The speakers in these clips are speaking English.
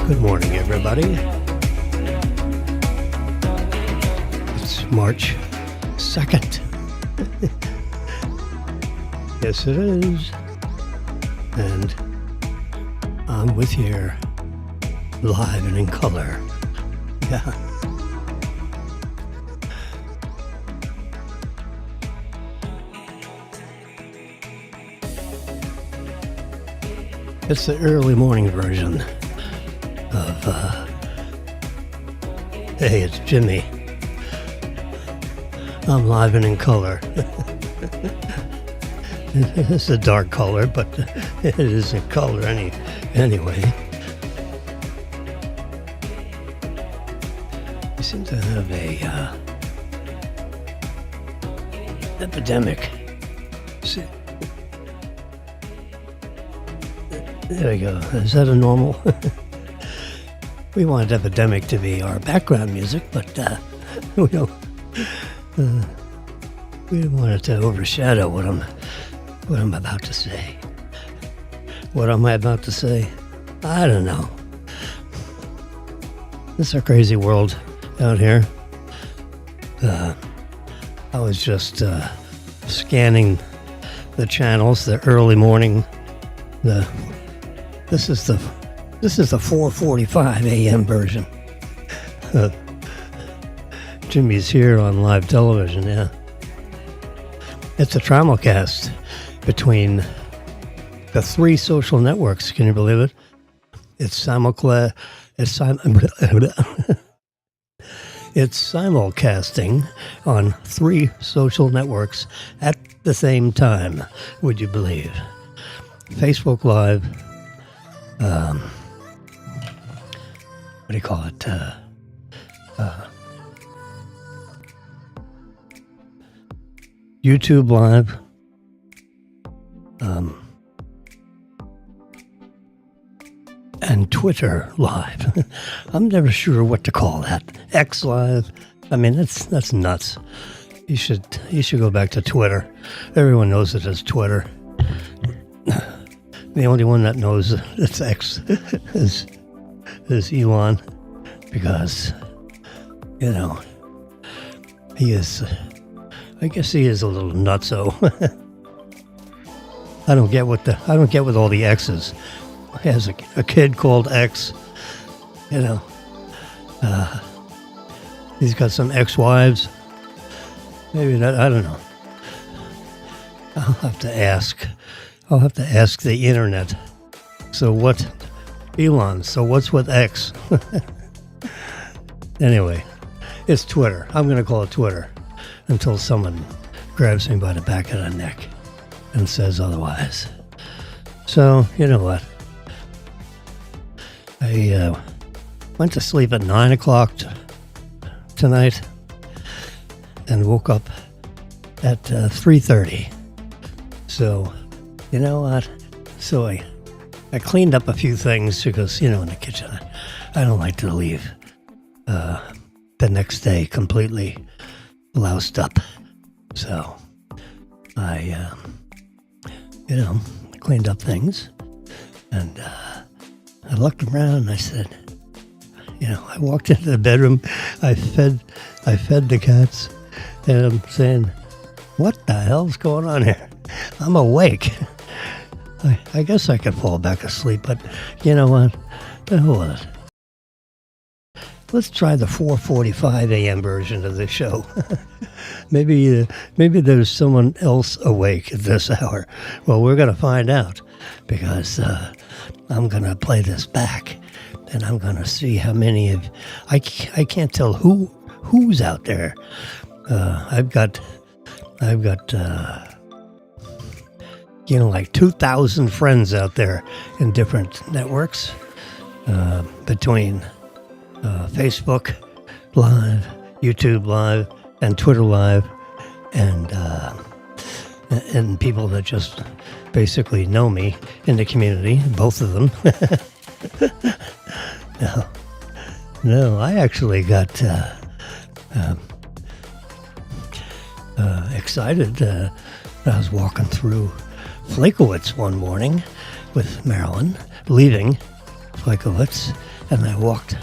Good morning, everybody. It's March 2nd. Yes, it is. And I'm with you live and in color. Yeah. It's the early morning version of, hey, it's Jimmy. I'm live and in color. It's a dark color, but it is in color anyway. We seem to have a epidemic. See? There we go. Is that a normal? We wanted epidemic to be our background music, but we don't. We didn't want it to overshadow what I'm about to say. What am I about to say? I don't know. This is a crazy world out here. I was just scanning the channels, the early morning. This is the 4:45 a.m. version. Jimmy's here on live television. Yeah, it's a Simulcast between the three social networks. Can you believe it? It's simulcasting on three social networks at the same time. Would you believe? Facebook Live. What do you call it? YouTube Live. And Twitter Live. I'm never sure what to call that. X Live. I mean, that's nuts. You should go back to Twitter. Everyone knows it as Twitter. The only one that knows it's X is Elon, because I guess he is a little nutso. I don't get with all the X's. He has a kid called X. He's got some ex-wives. Maybe that, I don't know. I'll have to ask the internet. So what's with X? Anyway, it's Twitter. I'm going to call it Twitter until someone grabs me by the back of the neck and says otherwise. So, you know what? I went to sleep at 9 o'clock tonight and woke up at 3:30. So, you know what? So I cleaned up a few things because, in the kitchen, I don't like to leave the next day completely loused up. So I, cleaned up things, and I looked around and I said, I walked into the bedroom, I fed the cats, and I'm saying, what the hell's going on here? I'm awake. I guess I could fall back asleep, but you know what? The hell with it. Let's try the 4:45 a.m. version of the show. Maybe there's someone else awake at this hour. Well, we're going to find out, because I'm going to play this back, and I'm going to see how many of... I can't tell who's out there. I've got like 2,000 friends out there in different networks, between Facebook Live, YouTube Live, and Twitter Live, and people that just basically know me in the community, both of them. No, I actually got excited. I was walking through Flakowitz one morning with Marilyn, leaving Flakowitz, and I walked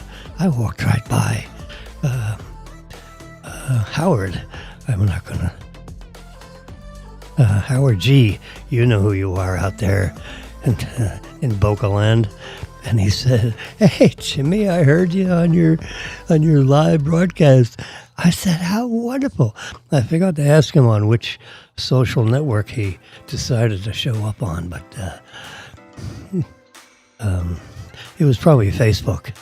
right by Howard. I'm not gonna. Howard G. You know who you are out there in Boca Land. And he said, "Hey, Jimmy, I heard you on your live broadcast." I said, "How wonderful." I forgot to ask him on which social network he decided to show up on, but it was probably Facebook.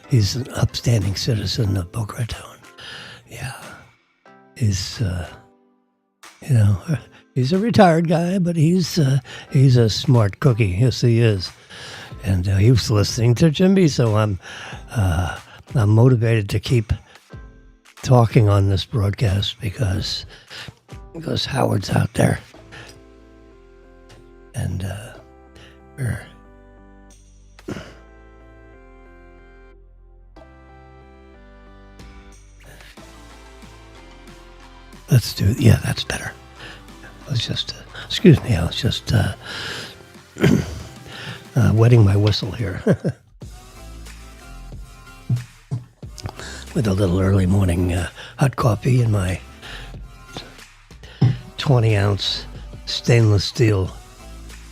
He's an upstanding citizen of Boca Raton. Yeah. He's, he's a retired guy, but he's a smart cookie. Yes, he is. And he was listening to Jimmy, so I'm motivated to keep talking on this broadcast because Howard's out there, and let's do. Yeah, that's better. I was just wetting my whistle here with a little early morning hot coffee in my 20-ounce stainless steel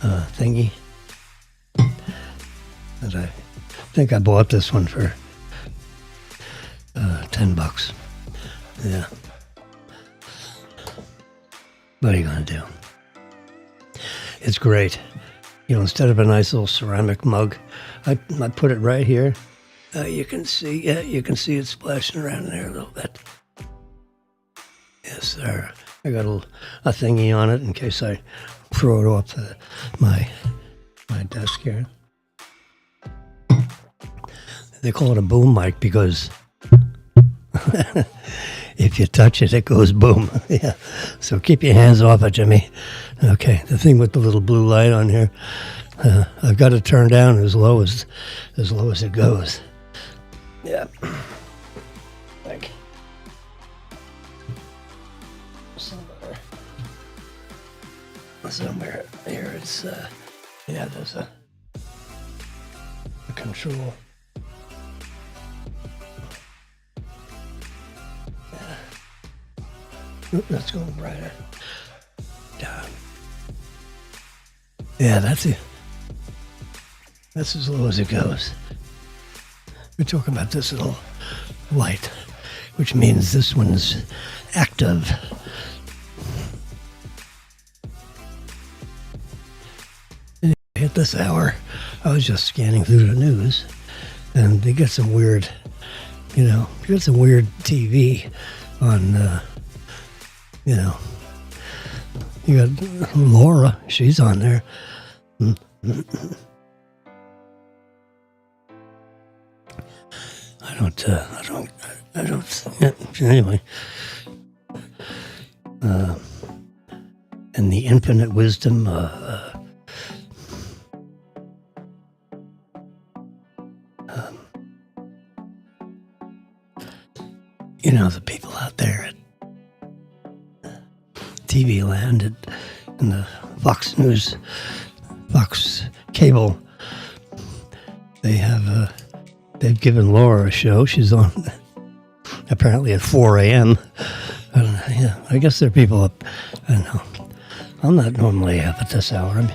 thingy. And I think I bought this one for $10. Yeah. What are you going to do? It's great. Instead of a nice little ceramic mug, I put it right here. You can see it splashing around there a little bit. Yes, sir. I got a thingy on it in case I throw it off my desk here. They call it a boom mic because if you touch it, it goes boom. Yeah. So keep your hands off it, Jimmy. Okay. The thing with the little blue light on here, I've got it turned down as low as it goes. Yeah. Like somewhere here, it's there's a control. Let's go brighter. Down. Yeah, that's it. That's as low as it goes. We're talking about this little light, which means this one's active. At this hour, I was just scanning through the news, and they got some weird, TV on. You got Laura, she's on there. I don't, anyway. And the infinite wisdom, the people out there at TV land and the Fox News, Fox Cable, they've given Laura a show. She's on apparently at 4 a.m. I don't know. Yeah, I guess there are people up. I don't know. I'm not normally up at this hour.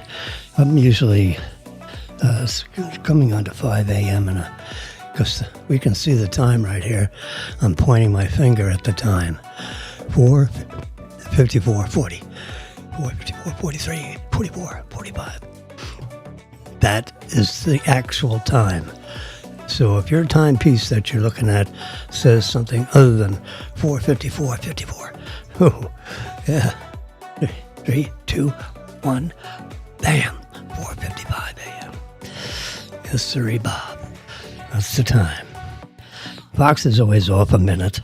I'm usually coming on to 5 a.m. and because we can see the time right here. I'm pointing my finger at the time. 4:54, 40, 4:54, 43, 44, 45. That is the actual time. So if your timepiece that you're looking at says something other than 4:54, 54, oh, yeah, 3, 2, 1, bam, 4:55 a.m. Yes, sirree, Bob. That's the time. Fox is always off a minute.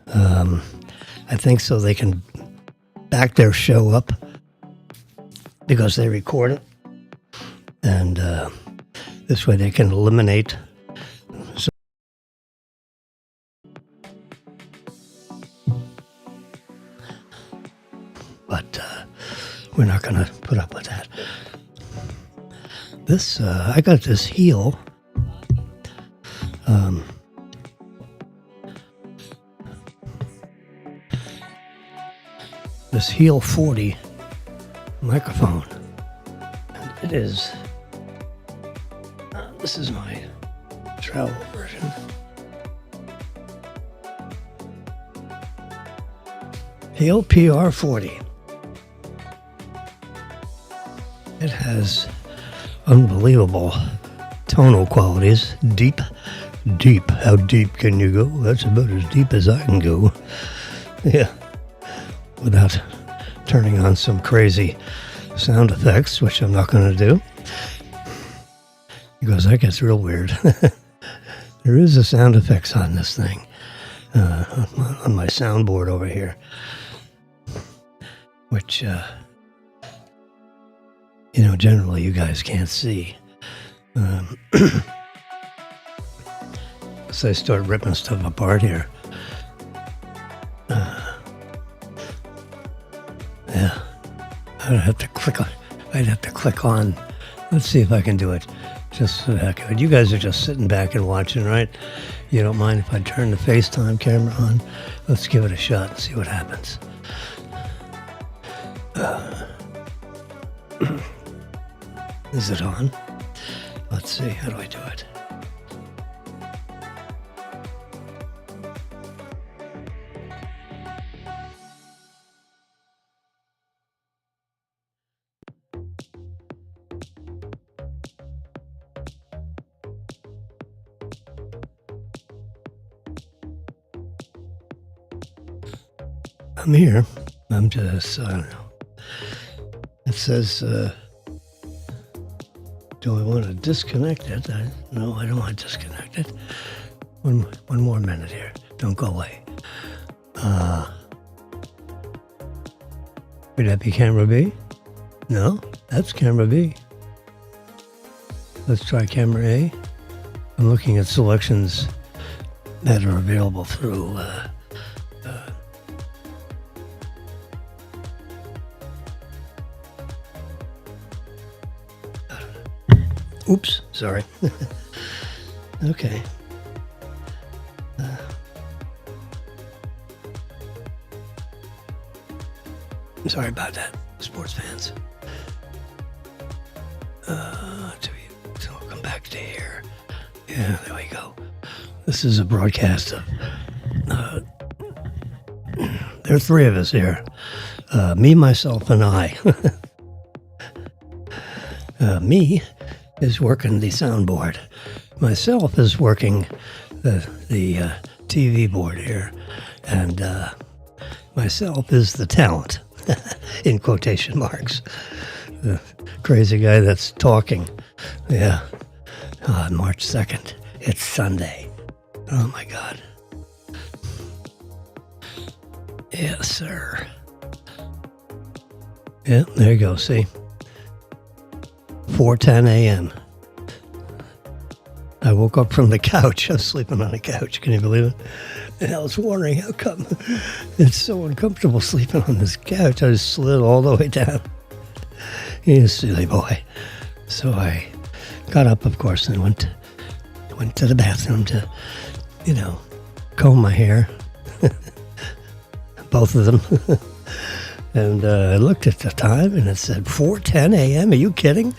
I think so they can back their show up because they record it. And this way they can eliminate. But we're not going to put up with that. I got this heel this Heel 40 microphone. And it is, this is my travel version. Heel PR40. It has unbelievable tonal qualities. Deep. How deep can you go? That's about as deep as I can go. Yeah. Without turning on some crazy sound effects, which I'm not going to do. Because that gets real weird. There is a sound effects on this thing. On my soundboard over here. Which, generally you guys can't see. So I start ripping stuff apart here. Yeah. I'd have to click on. Let's see if I can do it. Just for the heck of it. You guys are just sitting back and watching, right? You don't mind if I turn the FaceTime camera on? Let's give it a shot and see what happens. Is it on? Let's see. How do I do it? I'm here. I'm just, I don't know. It says, do I want to disconnect it? No, I don't want to disconnect it. One more minute here. Don't go away. Would that be camera B? No, that's camera B. Let's try camera A. I'm looking at selections that are available through oops, sorry. Okay. Sorry about that, sports fans. So I'll come back to here. Yeah, there we go. This is a broadcast of, there are three of us here. Me, myself, and I. Me is working the soundboard. Myself is working the TV board here. And myself is the talent, in quotation marks. The crazy guy that's talking. Yeah. March 2nd. It's Sunday. Oh my God. Yes, sir. Yeah, there you go. See? 4:10 a.m. I woke up from the couch. I was sleeping on the couch. Can you believe it? And I was wondering how come it's so uncomfortable sleeping on this couch. I just slid all the way down. You silly boy. So I got up, of course, and went to the bathroom to, comb my hair. Both of them. And I looked at the time, and it said 4:10 a.m. Are you kidding?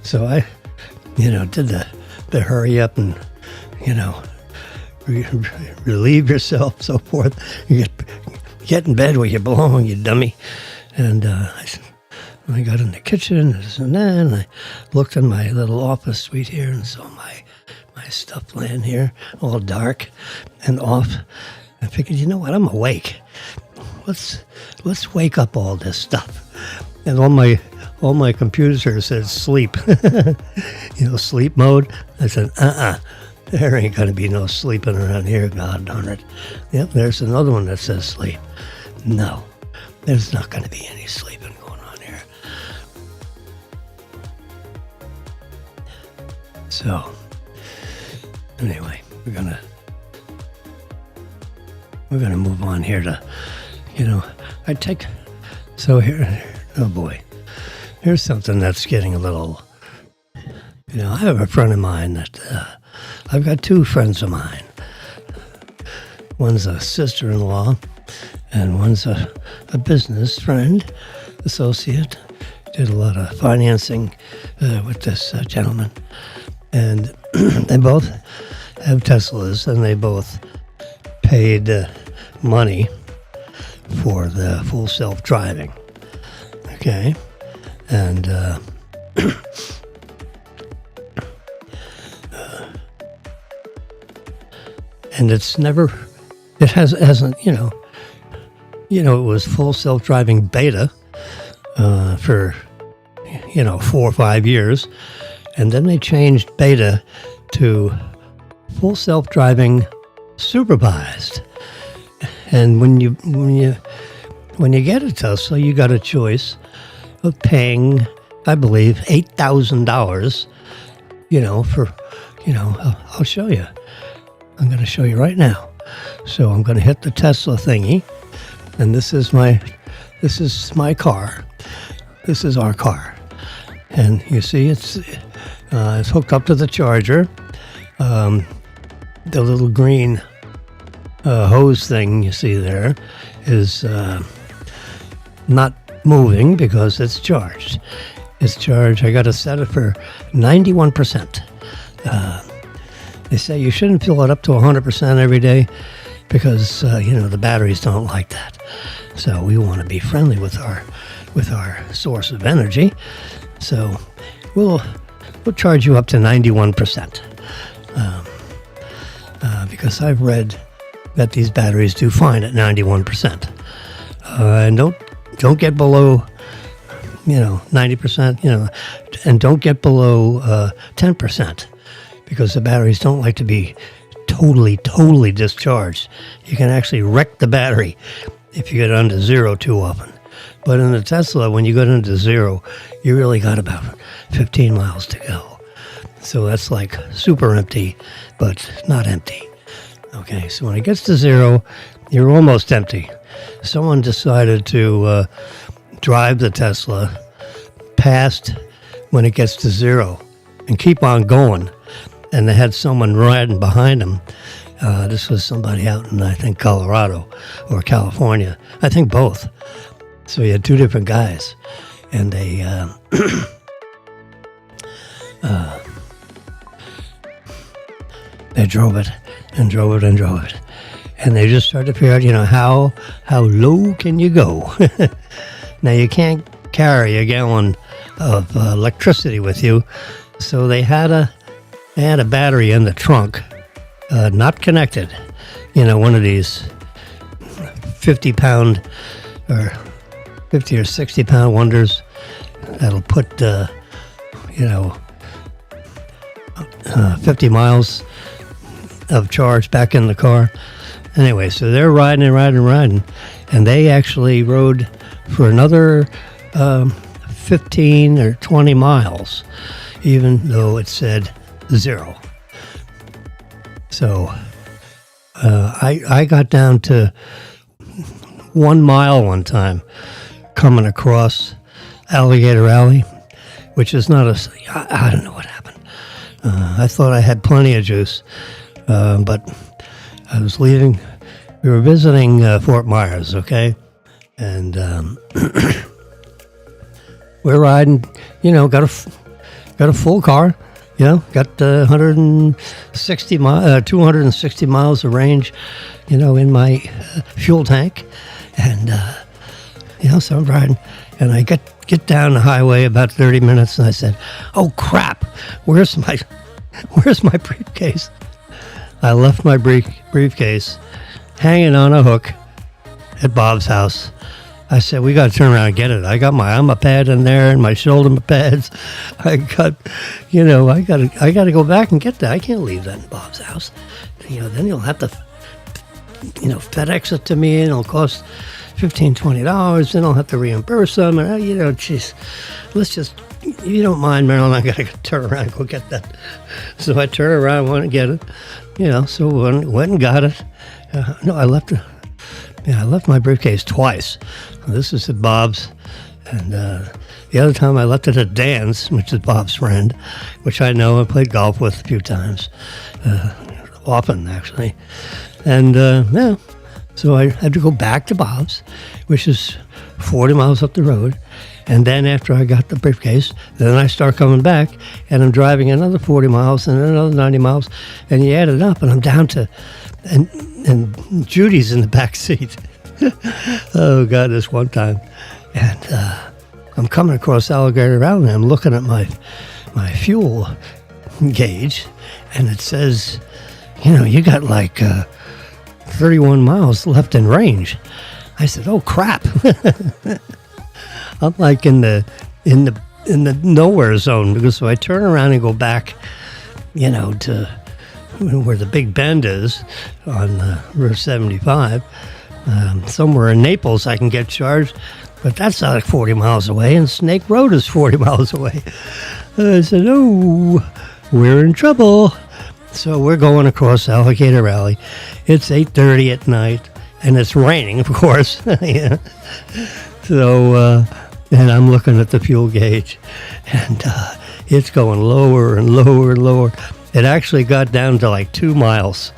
So I, did the hurry up and, relieve yourself, so forth. You get in bed where you belong, you dummy. And I got in the kitchen and I looked in my little office suite here and saw my stuff laying here, all dark and off. I figured, you know what? I'm awake. Let's wake up all this stuff. And all my computer says sleep. Sleep mode. I said, there ain't gonna be no sleeping around here, God darn it. Yep, there's another one that says sleep. No, there's not gonna be any sleeping going on here. So, anyway, we're gonna move on here to, so here, oh boy, here's something that's getting a little, I have a friend of mine that, I've got two friends of mine. One's a sister-in-law, and one's a business friend, associate. Did a lot of financing with this gentleman. And they both have Teslas, and they both paid money for the full self-driving. Okay? And and it hasn't, it was full self-driving beta for, 4 or 5 years. And then they changed beta to full self-driving supervised. And when you get a Tesla, you got a choice of paying, I believe, $8,000, I'll show you. I'm going to show you right now. So I'm going to hit the Tesla thingy, and this is my car. This is our car, and you see it's hooked up to the charger. The little green hose thing you see there is not moving because it's charged. It's charged. I got to set it for 91%. They say you shouldn't fill it up to 100% every day because the batteries don't like that. So we want to be friendly with our source of energy. So we'll charge you up to 91%. Because I've read that these batteries do fine at 91%. And don't get below 90%, and don't get below 10%. Because the batteries don't like to be totally discharged. You can actually wreck the battery if you get under zero too often. But in the Tesla, when you get into zero, you really got about 15 miles to go. So that's like super empty, but not empty. Okay, so when it gets to zero, you're almost empty. Someone decided to drive the Tesla past when it gets to zero and keep on going. And they had someone riding behind them. This was somebody out in, I think, Colorado or California. I think both. So you had two different guys. And they they drove it and drove it and drove it. And they just started to figure out, how low can you go? Now, you can't carry a gallon of electricity with you. So they had a battery in the trunk, not connected. One of these 50-pound or 50 or 60-pound wonders that'll put, 50 miles of charge back in the car. Anyway, so they're riding, and they actually rode for another 15 or 20 miles, even though it said zero. So I got down to 1 mile one time coming across Alligator Alley, which is not I don't know what happened. I thought I had plenty of juice, but I was leaving. We were visiting Fort Myers, okay? And we're riding, got a full car. Got 260 miles of range, in my fuel tank. And, so I'm riding. And I get down the highway about 30 minutes, and I said, oh, crap, where's my briefcase? I left my briefcase hanging on a hook at Bob's house. I said, we got to turn around and get it. I got my armor pad in there and my shoulder pads. I got to go back and get that. I can't leave that in Bob's house. Then you'll have to, FedEx it to me, and it'll cost $15, $20. Then I'll have to reimburse them. And, geez, let's just, you don't mind, Marilyn, I got to turn around and go get that. So I turned around and went and get it. So went and got it. No, I left it. Yeah, I left my briefcase twice. This is at Bob's, and the other time I left it at Dan's, which is Bob's friend, which I know. I played golf with a few times, often actually. And So I had to go back to Bob's, which is 40 miles up the road. And then after I got the briefcase, then I start coming back, and I'm driving another 40 miles and another 90 miles, and you add it up, and I'm down to, and Judy's in the back seat. Oh, God, this one time. And I'm coming across Alligator Valley, and I'm looking at my fuel gauge, and it says, you got like 31 miles left in range. I said, oh, crap. I'm like in the nowhere zone, because if I turn around and go back, to where the Big Bend is on Route 75, somewhere in Naples I can get charged, but that's like 40 miles away, and Snake Road is 40 miles away. I said, oh, we're in trouble. So we're going across Alligator Valley. It's 8:30 at night, and it's raining, of course. Yeah. So, and I'm looking at the fuel gauge, and it's going lower and lower and lower. It actually got down to like 2 miles.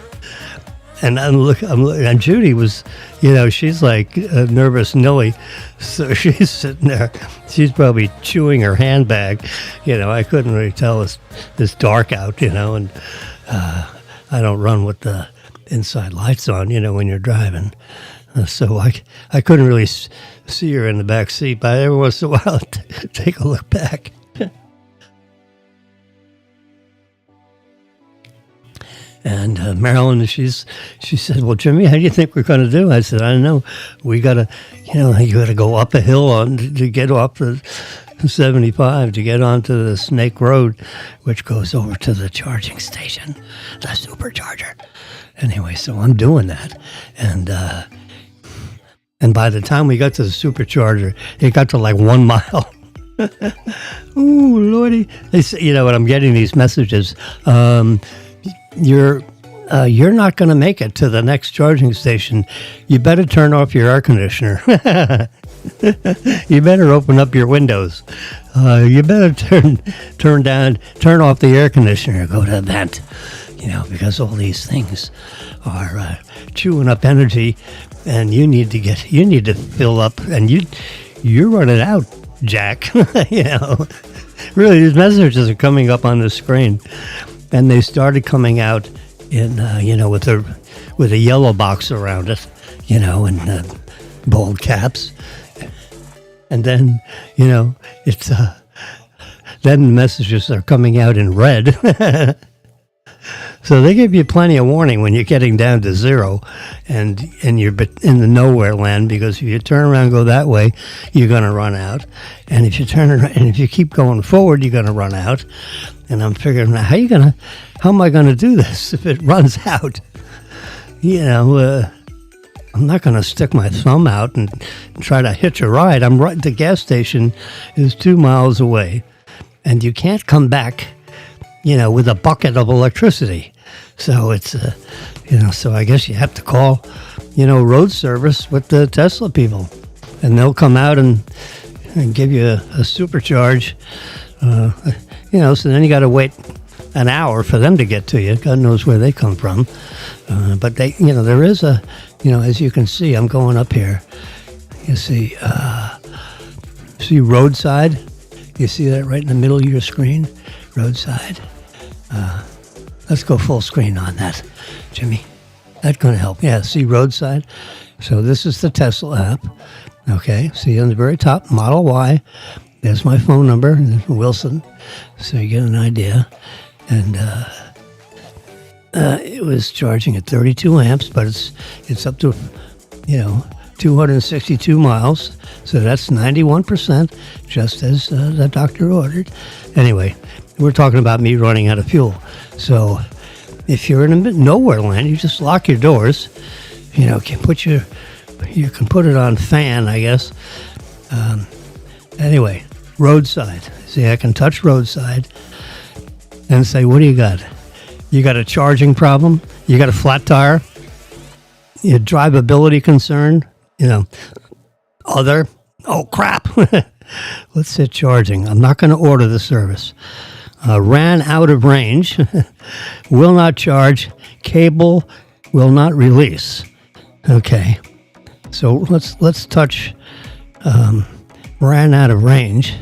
And I'm looking, and Judy was, she's like a nervous Nelly. So she's sitting there. She's probably chewing her handbag. I couldn't really tell. It's dark out, and I don't run with the inside lights on, when you're driving. So I couldn't really see her in the back seat, but every once in a while, take a look back. And Marilyn, she said, well, Jimmy, how do you think we're going to do? I said, I don't know. We got to, you got to go up a hill to get off the 75 to get onto the Snake Road, which goes over to the charging station, the supercharger. Anyway, so I'm doing that. And by the time we got to the supercharger, it got to like 1 mile. Ooh, Lordy. They say, when I'm getting these messages, you're not going to make it to the next charging station. You better turn off your air conditioner. You better open up your windows. You better turn off the air conditioner. Go to a vent. Because all these things are chewing up energy, and you need to fill up, and you're running out, Jack. Really, these messages are coming up on the screen, and they started coming out in with a yellow box around it, and bold caps, and then it's then the messages are coming out in red. So they give you plenty of warning when you're getting down to zero, and you're in the nowhere land, because if you turn around and go that way, you're going to run out. And if you turn around and if you keep going forward, you're going to run out. And I'm figuring out, how am I going to do this if it runs out? I'm not going to stick my thumb out and try to hitch a ride. The gas station is 2 miles away, and you can't come back with a bucket of electricity. So it's, so I guess you have to call, road service with the Tesla people, and they'll come out and give you a supercharge, so then you got to wait an hour for them to get to you. God knows where they come from. But they, there is as you can see, I'm going up here. You see roadside? You see that right in the middle of your screen? Roadside. Let's go full screen on that, Jimmy. That's going to help. Yeah, see roadside. So this is the Tesla app. Okay, see on the very top, Model Y. There's my phone number, Wilson. So you get an idea. And it was charging at 32 amps, but it's up to, 262 miles. So that's 91%, just as the doctor ordered. Anyway, we're talking about me running out of fuel. So if you're in a nowhere land, you just lock your doors. You can put it on fan, I guess. Anyway, roadside. See, I can touch roadside and say, what do you got? You got a charging problem? You got a flat tire? You drivability concern? Other? Oh, crap. Let's hit charging. I'm not going to order the service. Ran out of range. Will not charge. Cable will not release. Okay, so let's touch ran out of range,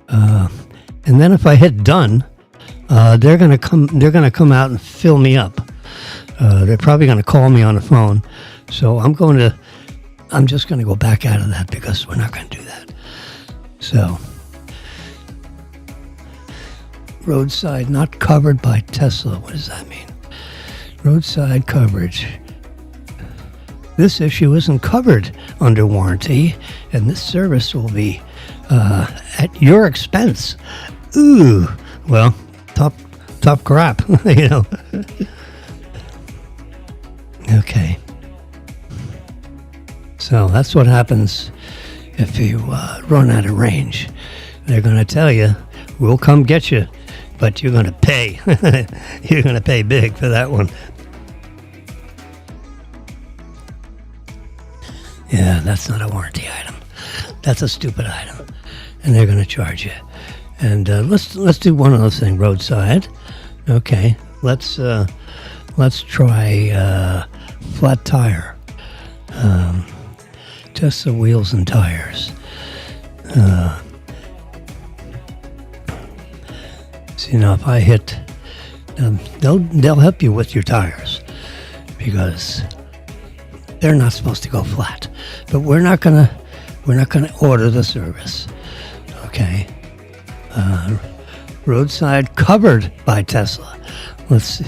and then if I hit done, they're gonna come out and fill me up. They're probably gonna call me on the phone, so I'm just gonna go back out of that because we're not gonna do that. So, roadside not covered by Tesla. What does that mean? Roadside coverage. This issue isn't covered under warranty, and this service will be at your expense. Ooh, well, tough crap, you know. Okay. So that's what happens if you run out of range. They're going to tell you, we'll come get you, but you're going to pay. You're going to pay big for that one. Yeah, that's not a warranty item. That's a stupid item, and they're going to charge you. And let's do one other thing, roadside. Okay, let's try flat tire. Test the wheels and tires. So, you know, if I hit, they'll help you with your tires because they're not supposed to go flat. But we're not gonna order the service. Okay. Roadside covered by Tesla. Let's see.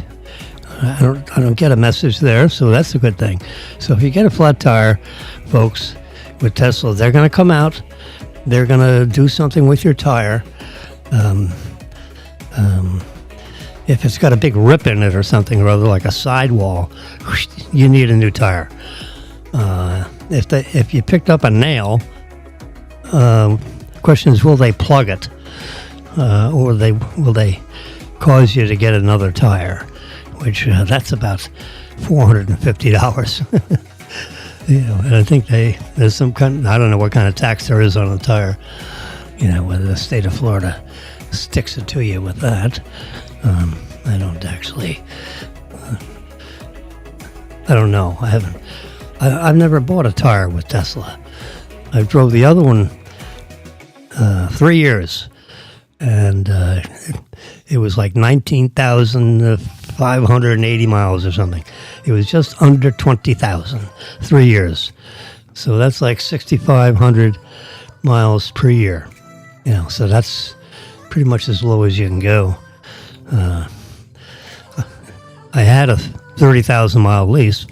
I don't get a message there, so that's a good thing. So if you get a flat tire, folks, with Tesla, they're going to come out. They're going to do something with your tire. If it's got a big rip in it or something or other, like a sidewall, you need a new tire. If you picked up a nail, question is, will they plug it, or will they cause you to get another tire? Which that's about $450. You know, and I think there's some kind. I don't know what kind of tax there is on a tire. You know, whether the state of Florida sticks it to you with that. I don't actually. I don't know. I haven't. I've never bought a tire with Tesla. I drove the other one 3 years, and it was like 19,580 miles or something. It was just under 20,000, 3 years. So that's like 6,500 miles per year. You know, so that's pretty much as low as you can go. I had a 30,000 mile lease,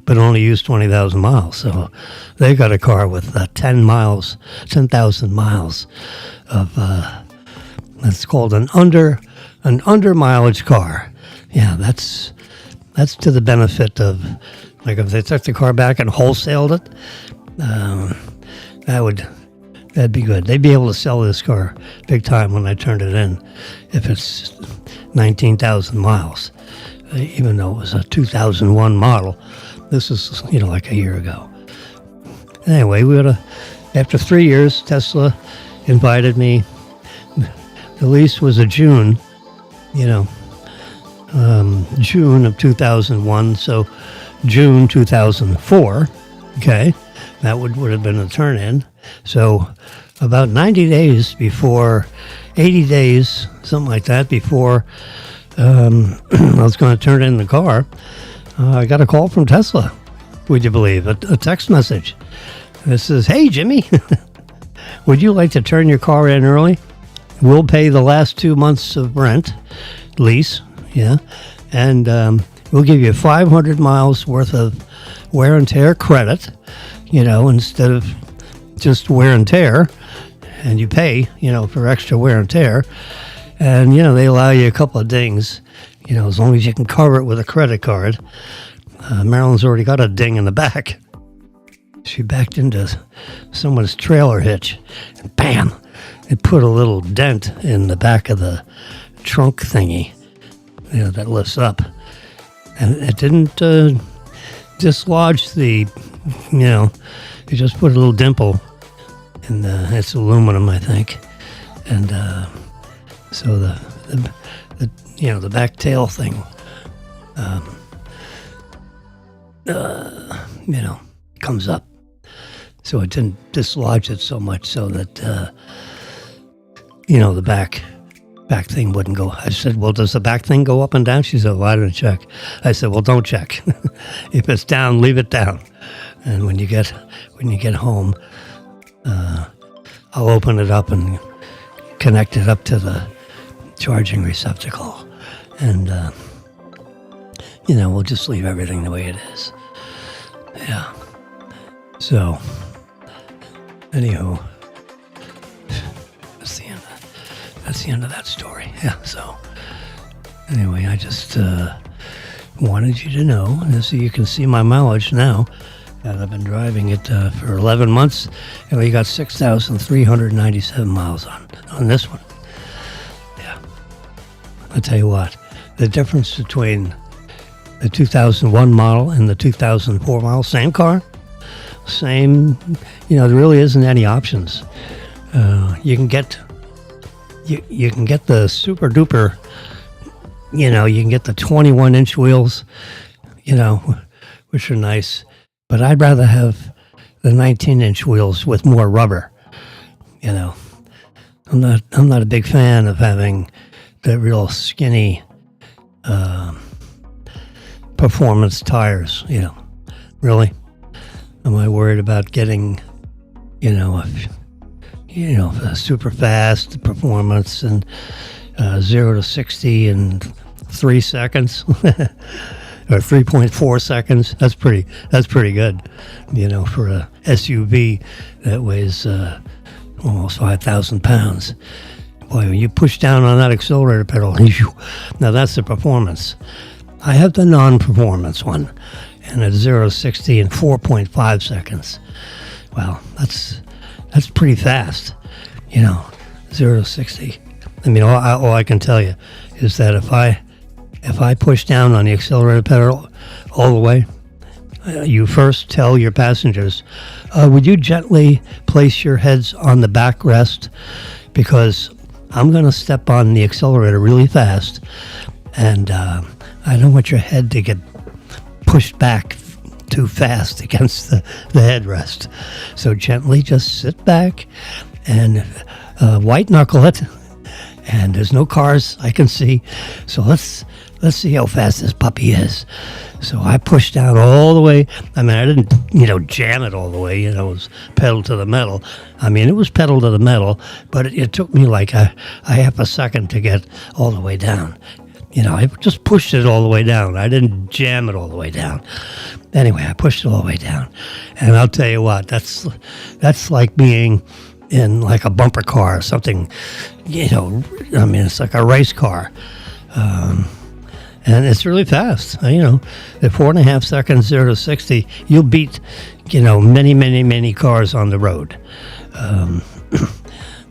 but only used 20,000 miles. So they got a car with 10,000 miles of, that's called an under mileage car. Yeah, that's to the benefit of, like, if they took the car back and wholesaled it, that'd be good. They'd be able to sell this car big time when I turned it in, if it's 19,000 miles, even though it was a 2001 model. This is, you know, like a year ago. Anyway, after 3 years, Tesla invited me. The lease was a June, you know, June of 2001, so June 2004, okay, that would have been a turn-in. So about 90 days before, 80 days, something like that, before I was going to turn in the car, I got a call from Tesla, would you believe, a text message. It says, "Hey, Jimmy, would you like to turn your car in early? We'll pay the last 2 months of rent, lease, yeah, and we'll give you 500 miles worth of wear and tear credit, you know, instead of just wear and tear, and you pay, you know, for extra wear and tear, and, you know, they allow you a couple of dings, you know, as long as you can cover it with a credit card." Marilyn's already got a ding in the back. She backed into someone's trailer hitch, and bam, it put a little dent in the back of the trunk thingy, you know, that lifts up. And it didn't dislodge the, you know, it just put a little dimple in it's aluminum, I think. And so the you know, the back tail thing, comes up. So it didn't dislodge it so much so that, the back thing wouldn't go. I said, well, does the back thing go up and down? She said, well, I didn't check. I said, well, don't check. If it's down, leave it down. And when you get home, I'll open it up and connect it up to the charging receptacle. And, we'll just leave everything the way it is. Yeah. So, anywho, that's the end of that story. Yeah, so, anyway, I just wanted you to know, and so you can see my mileage now. And I've been driving it for 11 months, and we got 6,397 miles on this one. Yeah. I'll tell you what, the difference between the 2001 model and the 2004 model, same car, same, there really isn't any options. You can get the super duper, you can get the 21-inch wheels, which are nice. But I'd rather have the 19-inch wheels with more rubber. I'm not a big fan of having the real skinny performance tires. Really. Am I worried about getting, a super fast performance and 0 to 60 in 3 seconds? Or 3.4 seconds. That's pretty good, for a SUV that weighs almost 5,000 pounds. Boy, when you push down on that accelerator pedal, now that's the performance. I have the non-performance one, and it's 0 to 60 in 4.5 seconds. Well, that's pretty fast, 0 to 60. I mean, all I can tell you is that if I push down on the accelerator pedal all the way, you first tell your passengers, would you gently place your heads on the backrest, because I'm going to step on the accelerator really fast, and I don't want your head to get pushed back too fast against the headrest. So gently just sit back and white knuckle it, and there's no cars I can see, so let's see how fast this puppy is. So I pushed down all the way. I mean, I didn't, jam it all the way. It was pedal to the metal. I mean, it was pedal to the metal, but it took me like a half a second to get all the way down. I just pushed it all the way down. I didn't jam it all the way down. Anyway, I pushed it all the way down. And I'll tell you what, that's like being in like a bumper car or something, it's like a race car. And it's really fast. At 4.5 seconds, 0 to 60, you'll beat, many, many, many cars on the road.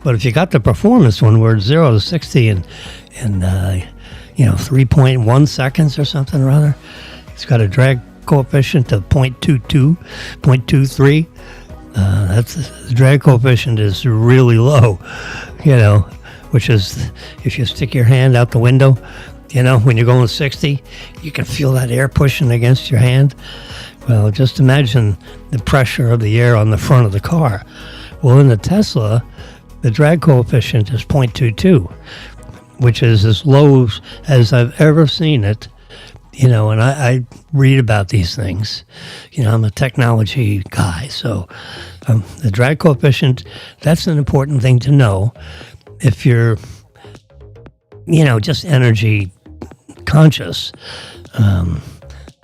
But if you got the performance one where it's 0 to 60 in 3.1 seconds or something or other, it's got a drag coefficient of 0.22, 0.23. The drag coefficient is really low, which is if you stick your hand out the window, when you're going 60, you can feel that air pushing against your hand. Well, just imagine the pressure of the air on the front of the car. Well, in the Tesla, the drag coefficient is 0.22, which is as low as I've ever seen it. And I read about these things. I'm a technology guy, so the drag coefficient, that's an important thing to know if you're, just energy conscious.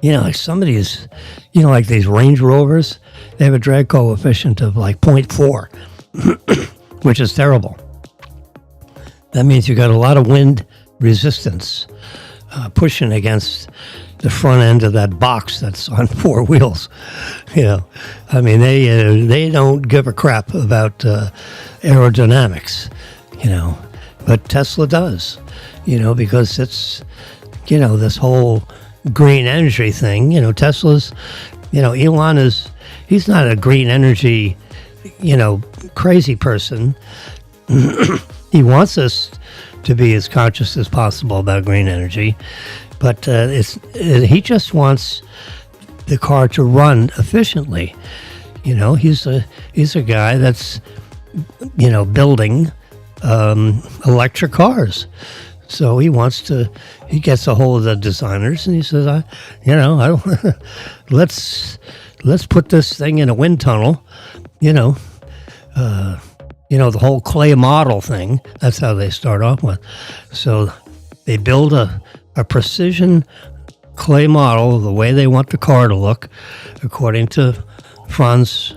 Like some of these, like these Range Rovers, they have a drag coefficient of like 0.4, which is terrible. That means you got a lot of wind resistance pushing against the front end of that box that's on four wheels. I mean, they don't give a crap about aerodynamics, but Tesla does, because it's, this whole green energy thing. Tesla's, Elon he's not a green energy, crazy person. He wants us to be as conscious as possible about green energy, but he just wants the car to run efficiently. He's a guy that's, building electric cars. So he gets a hold of the designers and he says, let's put this thing in a wind tunnel, the whole clay model thing. That's how they start off with. So they build a precision clay model of the way they want the car to look, according to Franz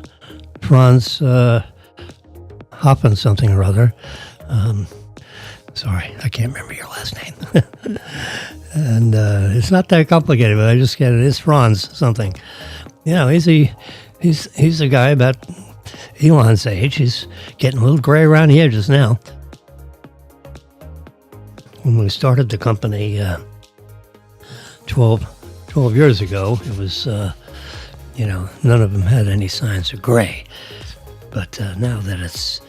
Hoppen something or other. Sorry, I can't remember your last name. And it's not that complicated, but I just get it. It's Franz something. He's a guy about Elon's age. He's getting a little gray around the edges now. When we started the company 12 years ago, it was, none of them had any signs of gray. But now that it's,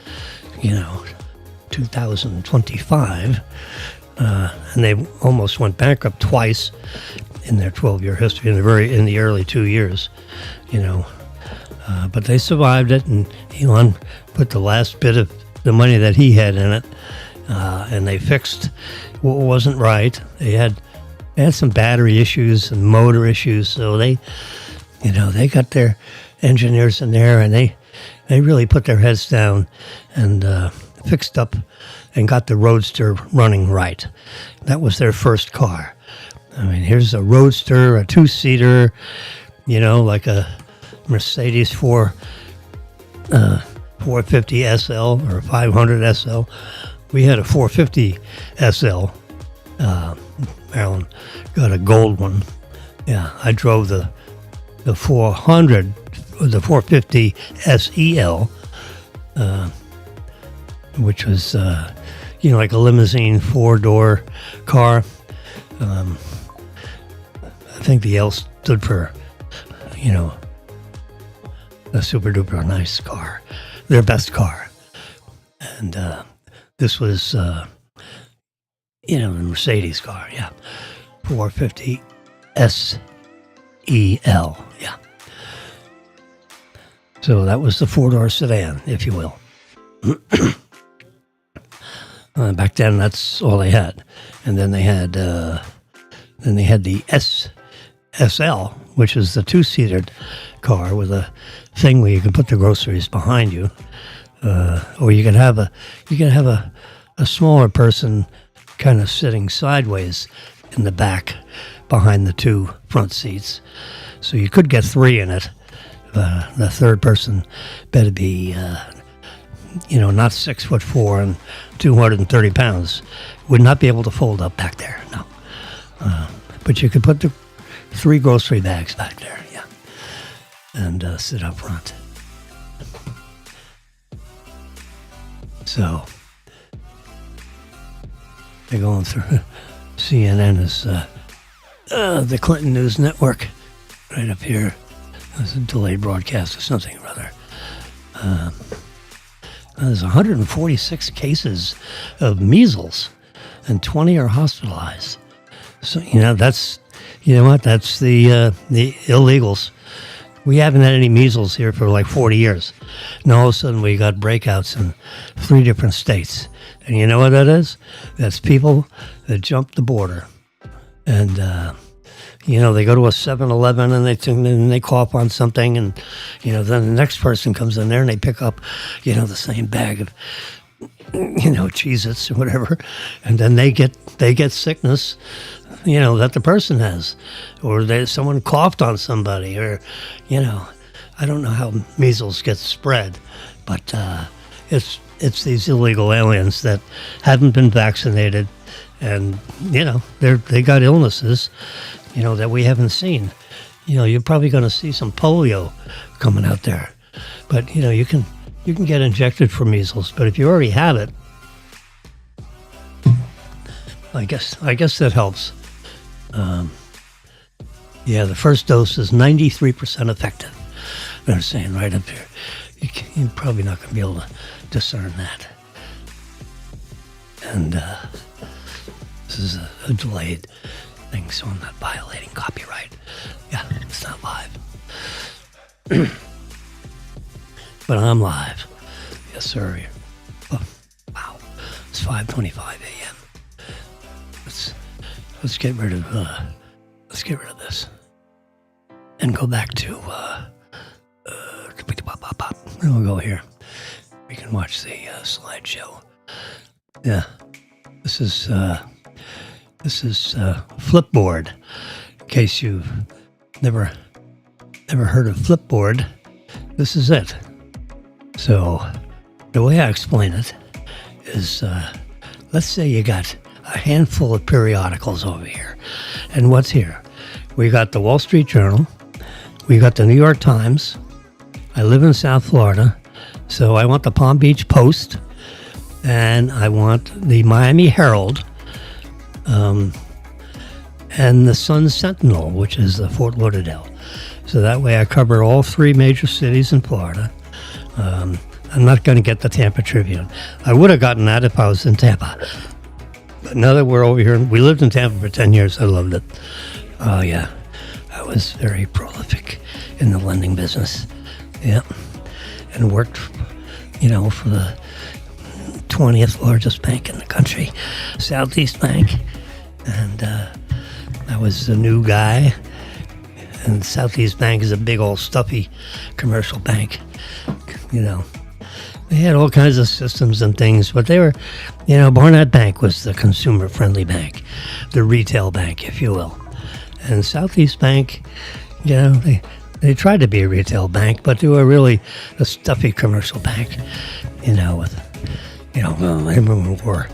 2025, and they almost went bankrupt twice in their 12-year history, in the early 2 years, but they survived it, and Elon put the last bit of the money that he had in it, and they fixed what wasn't right. They had some battery issues and motor issues, so they got their engineers in there, and they really put their heads down and fixed up and got the Roadster running right. That was their first car. I mean, here's a Roadster, a two-seater, like a Mercedes 450 SL or 500 SL. We had a 450 SL. Marilyn got a gold one. Yeah, I drove the 450 SEL, which was, like a limousine 4-door car. I think the L stood for, a super duper nice car, their best car. And this was, the Mercedes car, yeah. 450 SEL, yeah. So that was the 4-door sedan, if you will. Back then, that's all they had, and then they had the SL, which is the two-seated car with a thing where you can put the groceries behind you, or you could have a smaller person kind of sitting sideways in the back behind the two front seats, so you could get 3 in it. The third person better be. Not 6'4" and 230 pounds. Would not be able to fold up back there, no. But you could put the 3 grocery bags back there, yeah, and sit up front. So they're going through CNN is the Clinton News Network right up here. There's a delayed broadcast or something or other. There's 146 cases of measles, and 20 are hospitalized. So that's that's the illegals. We haven't had any measles here for like 40 years. Now all of a sudden we got breakouts in 3 different states, and you know what that is? That's people that jump the border, and they go to a 7-Eleven and they cough on something, and then the next person comes in there and they pick up the same bag of Cheez-Its or whatever, and then they get sickness that the person has, or someone coughed on somebody, or I don't know how measles gets spread, but it's these illegal aliens that haven't been vaccinated, and they got illnesses that we haven't seen. You're probably going to see some polio coming out there, but you can get injected for measles. But if you already have it, I guess that helps. The first dose is 93% effective. They're saying right up there. You're probably not going to be able to discern that. And this is a delayed thing, so I'm not violating copyright. Yeah. It's not live. But I'm live. Yes, sir. Oh, wow. It's 5:25 a.m. Let's get rid of this and go back to and we'll go here. We can watch the slideshow. Yeah. This is Flipboard. In case you've never heard of Flipboard, this is it. So the way I explain it is, let's say you got a handful of periodicals over here. And what's here? We got the Wall Street Journal. We got the New York Times. I live in South Florida, so I want the Palm Beach Post. And I want the Miami Herald. And the Sun Sentinel, which is the Fort Lauderdale. So that way I cover all three major cities in Florida. I'm not going to get the Tampa Tribune. I would have gotten that if I was in Tampa. But now that we're over here, we lived in Tampa for 10 years. I loved it. Oh, yeah. I was very prolific in the lending business. Yeah. And worked, for the 20th largest bank in the country, Southeast Bank. And I was the new guy. And Southeast Bank is a big old stuffy commercial bank. They had all kinds of systems and things, but they were, Barnett Bank was the consumer-friendly bank, the retail bank, if you will. And Southeast Bank, they tried to be a retail bank, but they were really a stuffy commercial bank, with, everyone wore,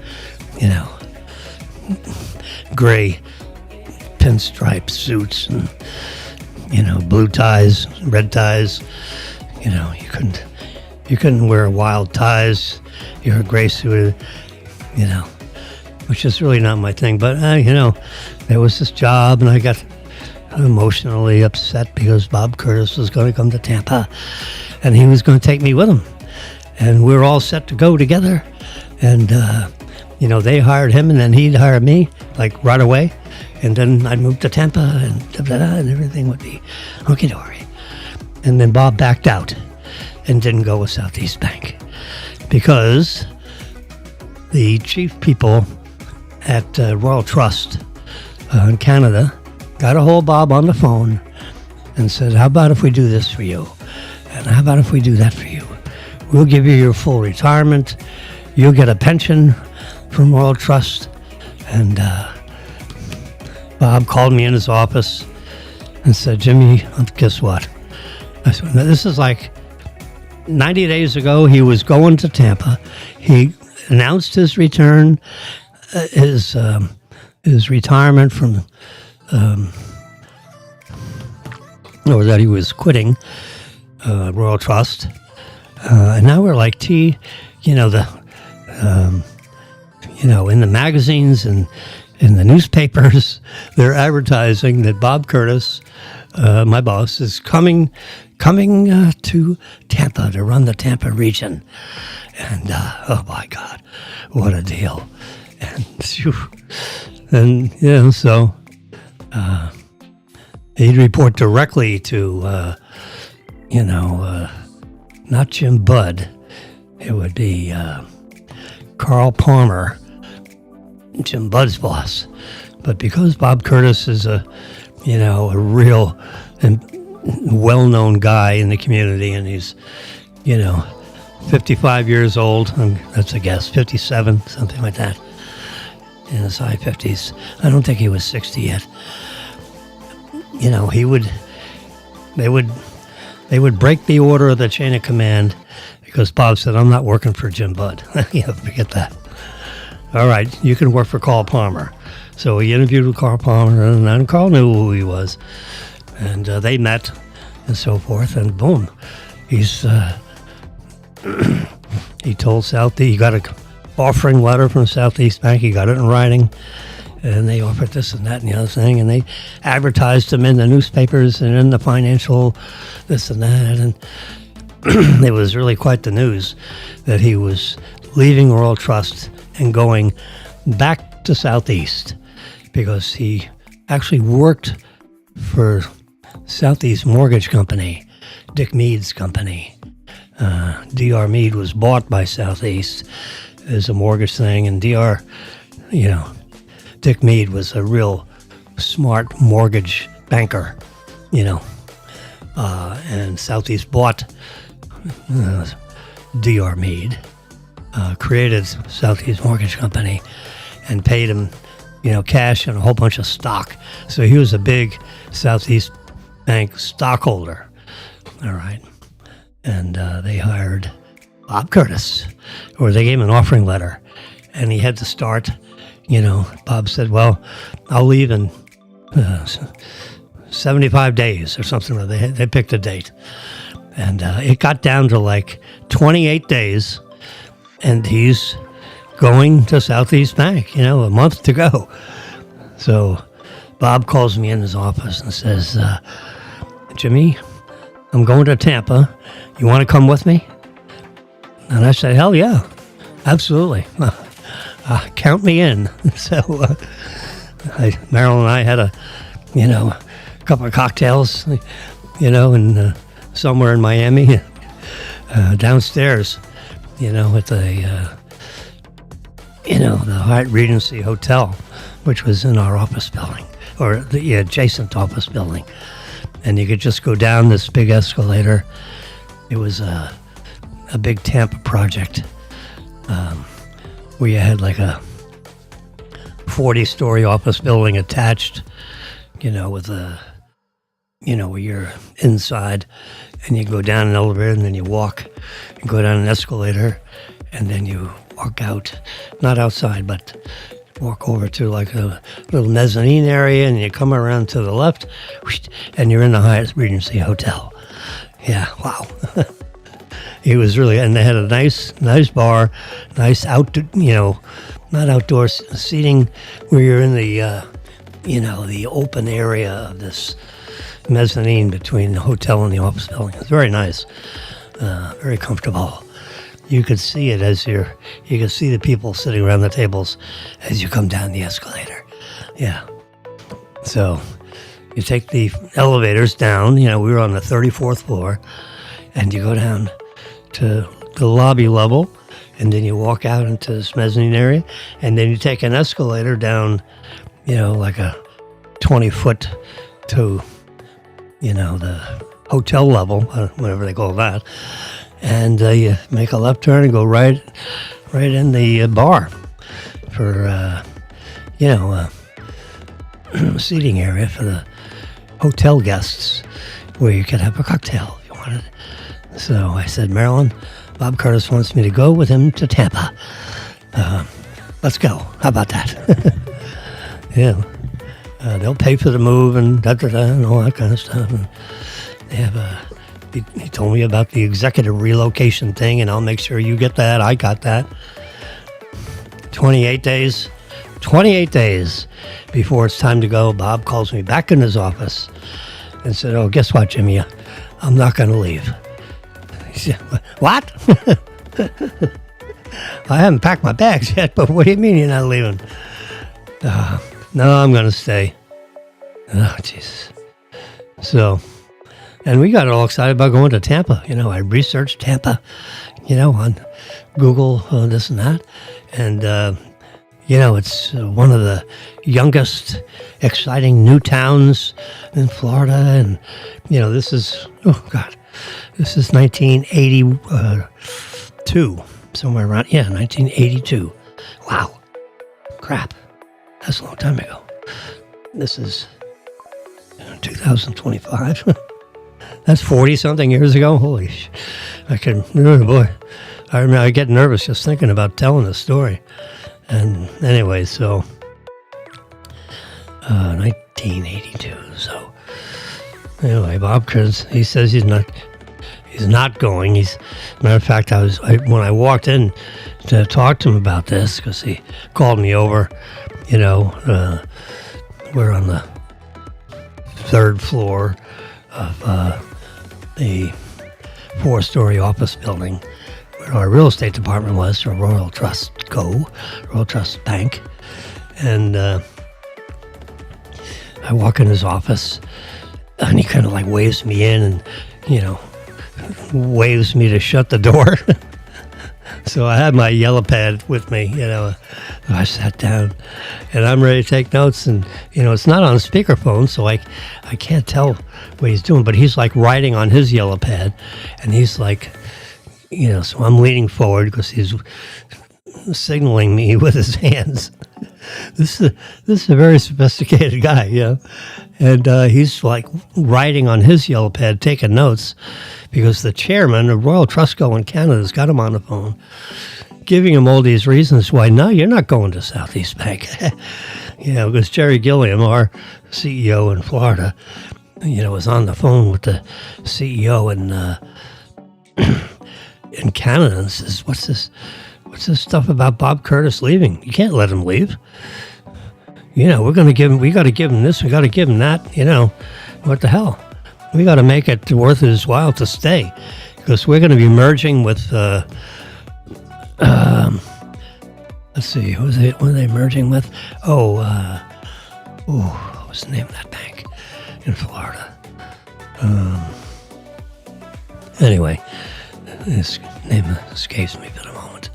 gray pinstripe suits and, blue ties, red ties. You couldn't wear wild ties. You're a gray suited, which is really not my thing. But, there was this job, and I got emotionally upset because Bob Curtis was going to come to Tampa, and he was going to take me with him. And we were all set to go together. And, they hired him, and then he'd hire me, like, right away. And then I'd move to Tampa, and and everything would be hunky-dory. And then Bob backed out and didn't go with Southeast Bank because the chief people at Royal Trust in Canada got a hold of Bob on the phone and said, how about if we do this for you? And how about if we do that for you? We'll give you your full retirement. You'll get a pension from Royal Trust. And Bob called me in his office and said, Jimmy, guess what? I said, this is like 90 days ago. He was going to Tampa. He announced his return, his retirement from, or that he was quitting Royal Trust. And now we're like in the magazines and in the newspapers, they're advertising that Bob Curtis, my boss, is coming to Tampa to run the Tampa region. And, oh my God, what a deal. And so he'd report directly to, not Jim Budd. It would be Carl Palmer, Jim Budd's boss. But because Bob Curtis is a real and well-known guy in the community, and he's, 55 years old, that's a guess, 57, something like that, in his high 50s. I don't think he was 60 yet. They would break the order of the chain of command because Bob said, I'm not working for Jim Budd. Forget that. All right, you can work for Carl Palmer. So he interviewed with Carl Palmer, and Carl knew who he was. And they met and so forth, and boom, he's he told Southeast, he got a offering letter from Southeast Bank, he got it in writing, and they offered this and that and the other thing, and they advertised him in the newspapers and in the financial this and that, and it was really quite the news that he was leaving Royal Trust and going back to Southeast, because he actually worked for Southeast Mortgage Company, Dick Mead's company. D.R. Mead was bought by Southeast as a mortgage thing, and Dick Mead was a real smart mortgage banker, and Southeast bought D.R. Mead, created Southeast Mortgage Company, and paid him, cash and a whole bunch of stock. So he was a big Southeast Bank stockholder. All right. And they hired Bob Curtis, or they gave him an offering letter, and he had to start. Bob said, well, I'll leave in 75 days or something. They picked a date. And it got down to like 28 days, and he's going to Southeast Bank, a month to go. So Bob calls me in his office and says, Jimmy, I'm going to Tampa. You want to come with me? And I said, hell yeah, absolutely. Count me in. So Marilyn and I had a couple of cocktails, and somewhere in Miami, downstairs, at the Hyatt Regency Hotel, which was in our office building, or the adjacent office building. And you could just go down this big escalator. It was a big Tampa project where you had like a 40-story office building attached, with a, where you're inside, and you go down an elevator, and then you walk and go down an escalator, and then you walk out, not outside, but walk over to like a little mezzanine area, and you come around to the left, and you're in the Hyatt Regency Hotel. Yeah, wow. It was really, and they had a nice bar, nice not outdoor seating, where you're in the, the open area of this mezzanine between the hotel and the office building. It's very nice, very comfortable. You could see it you could see the people sitting around the tables as you come down the escalator. Yeah. So you take the elevators down, we were on the 34th floor, and you go down to the lobby level, and then you walk out into this mezzanine area, and then you take an escalator down, like a 20-foot to, the hotel level, whatever they call that. And you make a left turn and go right in the bar for, seating area for the hotel guests, where you could have a cocktail if you wanted. So I said, Marilyn, Bob Curtis wants me to go with him to Tampa. Let's go. How about that? Yeah. They'll pay for the move and and all that kind of stuff. And they have he told me about the executive relocation thing, and I'll make sure you get that. I got that. 28 days before it's time to go, Bob calls me back in his office and said, oh, guess what, Jimmy? I'm not going to leave. He said, what? I haven't packed my bags yet, but what do you mean you're not leaving? No, I'm going to stay. Oh, Jesus. So, and we got all excited about going to Tampa. I researched Tampa, on Google, this and that. And, it's one of the youngest, exciting new towns in Florida. And, this is 1982, somewhere around, 1982. Wow. Crap. That's a long time ago. This is 2025. That's 40-something years ago. Holy I can, boy. I remember I get nervous just thinking about telling the story. And anyway, so 1982. So anyway, Bob Curtis, he says he's not going. Matter of fact, when I walked in to talk to him about this, because he called me over, we're on the third floor of the 4-story office building where our real estate department was, or Royal Trust Bank. And I walk in his office, And he kind of like waves me in and, waves me to shut the door. So I had my yellow pad with me, I sat down and I'm ready to take notes, and, it's not on speakerphone, so I can't tell what he's doing, but he's like writing on his yellow pad, and he's like, so I'm leaning forward because he's signaling me with his hands. This is a very sophisticated guy, and he's like writing on his yellow pad, taking notes, because the chairman of Royal Trustco in Canada has got him on the phone, giving him all these reasons why, no, you're not going to Southeast Bank. Because Jerry Gilliam, our CEO in Florida, was on the phone with the CEO in Canada and says, what's this stuff about Bob Curtis leaving? You can't let him leave. We got to give him this, we got to give him that, what the hell? We got to make it worth his while to stay, because we're going to be merging with, let's see, what are they merging with? What was the name of that bank in Florida? Anyway, his name escapes me for the moment.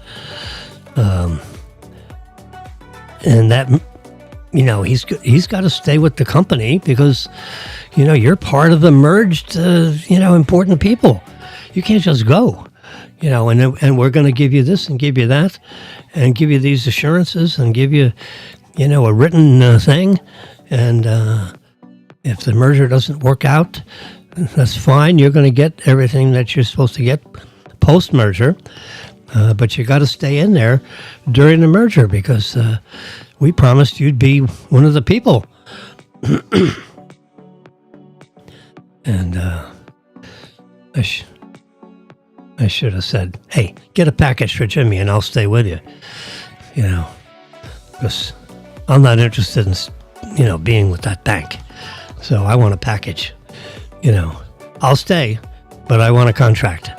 And that, he's got to stay with the company because, you're part of the merged, important people. You can't just go, and we're going to give you this and give you that and give you these assurances and give you, a written thing. And if the merger doesn't work out, that's fine. You're going to get everything that you're supposed to get post-merger. But you got to stay in there during the merger because we promised you'd be one of the people. And I should have said, hey, get a package for Jimmy and I'll stay with you. Because I'm not interested in, being with that bank. So I want a package. I'll stay, but I want a contract.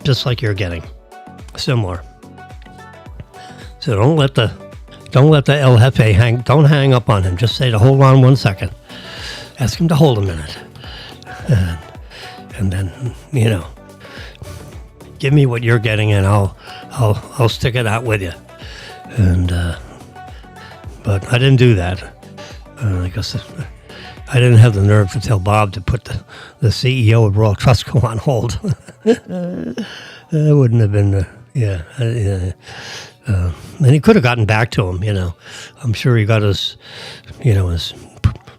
Just like you're getting. Similar. So don't let the El Jefe don't hang up on him. Just say to hold on 1 second. Ask him to hold a minute. And then, give me what you're getting and I'll stick it out with you. And but I didn't do that. Because I didn't have the nerve to tell Bob to put the CEO of Royal Trustco on hold. That wouldn't have been and he could have gotten back to him, I'm sure he got his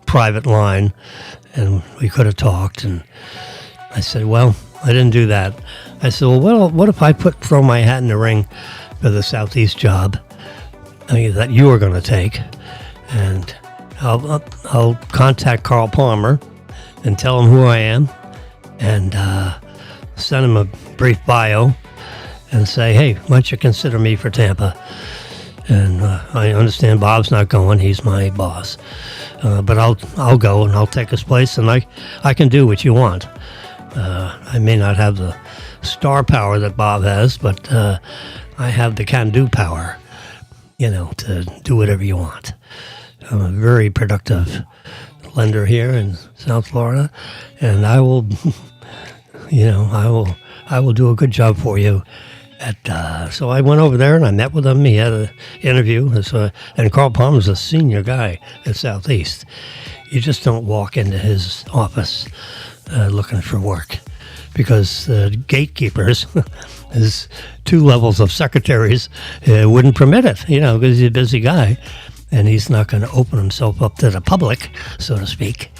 private line, and we could have talked. And I said, well, I didn't do that. I said, well, what if I throw my hat in the ring for the Southeast job that you were going to take, and I'll contact Carl Palmer and tell him who I am, and send him a brief bio, and say, hey, why don't you consider me for Tampa? And I understand Bob's not going; he's my boss. But I'll go and I'll take his place, and I can do what you want. I may not have the star power that Bob has, but I have the can-do power, to do whatever you want. I'm a very productive lender here in South Florida, and I will, I will do a good job for you. So I went over there and I met with him. He had an interview. And Carl Palmer's a senior guy at Southeast. You just don't walk into his office looking for work, because the gatekeepers, his 2 levels of secretaries, wouldn't permit it, because he's a busy guy. And he's not going to open himself up to the public, so to speak,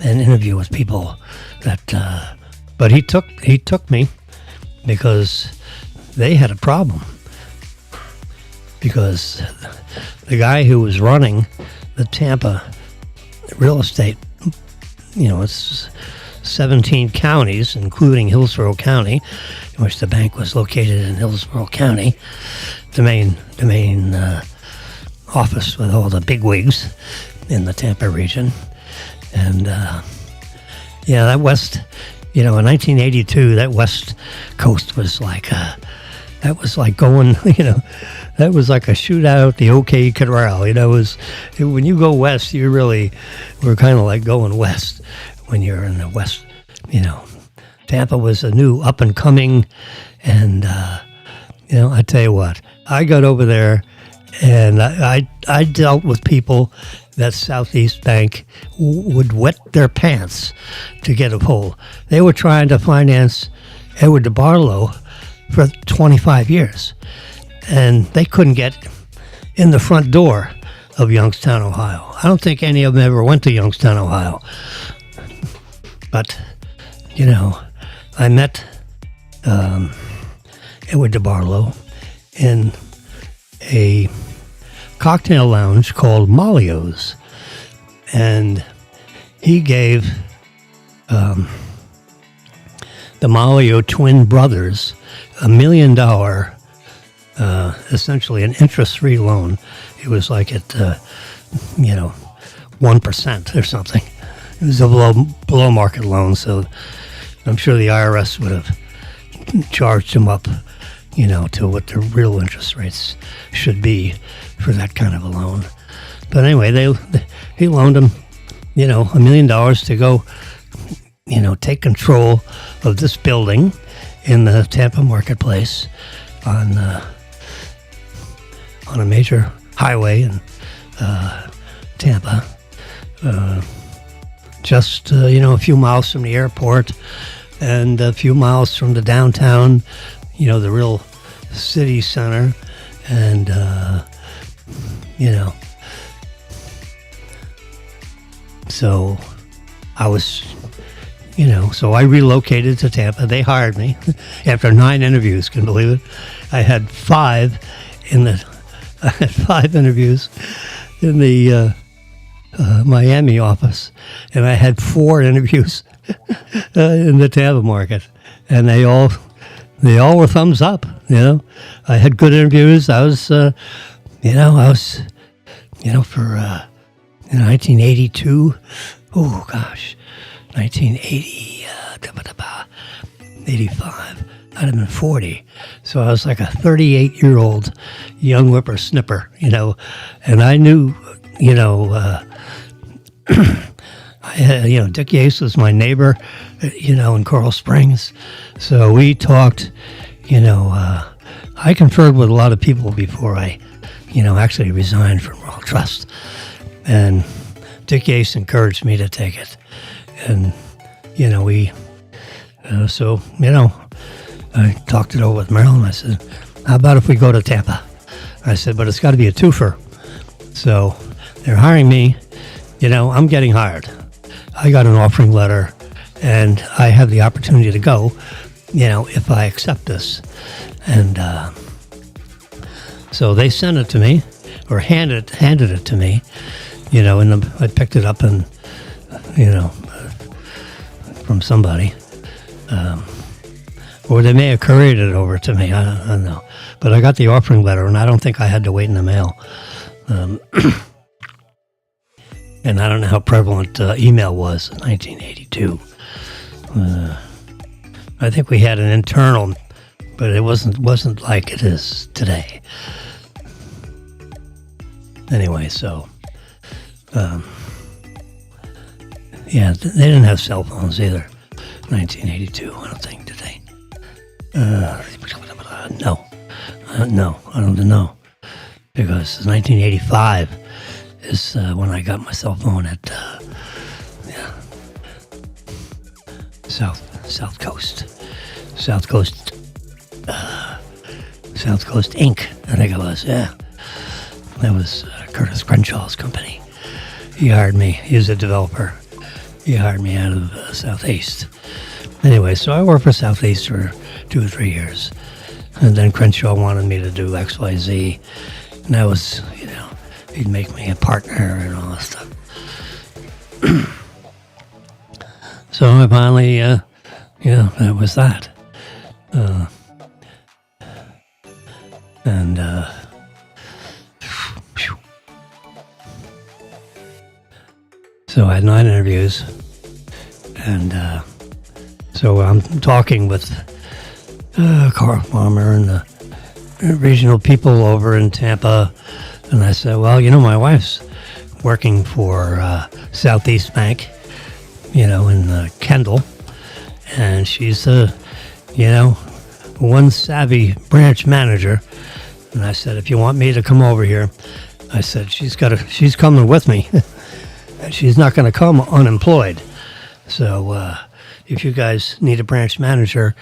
and interview with people that... but he took me because they had a problem, because the guy who was running the Tampa real estate, it's 17 counties, including Hillsborough County, in which the bank was located in Hillsborough County, the main office with all the bigwigs in the Tampa region. And that west, in 1982, that west coast was like that was like going, that was like a shootout at the OK Corral. When you go west, you really were kind of like going west. when you're in the West, Tampa was a new up and coming, and I tell you what, I got over there, and I dealt with people that Southeast Bank would wet their pants to get a hold. They were trying to finance Edward DeBarlo for 25 years, and they couldn't get in the front door of Youngstown, Ohio. I don't think any of them ever went to Youngstown, Ohio. But, I met Edward DeBarlo in a cocktail lounge called Malio's, and he gave the Malio twin brothers $1 million, essentially an interest-free loan. It was like at 1% or something. It was a below market loan, so I'm sure the IRS would have charged him up, to what the real interest rates should be for that kind of a loan. But anyway, he loaned him, $1 million to go, take control of this building in the Tampa marketplace on a major highway in Tampa, just a few miles from the airport and a few miles from the downtown, the real city center, and so I was, so I relocated to Tampa. They hired me after 9 interviews. Can you believe it? I had 5 interviews in the Miami office, and I had 4 interviews in the Tampa market, and they all were thumbs up. I had good interviews. I was, for 1982. Oh gosh, 1980, 85. I'd have been 40. So I was like a 38-year-old young whippersnapper, and I knew, Dick Yates was my neighbor, in Coral Springs. So we talked, I conferred with a lot of people before I, actually resigned from Royal Trust. And Dick Yates encouraged me to take it. And, I talked it over with Marilyn. I said, how about if we go to Tampa? I said, but it's got to be a twofer. So they're hiring me. I'm getting hired. I got an offering letter, and I have the opportunity to go, if I accept this. And so they sent it to me, or handed it to me, and I picked it up and, from somebody. Or they may have couriered it over to me. I don't know. But I got the offering letter, and I don't think I had to wait in the mail. And I don't know how prevalent email was in 1982. I think we had an internal, but it wasn't like it is today. Anyway, so they didn't have cell phones either. 1982, I don't think, did they? No, I don't know, because 1985 is when I got my cell phone at South Coast Inc. I think it was. Yeah, that was Curtis Crenshaw's company. He hired me. He was a developer. He hired me out of Southeast. Anyway, so I worked for Southeast for 2 or 3 years. And then Crenshaw wanted me to do XYZ. And that was, he'd make me a partner and all that stuff. So I finally, that was that. So I had 9 interviews. And so I'm talking with Carl Farmer and the regional people over in Tampa. And I said, well, my wife's working for Southeast Bank, in Kendall, and she's one savvy branch manager. And I said, if you want me to come over here, I said, she's coming with me. And she's not going to come unemployed. So if you guys need a branch manager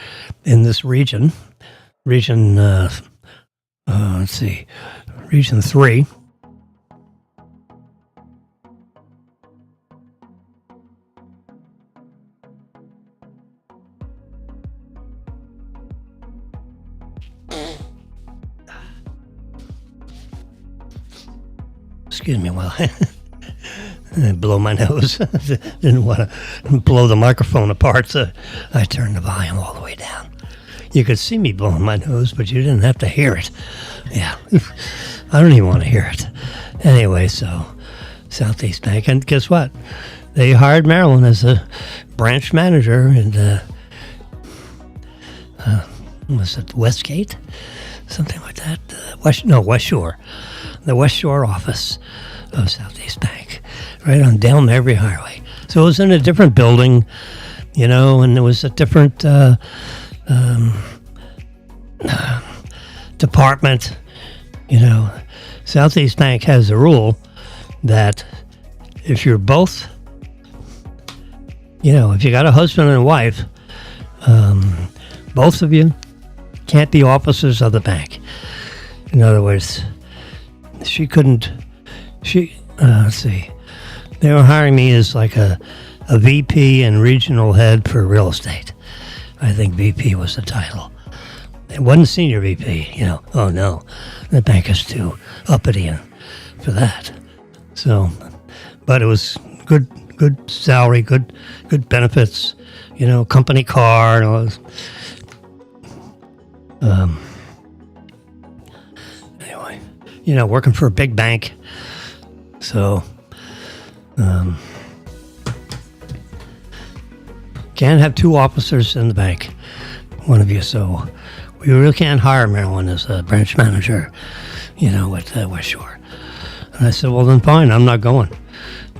in this region, region 3, excuse me while I blow my nose. Didn't want to blow the microphone apart, so I turned the volume all the way down. You could see me blowing my nose, but you didn't have to hear it. Yeah, I don't even want to hear it. Anyway, so Southeast Bank, and guess what? They hired Marilyn as a branch manager in was it Westgate? Something like that. West Shore. The West Shore office of Southeast Bank, right on Dale Mabry Highway. So it was in a different building, and there was a different department. Southeast Bank has a rule that if you're both, if you got a husband and a wife, both of you can't be officers of the bank. In other words, let's see, they were hiring me as like a VP and regional head for real estate. I think VP was the title. It wasn't senior VP, Oh no, the bank is too uppity for that. So, but it was good salary, good benefits, company car and all this. Anyway, working for a big bank. So, can't have two officers in the bank, one of you. So, we really can't hire Marilyn as a branch manager, at West Shore. And I said, well, then fine, I'm not going.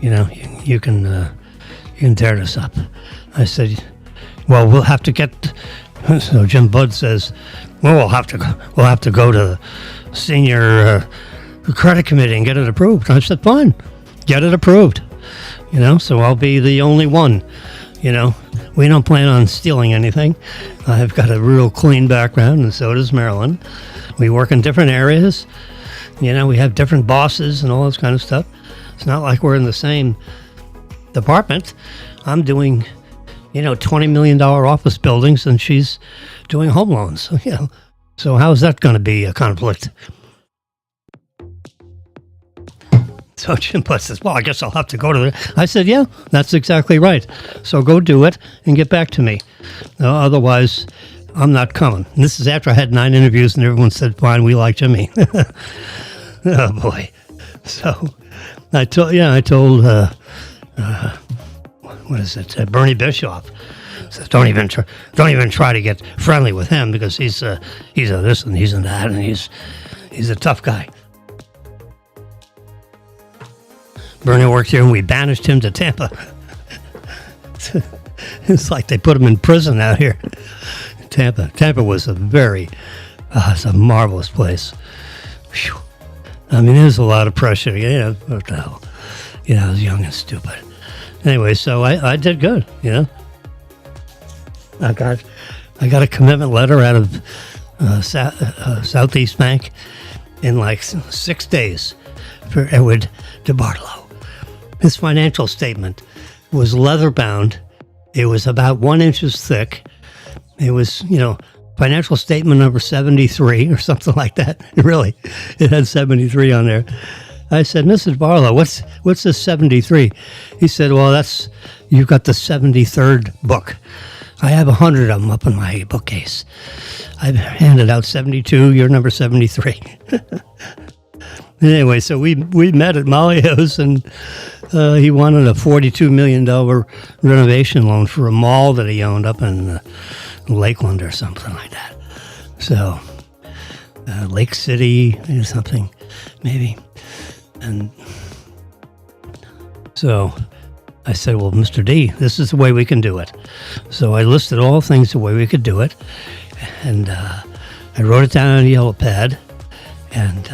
You can tear this up. I said, well, we'll have to get. So Jim Budd says, well, we'll have to go to the senior credit committee and get it approved. I said, fine, get it approved. So I'll be the only one. We don't plan on stealing anything. I've got a real clean background, and so does Marilyn. We work in different areas. We have different bosses and all this kind of stuff. It's not like we're in the same department. I'm doing, $20 million office buildings, and she's doing home loans. So how's that going to be a conflict? So Jim Butt says, well, I guess I'll have to go to the... I said, yeah, that's exactly right. So go do it and get back to me. Otherwise, I'm not coming. And this is after I had 9 interviews and everyone said, fine, we like Jimmy. Oh, boy. So I told Bernie Bischoff. Says, don't even try to get friendly with him because he's a this and he's a that and he's a tough guy. Bernie worked here and we banished him to Tampa. It's like they put him in prison out here. Tampa was it's a marvelous place. Whew. I mean, there's a lot of pressure. What the hell? I was young and stupid. Anyway, so I did good. I got a commitment letter out of Southeast Bank in like 6 days for Edward DeBartolo. His financial statement was leather bound. It was about 1 inch thick. It was, financial statement number 73 or something like that. Really, it had 73 on there. I said, Mrs. Barlow, what's this 73? He said, well, you've got the 73rd book. I have 100 of them up in my bookcase. I've handed out 72. You're number 73. Anyway, so we met at Malio's, and he wanted a $42 million renovation loan for a mall that he owned up in Lakeland or something like that. So, Lake City or something, maybe. And so I said, well, Mr. D, this is the way we can do it. So I listed all things the way we could do it. And I wrote it down on a yellow pad. And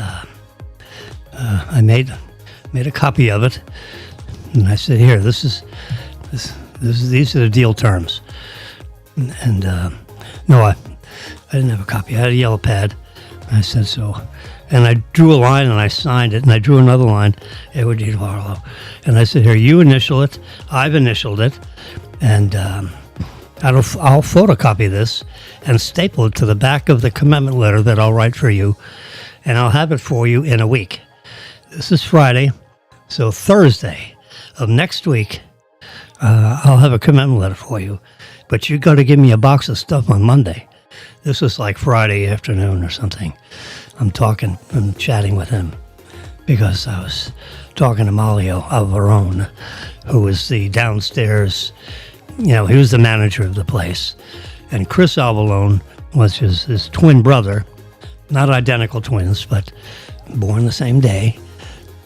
I made a copy of it. And I said, here, these are the deal terms. And no, I didn't have a copy. I had a yellow pad. I said so. And I drew a line and I signed it. And I drew another line, Edward D. Barlow. And I said, here, you initial it. I've initialed it. And I'll photocopy this and staple it to the back of the commitment letter that I'll write for you. And I'll have it for you in a week. This is Friday. So Thursday of next week, I'll have a commitment letter for you. But you got to give me a box of stuff on Monday. This was like Friday afternoon or something. I'm talking and chatting with him because I was talking to Mario Alvarone, who was the downstairs, he was the manager of the place. And Chris Alvarone was his twin brother, not identical twins, but born the same day.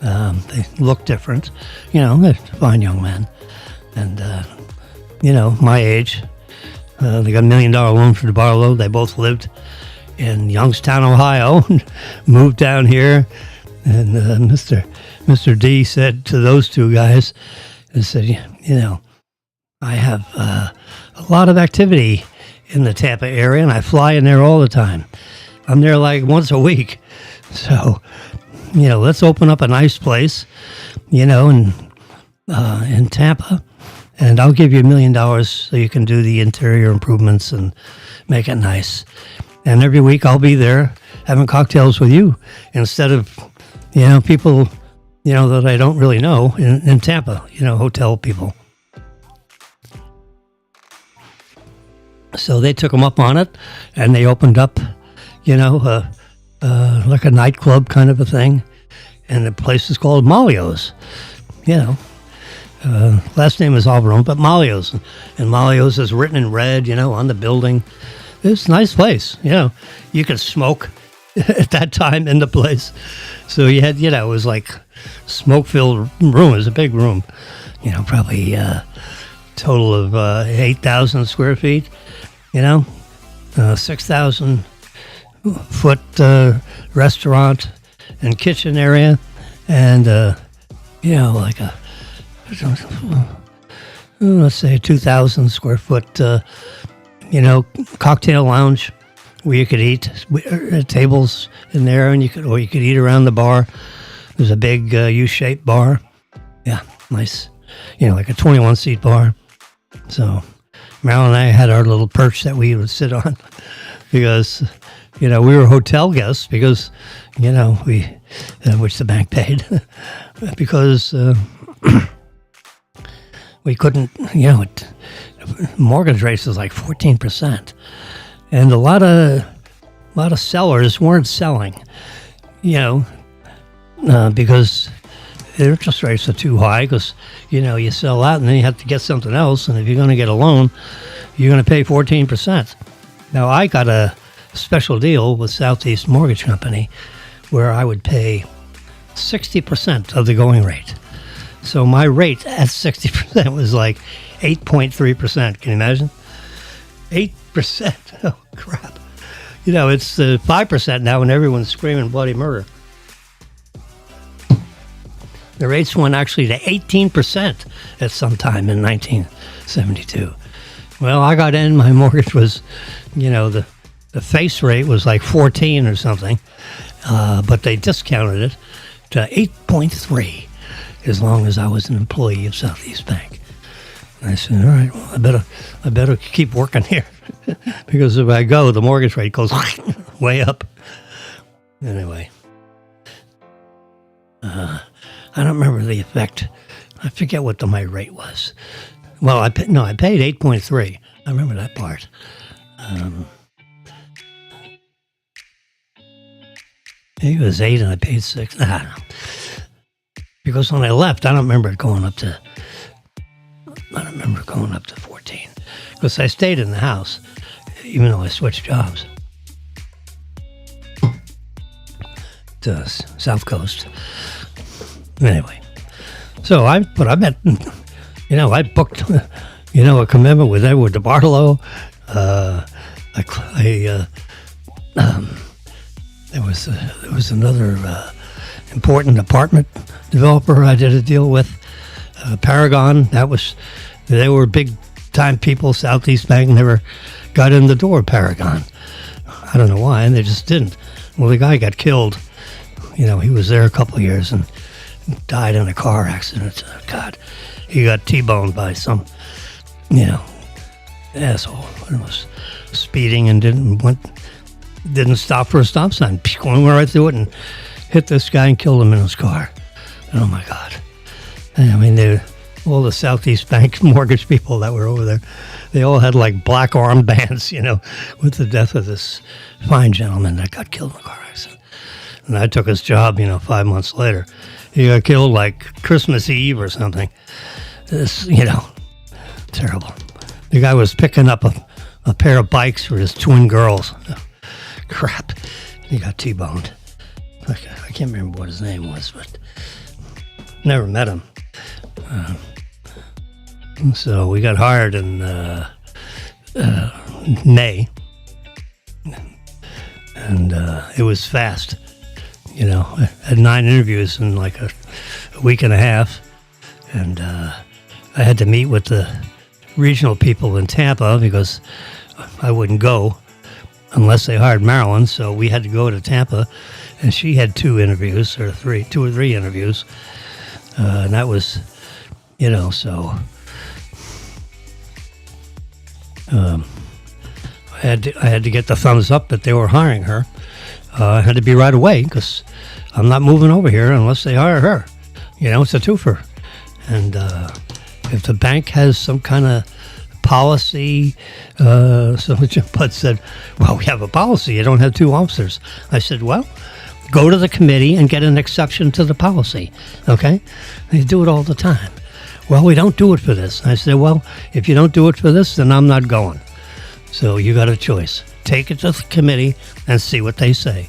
They look different, they're fine young men. And, my age. They got $1 million loan for the Barlow. They both lived in Youngstown, Ohio, moved down here. And Mr. D said to those two guys, he said, I have a lot of activity in the Tampa area, and I fly in there all the time. I'm there like once a week. So, let's open up a nice place, in Tampa. And I'll give you $1 million so you can do the interior improvements and make it nice. And every week I'll be there having cocktails with you instead of, people, that I don't really know in Tampa, hotel people. So they took them up on it and they opened up, like a nightclub kind of a thing. And the place is called Malio's, last name is Alvarone, but Malio's. And Malio's is written in red, on the building. It's a nice place, You could smoke at that time in the place. So you had, it was like smoke-filled room. It was a big room, probably total of 8,000 square feet, 6,000 foot restaurant and kitchen area. And, like a, let's say 2,000 square foot, cocktail lounge where you could eat, tables in there, and you could eat around the bar. There's a big U-shaped bar. Yeah, nice. Like a 21-seat bar. So Marilyn and I had our little perch that we would sit on because, we were hotel guests because, which the bank paid because, we couldn't, mortgage rates was like 14%. And a lot of sellers weren't selling, because the interest rates are too high because, you sell out and then you have to get something else. And if you're going to get a loan, you're going to pay 14%. Now, I got a special deal with Southeast Mortgage Company where I would pay 60% of the going rate. So my rate at 60% was like 8.3%. Can you imagine? 8%. Oh, crap. It's 5% now and everyone's screaming bloody murder. The rates went actually to 18% at some time in 1972. Well, I got in, my mortgage was, the face rate was like 14 or something, but they discounted it to 8.3. As long as I was an employee of Southeast Bank. And I said, all right, well, I better keep working here because if I go, the mortgage rate goes way up. Anyway, I don't remember the effect. I forget what my rate was. Well, I paid 8.3. I remember that part. Maybe it was 8 and I paid 6. I don't know. Because when I left, I don't remember going up to 14. Because I stayed in the house, even though I switched jobs to South Coast. Anyway, so I met I booked, a commitment with Edward DeBartolo. There was another important apartment developer I did a deal with, Paragon. They were big time people. Southeast Bank never got in the door of Paragon. I don't know why, and they just didn't. Well, the guy got killed. He was there a couple of years and died in a car accident. God, he got T-boned by some, asshole. It was speeding and didn't stop for a stop sign. Going right through it and hit this guy and killed him in his car. Oh my God! I mean, all the Southeast Bank mortgage people that were over there, they all had like black armbands, with the death of this fine gentleman that got killed in a car accident. And I took his job, 5 months later. He got killed like Christmas Eve or something. This, terrible. The guy was picking up a pair of bikes for his twin girls. Oh, crap. He got T-boned. I can't remember what his name was, but never met him. So we got hired in May, and it was fast. I had 9 interviews in like a week and a half, and I had to meet with the regional people in Tampa because I wouldn't go unless they hired Marilyn. So we had to go to Tampa, and she had 2 interviews or 2 or 3 interviews, and that was, so. I had to get the thumbs up that they were hiring her. I had to be right away because I'm not moving over here unless they hire her. It's a twofer. And if the bank has some kind of policy, so Jim Budd said, well, we have a policy. You don't have 2 officers. I said, well, go to the committee and get an exception to the policy. Okay? They do it all the time. Well, we don't do it for this. I said, well, if you don't do it for this, then I'm not going. So you got a choice. Take it to the committee and see what they say.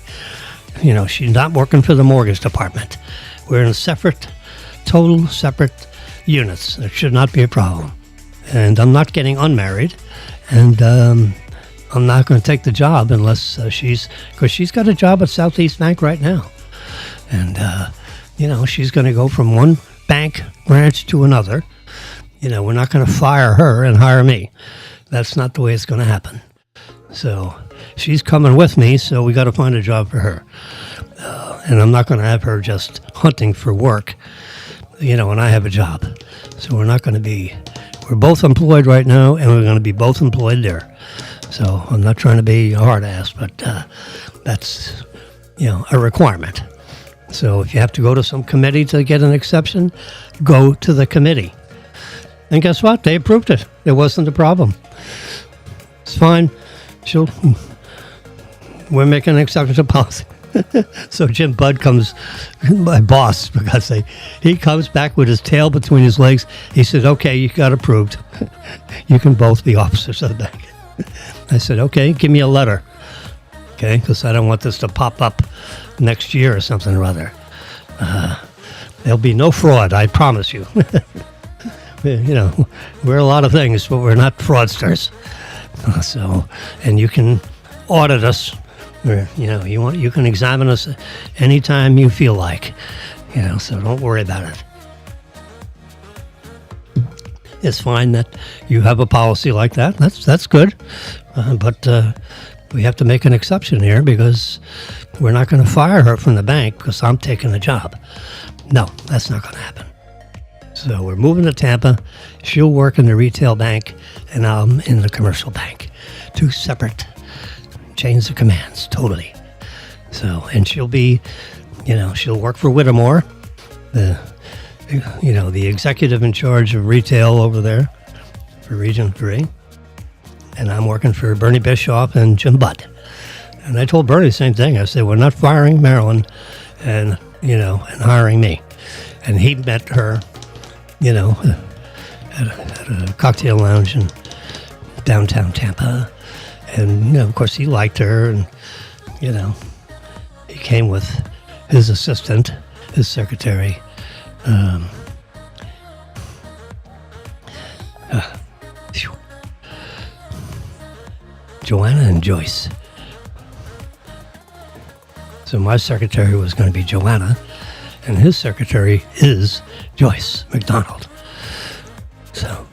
She's not working for the mortgage department. We're in total separate units. There should not be a problem. And I'm not getting unmarried. And I'm not going to take the job unless because she's got a job at Southeast Bank right now. And, she's going to go from one bank branch to another. We're not going to fire her and hire me. That's not the way it's going to happen. So she's coming with me, so we got to find a job for her. And I'm not going to have her just hunting for work, and I have a job. So we're both employed right now, and we're going to be both employed there. So I'm not trying to be a hard ass, but that's, a requirement. So if you have to go to some committee to get an exception, go to the committee. And guess what? They approved it. It wasn't a problem. It's fine. We're making an exception to policy. So Jim Budd comes, my boss, because he comes back with his tail between his legs. He said, okay, you got approved. You can both be officers of the bank. I said, okay, give me a letter. Okay, because I don't want this to pop up next year or something or other. There'll be no fraud, I promise you. We're a lot of things, but we're not fraudsters. And you can audit us. You can examine us anytime you feel like. So don't worry about it. It's fine that you have a policy like that. That's good. But we have to make an exception here because we're not going to fire her from the bank because I'm taking the job. No, that's not going to happen. So we're moving to Tampa. She'll work in the retail bank, and I'm in the commercial bank. 2 separate chains of commands, totally. So, and she'll be, she'll work for Whittemore, the executive in charge of retail over there for Region 3. And I'm working for Bernie Bischoff and Jim Budd. And I told Bernie the same thing. I said, we're not firing Marilyn and hiring me. And he met her, at a cocktail lounge in downtown Tampa. And, of course, he liked her. And, he came with his assistant, his secretary. Joanna and Joyce. So my secretary was going to be Joanna, and his secretary is Joyce McDonald. So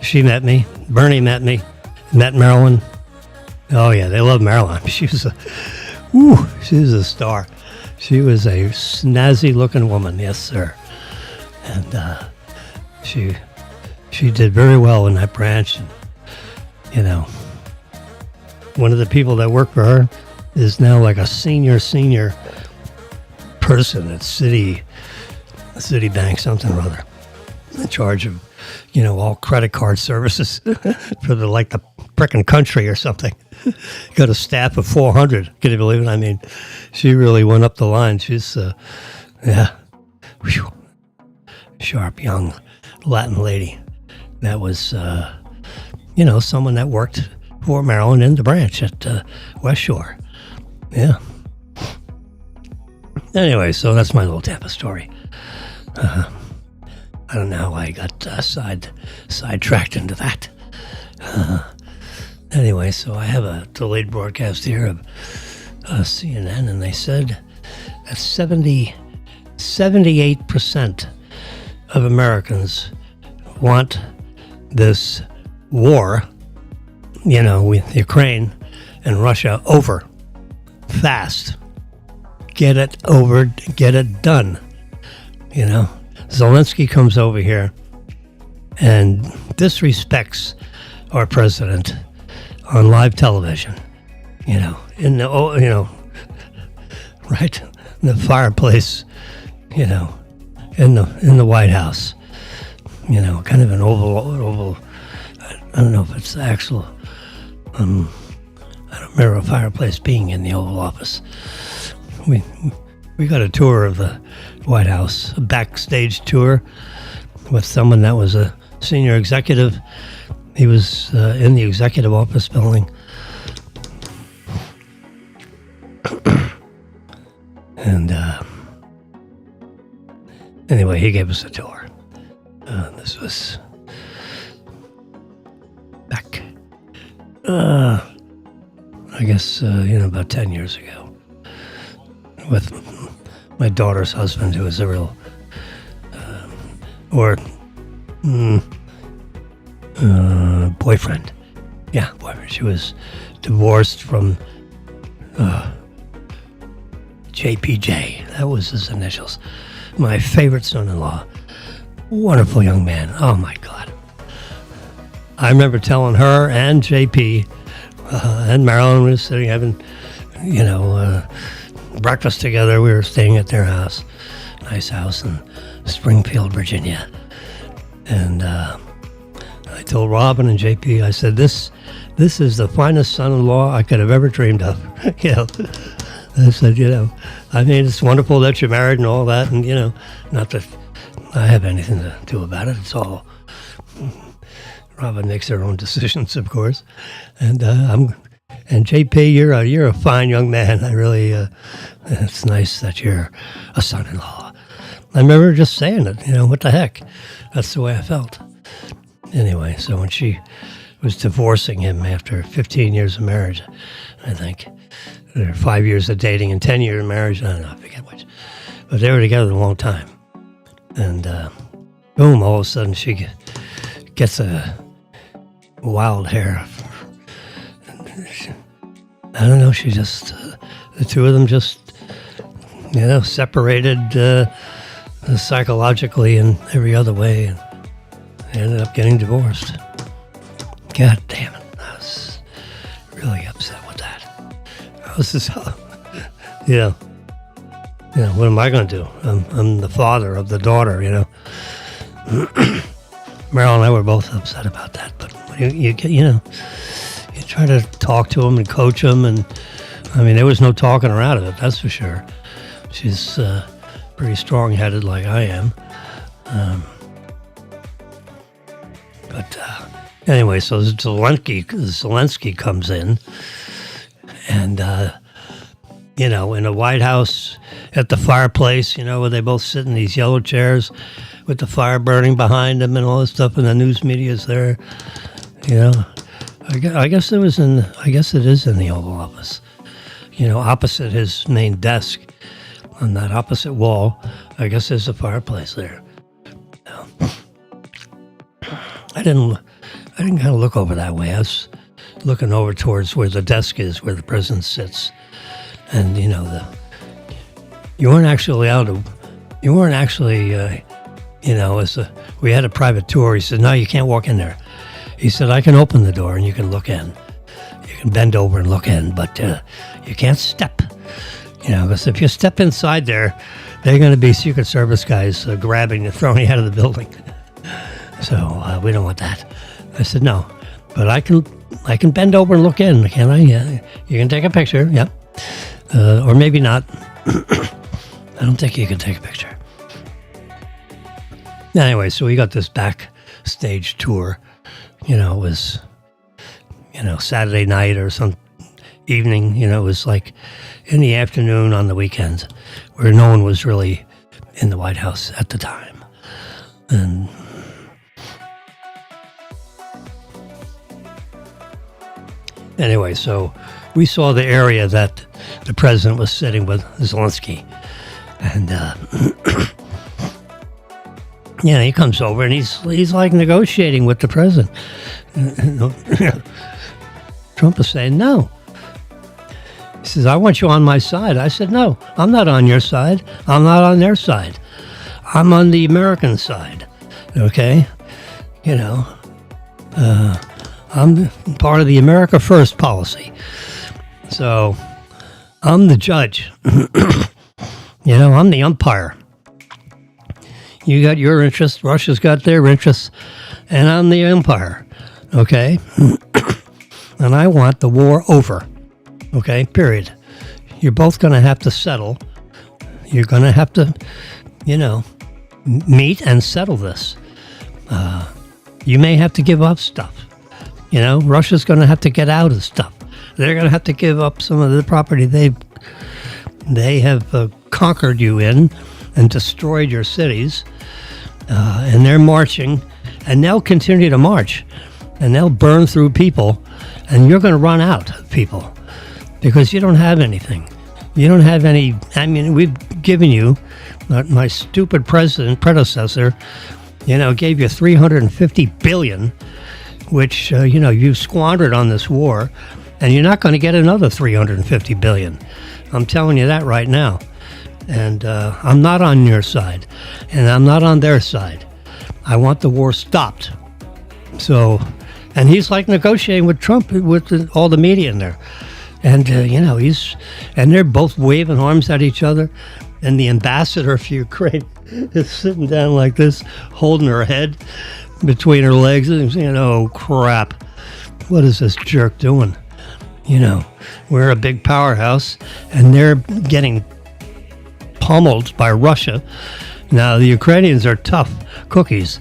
she met me. Bernie met me. Met Marilyn. Oh yeah, they love Marilyn. She was a star. She was a snazzy-looking woman, yes, sir. And she did very well in that branch. And, you know, one of the people that worked for her is now like a senior person at Citibank, something or other, in charge of, you know, all credit card services for the frickin' country or something. Got a staff of 400. Can you believe it? I mean, she really went up the line. She's, sharp young Latin lady. That was, someone that worked for Maryland in the branch at West Shore. Yeah. Anyway, so that's my little Tampa story. I don't know how I got sidetracked into that. Anyway, so I have a delayed broadcast here of CNN, and they said that 78% of Americans want this war, with Ukraine and Russia over fast. Get it over, get it done. Zelensky comes over here and disrespects our president on live television, right in the fireplace, in the White House, kind of an oval. I don't know if it's the actual. I don't remember a fireplace being in the Oval Office. We got a tour of the White House, a backstage tour with someone that was a senior executive. He was in the executive office building. And anyway, he gave us a tour. This was back, I guess, about 10 years ago, with my daughter's husband, who was a real, boyfriend. Yeah, boyfriend. She was divorced from JPJ. That was his initials. My favorite son-in-law. Wonderful young man. Oh, my God. I remember telling her and JP and Marilyn, we were sitting having, breakfast together. We were staying at their house. Nice house in Springfield, Virginia. And I told Robin and JP, I said, this is the finest son-in-law I could have ever dreamed of. I said, I mean, it's wonderful that you're married and all that. And, not that I have anything to do about it. It's all, Robin makes her own decisions, of course. And and JP, you're a fine young man. I really, it's nice that you're a son-in-law. I remember just saying it, what the heck? That's the way I felt. Anyway, so when she was divorcing him after 15 years of marriage, I think, or 5 years of dating and 10 years of marriage, I don't know, I forget which, but they were together a long time. And boom, all of a sudden she gets a wild hair. I don't know, she just, the two of them just, separated psychologically and every other way, and they ended up getting divorced. God damn it. I was really upset with that. I was just, what am I going to do? I'm the father of the daughter, Meryl and I were both upset about that, but you try to talk to him and coach him, and I mean, there was no talking her out of it, that's for sure. She's pretty strong-headed like I am. But anyway, so Zelensky comes in, and in the White House at the fireplace, where they both sit in these yellow chairs with the fire burning behind them and all this stuff, and the news media's there, I guess it was in. I guess it is in the Oval Office. Opposite his main desk, on that opposite wall. I guess there's a fireplace there. I didn't kind of look over that way. I was looking over towards where the desk is, where the president sits, and you weren't actually out of. You weren't actually. We had a private tour. He said, "No, you can't walk in there." He said, "I can open the door and you can look in. You can bend over and look in, but you can't step. Because if you step inside there, they're going to be Secret Service guys grabbing you, throwing you out of the building. So we don't want that." I said, "No, but I can bend over and look in, can I? Yeah, you can take a picture, yep, or maybe not. I don't think you can take a picture." Anyway, so we got this backstage tour. It was, Saturday night or some evening. It was like in the afternoon on the weekends, where no one was really in the White House at the time. And anyway, so we saw the area that the president was sitting with Zelensky. And he comes over and he's like negotiating with the president. Trump is saying no. He says, "I want you on my side." I said, "No, I'm not on your side. I'm not on their side. I'm on the American side." Okay? I'm part of the America First policy. So I'm the judge. I'm the umpire. You got your interests, Russia's got their interests, and I'm the umpire. Okay? And I want the war over. Okay? Period. You're both going to have to settle. You're going to have to, meet and settle this. You may have to give up stuff. Russia's going to have to get out of stuff. They're going to have to give up some of the property they have conquered you in and destroyed your cities. And they're marching, and they'll continue to march, and they'll burn through people, and you're going to run out of people because you don't have anything. You don't have any. I mean, we've given you, my stupid predecessor, gave you $350 billion, which, you squandered on this war, and you're not going to get another $350 billion. I'm telling you that right now. And I'm not on your side, and I'm not on their side. I want the war stopped. So, and he's like negotiating with Trump, with all the media in there. And, and they're both waving arms at each other. And the ambassador for Ukraine is sitting down like this, holding her head between her legs and saying, "Oh, crap. What is this jerk doing?" We're a big powerhouse, and they're getting pummeled by Russia. Now, the Ukrainians are tough cookies.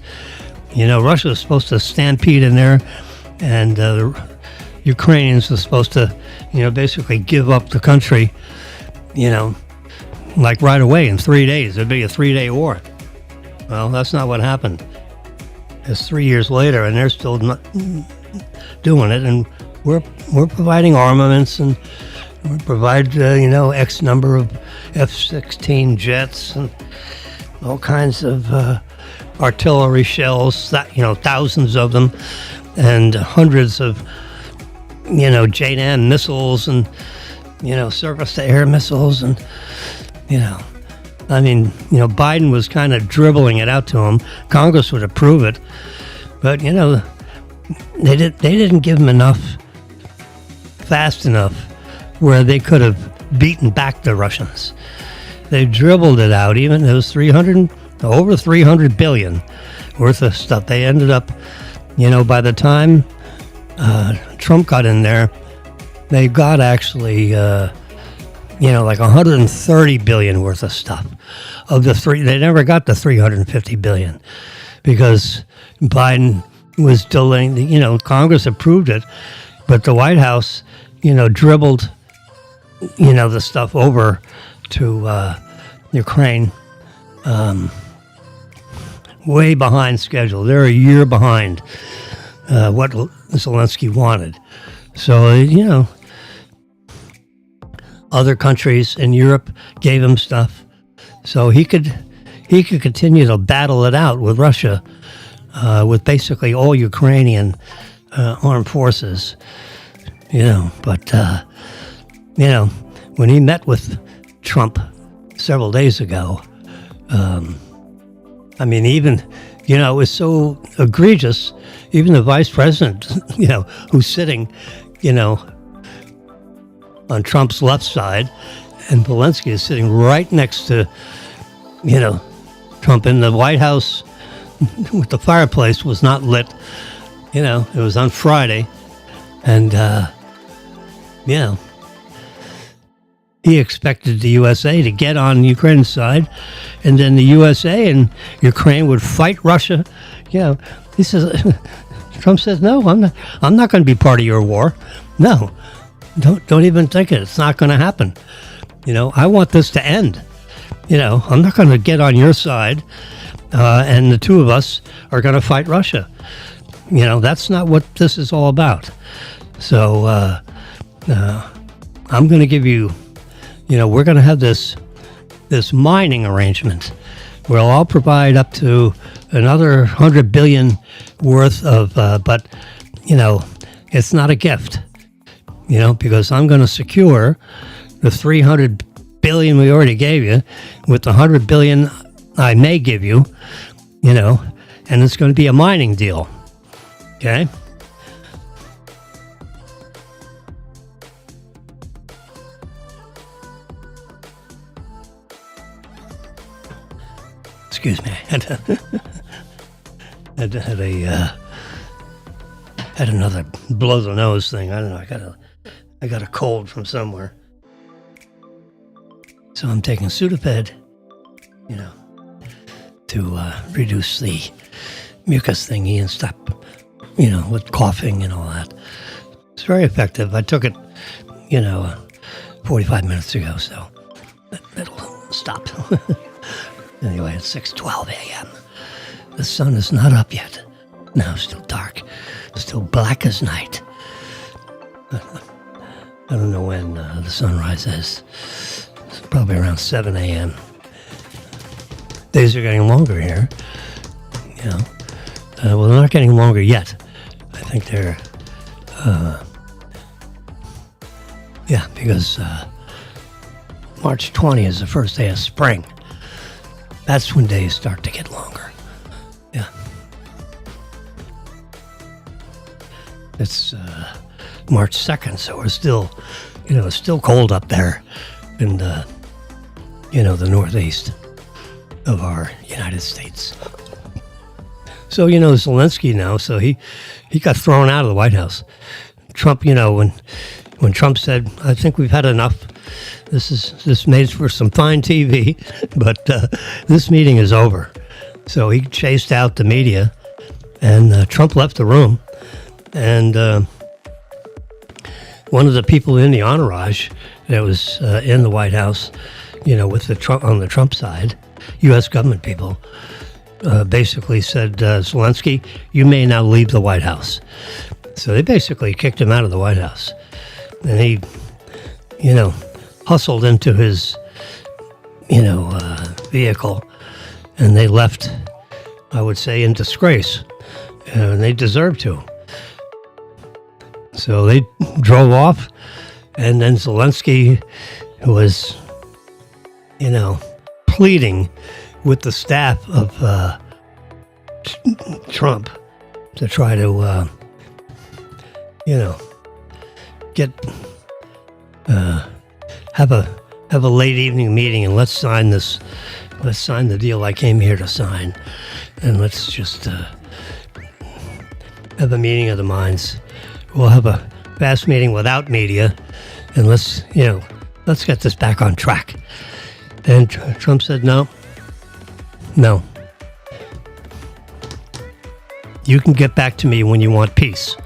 Russia is supposed to stampede in there, and the Ukrainians are supposed to, basically give up the country, like right away in 3 days. It'd be a 3-day war. Well, that's not what happened. It's 3 years later, and they're still not doing it, and we're providing armaments, and we provide, X number of F-16 jets and all kinds of artillery shells, thousands of them, and hundreds of, JDAM missiles and, surface-to-air missiles. And, Biden was kind of dribbling it out to him. Congress would approve it. But, they didn't give him enough, fast enough, where they could have beaten back the Russians. They dribbled it out. Even those over 300 billion worth of stuff. They ended up, by the time Trump got in there, they got actually, like 130 billion worth of stuff. They never got the 350 billion because Biden was delaying. Congress approved it, but the White House, dribbled, the stuff over to Ukraine way behind schedule. They're a year behind. what Zelensky wanted. So, other countries in Europe gave him stuff, so he could continue to battle it out with Russia, with basically all Ukrainian armed forces. But when he met with Trump several days ago, even it was so egregious. Even the vice president, who's sitting, on Trump's left side, and Zelensky is sitting right next to, Trump in the White House. With the fireplace was not lit. It was on Friday, and he expected the USA to get on Ukraine's side, and then the USA and Ukraine would fight Russia. He says, Trump says, no, I'm not going to be part of your war. No, don't even think it. It's not going to happen. I want this to end. I'm not going to get on your side, and the two of us are going to fight Russia. That's not what this is all about. So I'm going to give you, we're going to have this mining arrangement where I'll provide up to another 100 billion worth of, but it's not a gift, because I'm going to secure the 300 billion we already gave you with the 100 billion I may give you, and it's going to be a mining deal. Okay. Excuse me. Had another blow the nose thing. I don't know. I got a cold from somewhere. So I'm taking Sudafed, to reduce the mucus thingy and stop, with coughing and all that. It's very effective. I took it, 45 minutes ago, so that'll stop. Anyway, it's 6:12 a.m. The sun is not up yet. No, it's still dark. It's still black as night. I don't know when the sunrise is. It's probably around 7 a.m. Days are getting longer here. Well, they're not getting longer yet. I think they're, because March 20 is the first day of spring. That's when days start to get longer. Yeah. It's March 2nd, so we're still, it's still cold up there in the, the northeast of our United States. So, Zelensky now, so he got thrown out of the White House. Trump, when Trump said, I think we've had enough. This made for some fine TV, but this meeting is over. So he chased out the media, and Trump left the room. And one of the people in the entourage that was in the White House, with the Trump on the Trump side, U.S. government people, basically said, Zelensky, you may now leave the White House. So they basically kicked him out of the White House. And he, hustled into his, vehicle, and they left, I would say, in disgrace. And they deserved to. So they drove off, and then Zelensky was, pleading with the staff of Trump to try to, get have a late evening meeting, and let's sign the deal I came here to sign, and let's just have a meeting of the minds. We'll have a fast meeting without media, and let's get this back on track. And Trump said, no. You can get back to me when you want peace.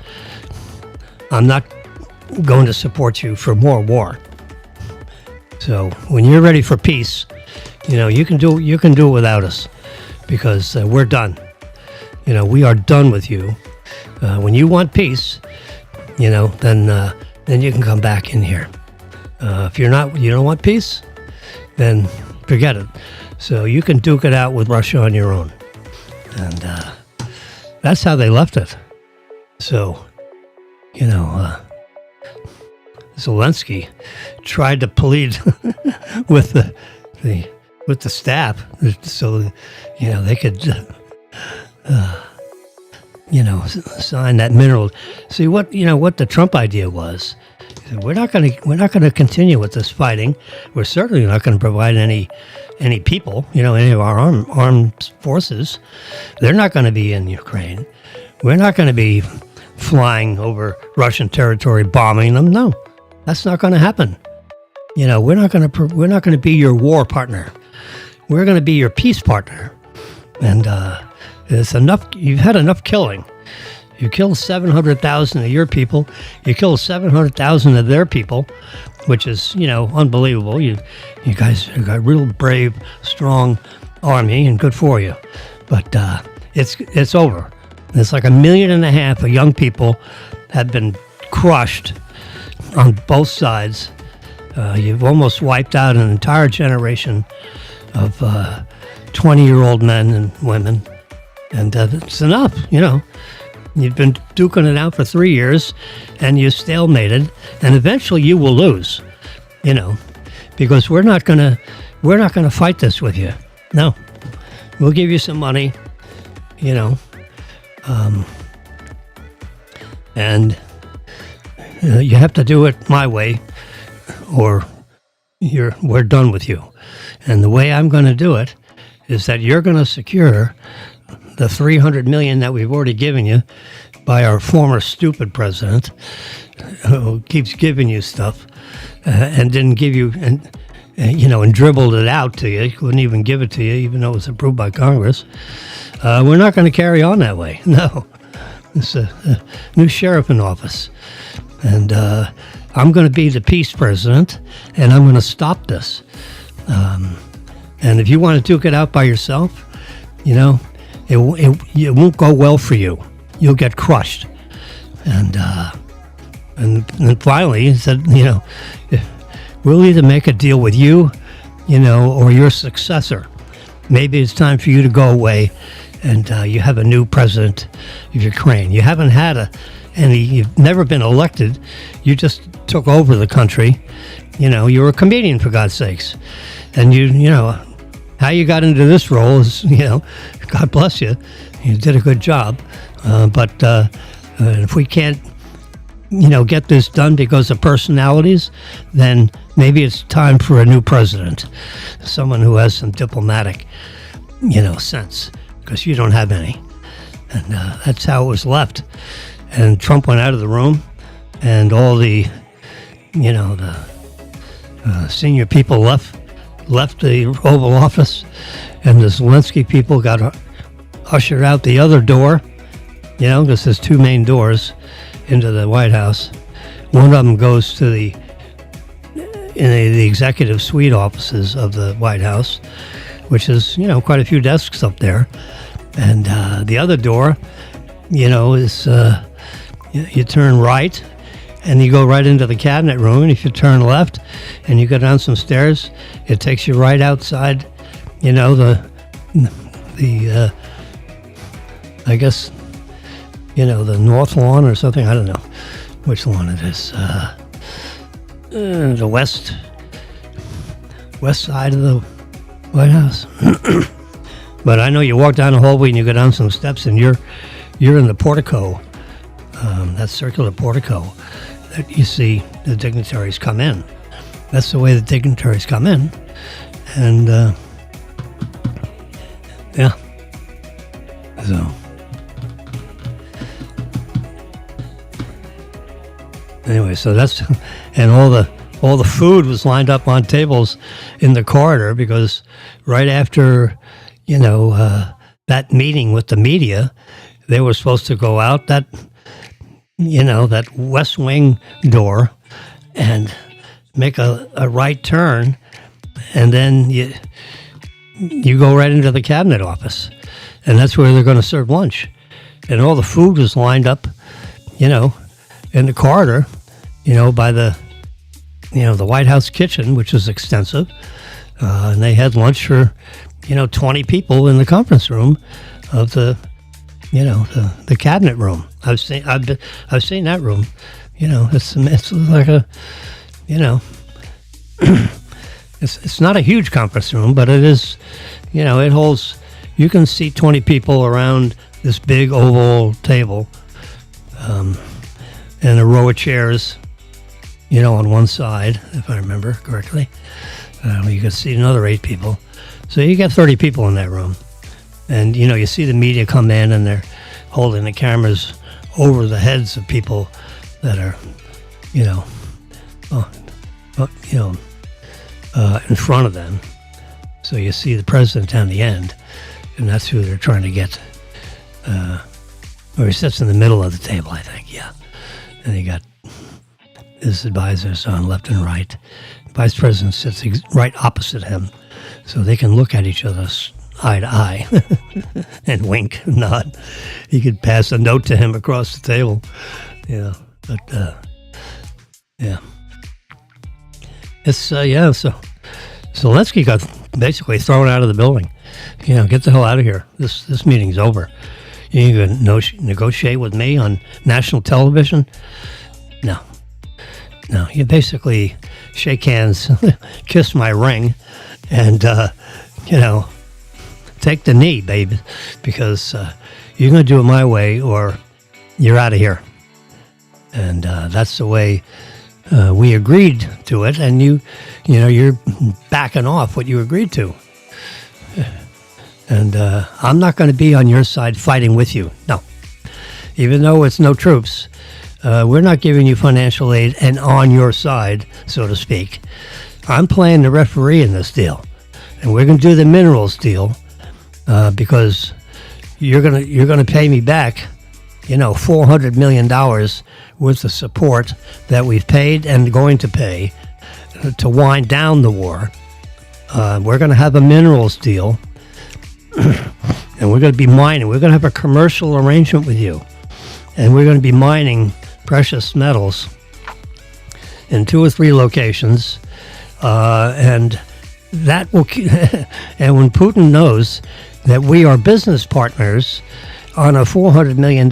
I'm not going to support you for more war. So when you're ready for peace, you can do it without us, because we're done. We are done with you. When you want peace, then you can come back in here. If you don't want peace, then forget it. So you can duke it out with Russia on your own. And that's how they left it. So, Zelensky tried to plead with the staff so they could sign that mineral. See what the Trump idea was. We're not going to continue with this fighting. We're certainly not going to provide any people, any of our armed forces. They're not going to be in Ukraine. We're not going to be flying over Russian territory, bombing them. No, that's not going to happen. We're not going to be your war partner. We're going to be your peace partner. And it's enough. You've had enough killing. You killed 700,000 of your people. You killed 700,000 of their people, which is, unbelievable. You guys have got a real brave, strong army, and good for you. But it's over. It's like 1.5 million of young people have been crushed on both sides. You've almost wiped out an entire generation of 20-year-old men and women. And it's enough, You've been duking it out for 3 years, and you stalemated, and eventually you will lose, because we're not gonna fight this with you. No, we'll give you some money, and you have to do it my way, or we're done with you. And the way I'm going to do it is that you're going to secure the $300 million that we've already given you by our former stupid president, who keeps giving you stuff and didn't give you, and dribbled it out to you. He couldn't even give it to you, even though it was approved by Congress. We're not going to carry on that way. No. It's a new sheriff in office. And I'm going to be the peace president, and I'm going to stop this. And if you want to duke it out by yourself, it won't go well for you. You'll get crushed. And finally, he said, we'll either make a deal with you, or your successor. Maybe it's time for you to go away, and you have a new president of Ukraine. You haven't had you've never been elected. You just took over the country. You're a comedian, for God's sakes. And how you got into this role is, God bless you. You did a good job. But if we can't, get this done because of personalities, then maybe it's time for a new president. Someone who has some diplomatic, sense, because you don't have any. And that's how it was left. And Trump went out of the room, and all the, senior people left the Oval Office, and the Zelensky people got ushered out the other door, because there's two main doors into the White House. One of them goes to the executive suite offices of the White House, which is, quite a few desks up there. And the other door, is you turn right, and you go right into the cabinet room. And if you turn left and you go down some stairs, it takes you right outside, the I guess, the north lawn or something. I don't know which lawn it is. The west side of the White House. But I know you walk down the hallway and you go down some steps, and you're in the portico, that circular portico that you see the dignitaries come in. That's the way the dignitaries come in. And, yeah. So. Anyway, so that's, and all the food was lined up on tables in the corridor, because right after, that meeting with the media, they were supposed to go out that West Wing door and make a right turn, and then you go right into the cabinet office, and that's where they're going to serve lunch. and all the food was lined up, in the corridor, by the White House kitchen, which was extensive, and they had lunch for 20 people in the conference room of the cabinet room. I've seen that room. It's like a it's not a huge conference room, but it is, it holds. You can seat 20 people around this big oval table, and a row of chairs, on one side, if I remember correctly. You can seat another 8 people. So you get 30 people in that room. And, you see the media come in and they're holding the cameras over the heads of people that are, in front of them. So you see the president down the end, and that's who they're trying to get. Or he sits in the middle of the table, I think, yeah. And he got his advisors on left and right. The vice president sits right opposite him, so they can look at each other eye to eye and wink and nod. He could pass a note to him across the table, But yeah, it's so Zelensky got basically thrown out of the building. Get the hell out of here. This meeting's over. You can negotiate with me on national television? No. You basically shake hands, kiss my ring, and take the knee, baby, because you're going to do it my way or you're out of here. And that's the way we agreed to it, and you're backing off what you agreed to. And I'm not going to be on your side fighting with you. No. Even though it's no troops, we're not giving you financial aid and on your side, so to speak. I'm playing the referee in this deal. And we're going to do the minerals deal because you're going to pay me back, $400 million worth of support that we've paid and going to pay to wind down the war. We're going to have a minerals deal. And we're going to be mining. We're going to have a commercial arrangement with you. And we're going to be mining precious metals in 2 or 3 locations. And that will, and when Putin knows that we are business partners on a $400 million,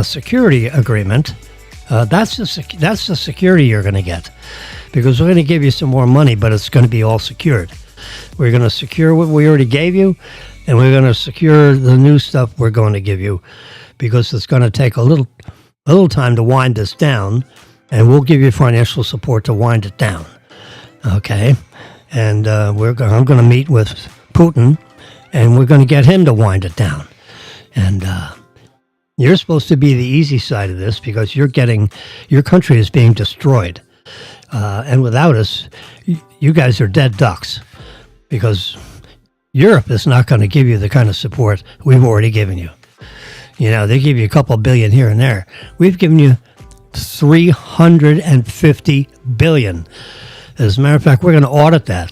security agreement, that's the security you're going to get. Because we're going to give you some more money, but it's going to be all secured. We're going to secure what we already gave you, and we're going to secure the new stuff we're going to give you, because it's going to take a little time to wind this down, and we'll give you financial support to wind it down. Okay? And I'm going to meet with Putin, and we're going to get him to wind it down. And you're supposed to be the easy side of this, because your country is being destroyed. And without us, you guys are dead ducks. Because Europe is not going to give you the kind of support we've already given you. They give you a couple billion here and there. We've given you $350 billion. As a matter of fact, we're going to audit that.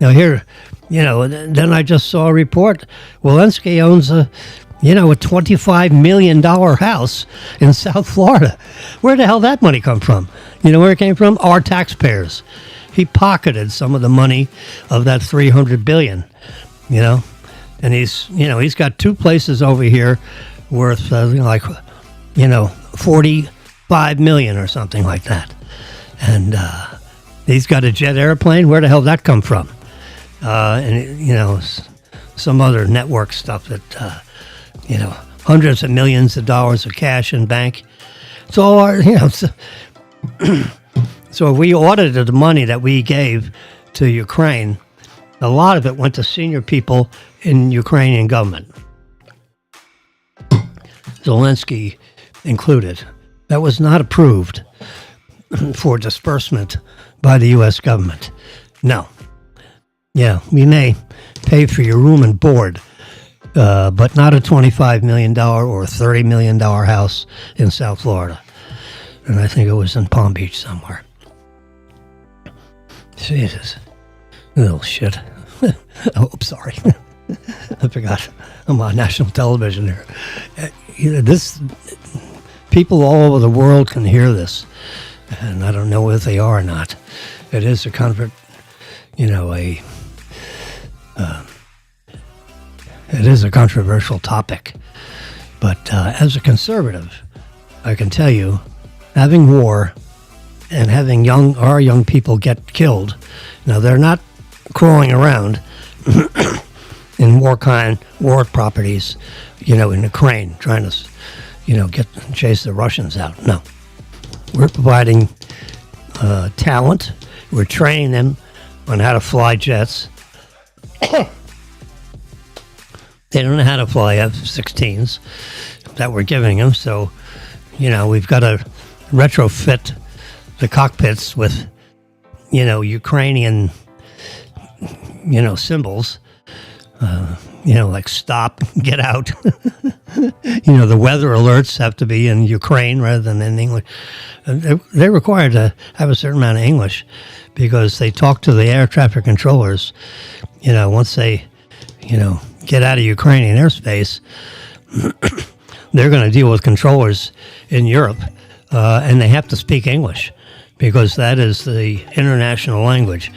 Now here, then I just saw a report. Zelensky owns a $25 million house in South Florida. Where the hell did that money come from? You know where it came from? Our taxpayers. He pocketed some of the money of that $300 billion, and he's got 2 places over here worth $45 million or something like that, and he's got a jet airplane. Where the hell did that come from? And some other network stuff that hundreds of millions of dollars of cash in bank. It's all our, So if we audited the money that we gave to Ukraine, a lot of it went to senior people in Ukrainian government, Zelensky included. That was not approved for disbursement by the U.S. government. No. Yeah, we may pay for your room and board, but not a $25 million or $30 million house in South Florida. And I think it was in Palm Beach somewhere. Jesus. Little shit. Oh, I'm sorry. I forgot. I'm on national television here. This people all over the world can hear this, and I don't know if they are or not. It is a it is a controversial topic. But as a conservative, I can tell you, having war and having our young people get killed. Now they're not crawling around in war properties, in Ukraine, trying to, chase the Russians out. No, we're providing talent. We're training them on how to fly jets. They don't know how to fly F-16s that we're giving them, so we've got to retrofit the cockpits with Ukrainian symbols. Like stop, get out. The weather alerts have to be in Ukraine rather than in English. They're required to have a certain amount of English because they talk to the air traffic controllers. Once they, get out of Ukrainian airspace, they're going to deal with controllers in Europe, and they have to speak English because that is the international language.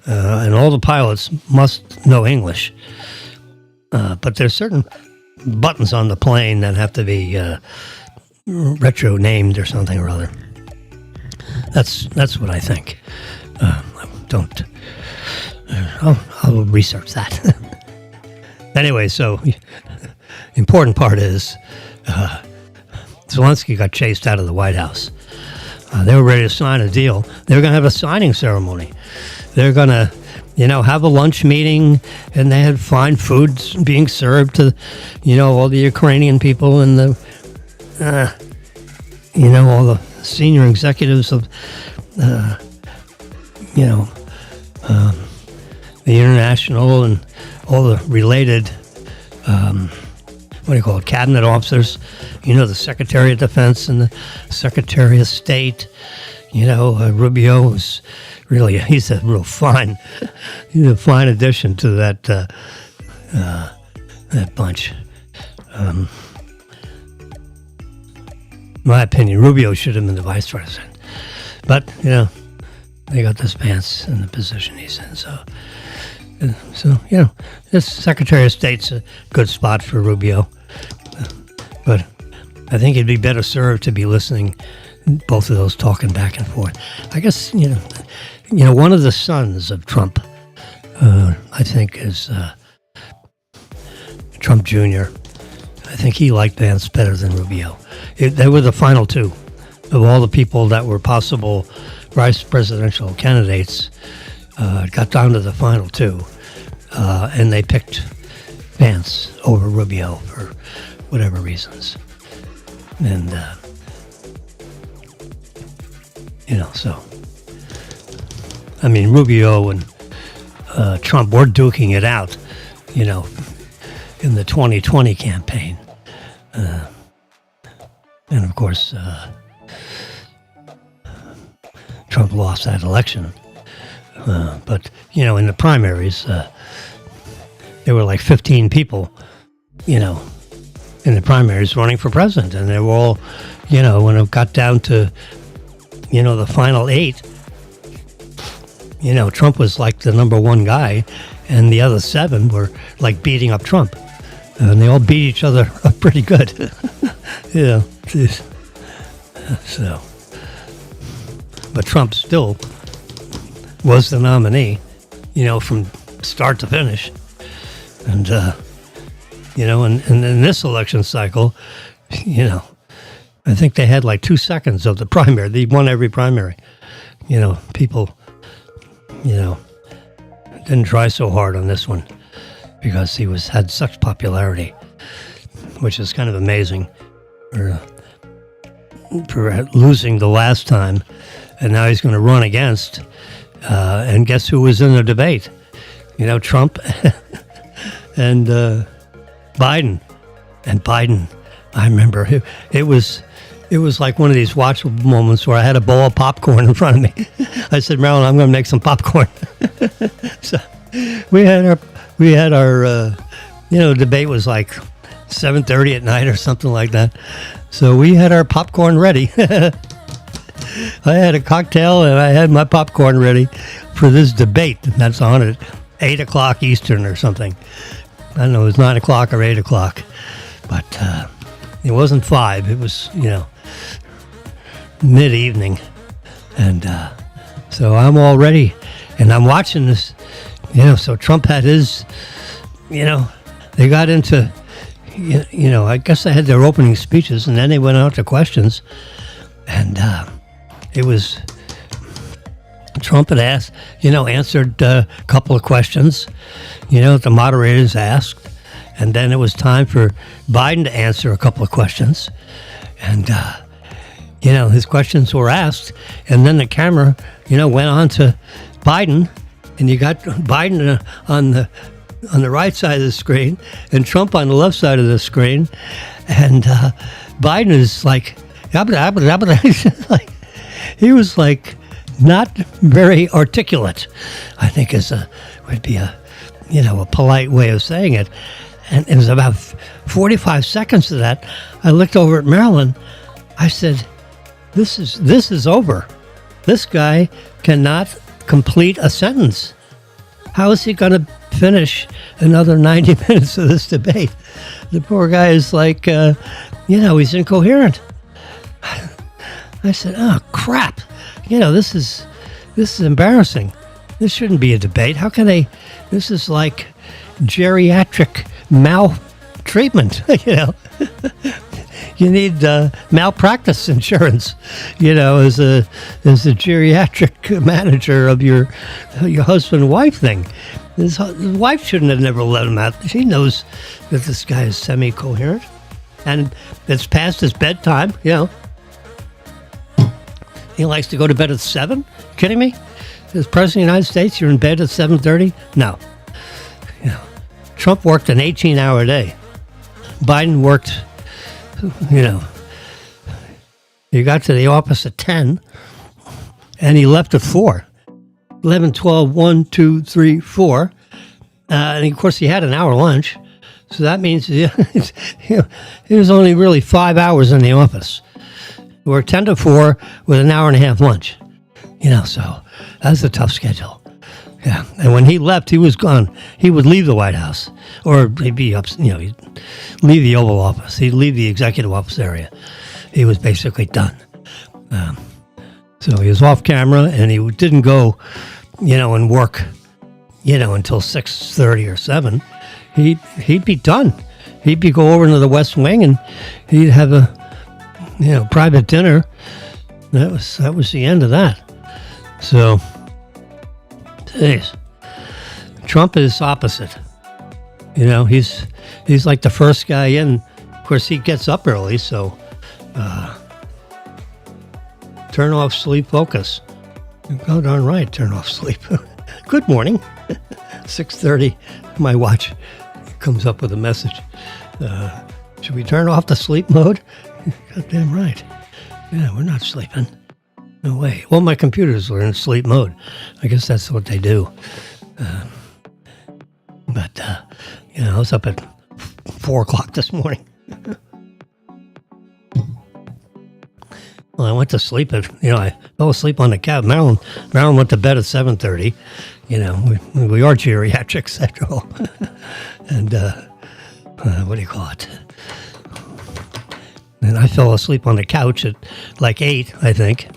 And all the pilots must know English. But there's certain buttons on the plane that have to be retro named or something or other. That's what I think. I'll research that. Anyway, so important part is Zelensky got chased out of the White House. They were ready to sign a deal. They were going to have a signing ceremony. They're going to, have a lunch meeting, and they had fine foods being served to, all the Ukrainian people and the, all the senior executives of, the international and all the related, cabinet officers, the Secretary of Defense and the Secretary of State. Rubio is really, he's a fine addition to that bunch. My opinion, Rubio should have been the vice president. But, they got this Vance in the position he's in. So this Secretary of State's a good spot for Rubio. But I think he'd be better served to be listening, both of those talking back and forth. I guess, one of the sons of Trump, I think, is Trump Jr. I think he liked Vance better than Rubio. They were the final two of all the people that were possible vice presidential candidates. Got down to the final two, and they picked Vance over Rubio for whatever reasons. And, so, Rubio and Trump were duking it out, in the 2020 campaign. And of course, Trump lost that election. But, in the primaries, there were like 15 people, in the primaries running for president. And they were all, when it got down to, the final 8, Trump was like the number one guy, and the other 7 were like beating up Trump. And they all beat each other up pretty good. So, but Trump still was the nominee, from start to finish. And, and in this election cycle, I think they had like 2 seconds of the primary. They won every primary. People, didn't try so hard on this one because he had such popularity, which is kind of amazing for losing the last time. And now he's going to run against, and guess who was in the debate? Trump and Biden. And Biden, I remember, it was like one of these watchable moments where I had a bowl of popcorn in front of me. I said, Marilyn, I'm going to make some popcorn. So we had our debate was like 7:30 at night or something like that. So we had our popcorn ready. I had a cocktail and I had my popcorn ready for this debate that's on at 8 o'clock Eastern or something. I don't know, it was 9 o'clock or 8 o'clock. But it wasn't 5. It was, mid-evening. And so I'm all ready. And I'm watching this, so Trump had his, they got into, I guess they had their opening speeches and then they went out to questions. And it was, Trump had asked, answered a couple of questions, the moderators asked. And then it was time for Biden to answer a couple of questions. And, his questions were asked. And then the camera, went on to Biden. And you got Biden on the right side of the screen and Trump on the left side of the screen. And Biden is like, he was like not very articulate, I think would be a polite way of saying it. And it was about 45 seconds of that. I looked over at Marilyn. I said, this is over. This guy cannot complete a sentence. How is he going to finish another 90 minutes of this debate? The poor guy is like, he's incoherent. I said, oh, crap. This is embarrassing. This shouldn't be a debate. How can this is like geriatric maltreatment, You need malpractice insurance, as a geriatric manager of your husband-wife thing. His wife shouldn't have never let him out. She knows that this guy is semi-coherent. And it's past his bedtime, He likes to go to bed at 7? Kidding me? As President of the United States, you're in bed at 7:30? No. Trump worked an 18-hour day. Biden worked, he got to the office at 10, and he left at 4. 11, 12, 1, 2, 3, 4. And, of course, he had an hour lunch. So that means he was only really 5 hours in the office. We were 10 to 4 with an hour and a half lunch. So that's a tough schedule. Yeah, and when he left, he was gone. He would leave the White House, or he'd be up. He'd leave the Oval Office. He'd leave the executive office area. He was basically done. So he was off camera, and he didn't go, and work, until 6:30 or 7. He'd be done. He'd go over into the West Wing, and he'd have a, private dinner. That was the end of that. So. Jeez. Trump is opposite. He's like the first guy in. Of course, he gets up early, so turn off sleep focus. Oh, darn right, turn off sleep. Good morning. 6:30, my watch comes up with a message. Should we turn off the sleep mode? Goddamn right. Yeah, we're not sleeping. No way. Well, my computers were in sleep mode. I guess that's what they do. But I was up at 4 o'clock this morning. Well, I went to sleep I fell asleep on the couch. Marilyn went to bed at 7:30. We are geriatrics after all. And what do you call it? And I fell asleep on the couch at like 8, I think.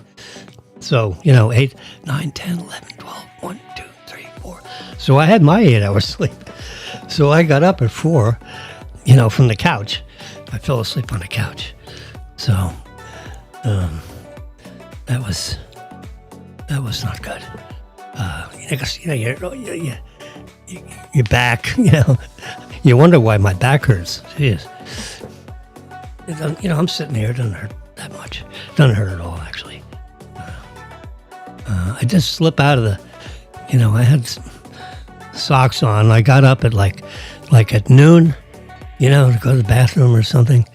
So, 8, 9, 10, 11, 12, 1, 2, 3, 4. So I had my 8 hours sleep. So I got up at 4, from the couch. I fell asleep on the couch. So, that was not good. Your back, you wonder why my back hurts. Jeez. I'm sitting here, it doesn't hurt that much. It doesn't hurt at all, actually. I just slip out of the, I had socks on. I got up at like at noon, to go to the bathroom or something.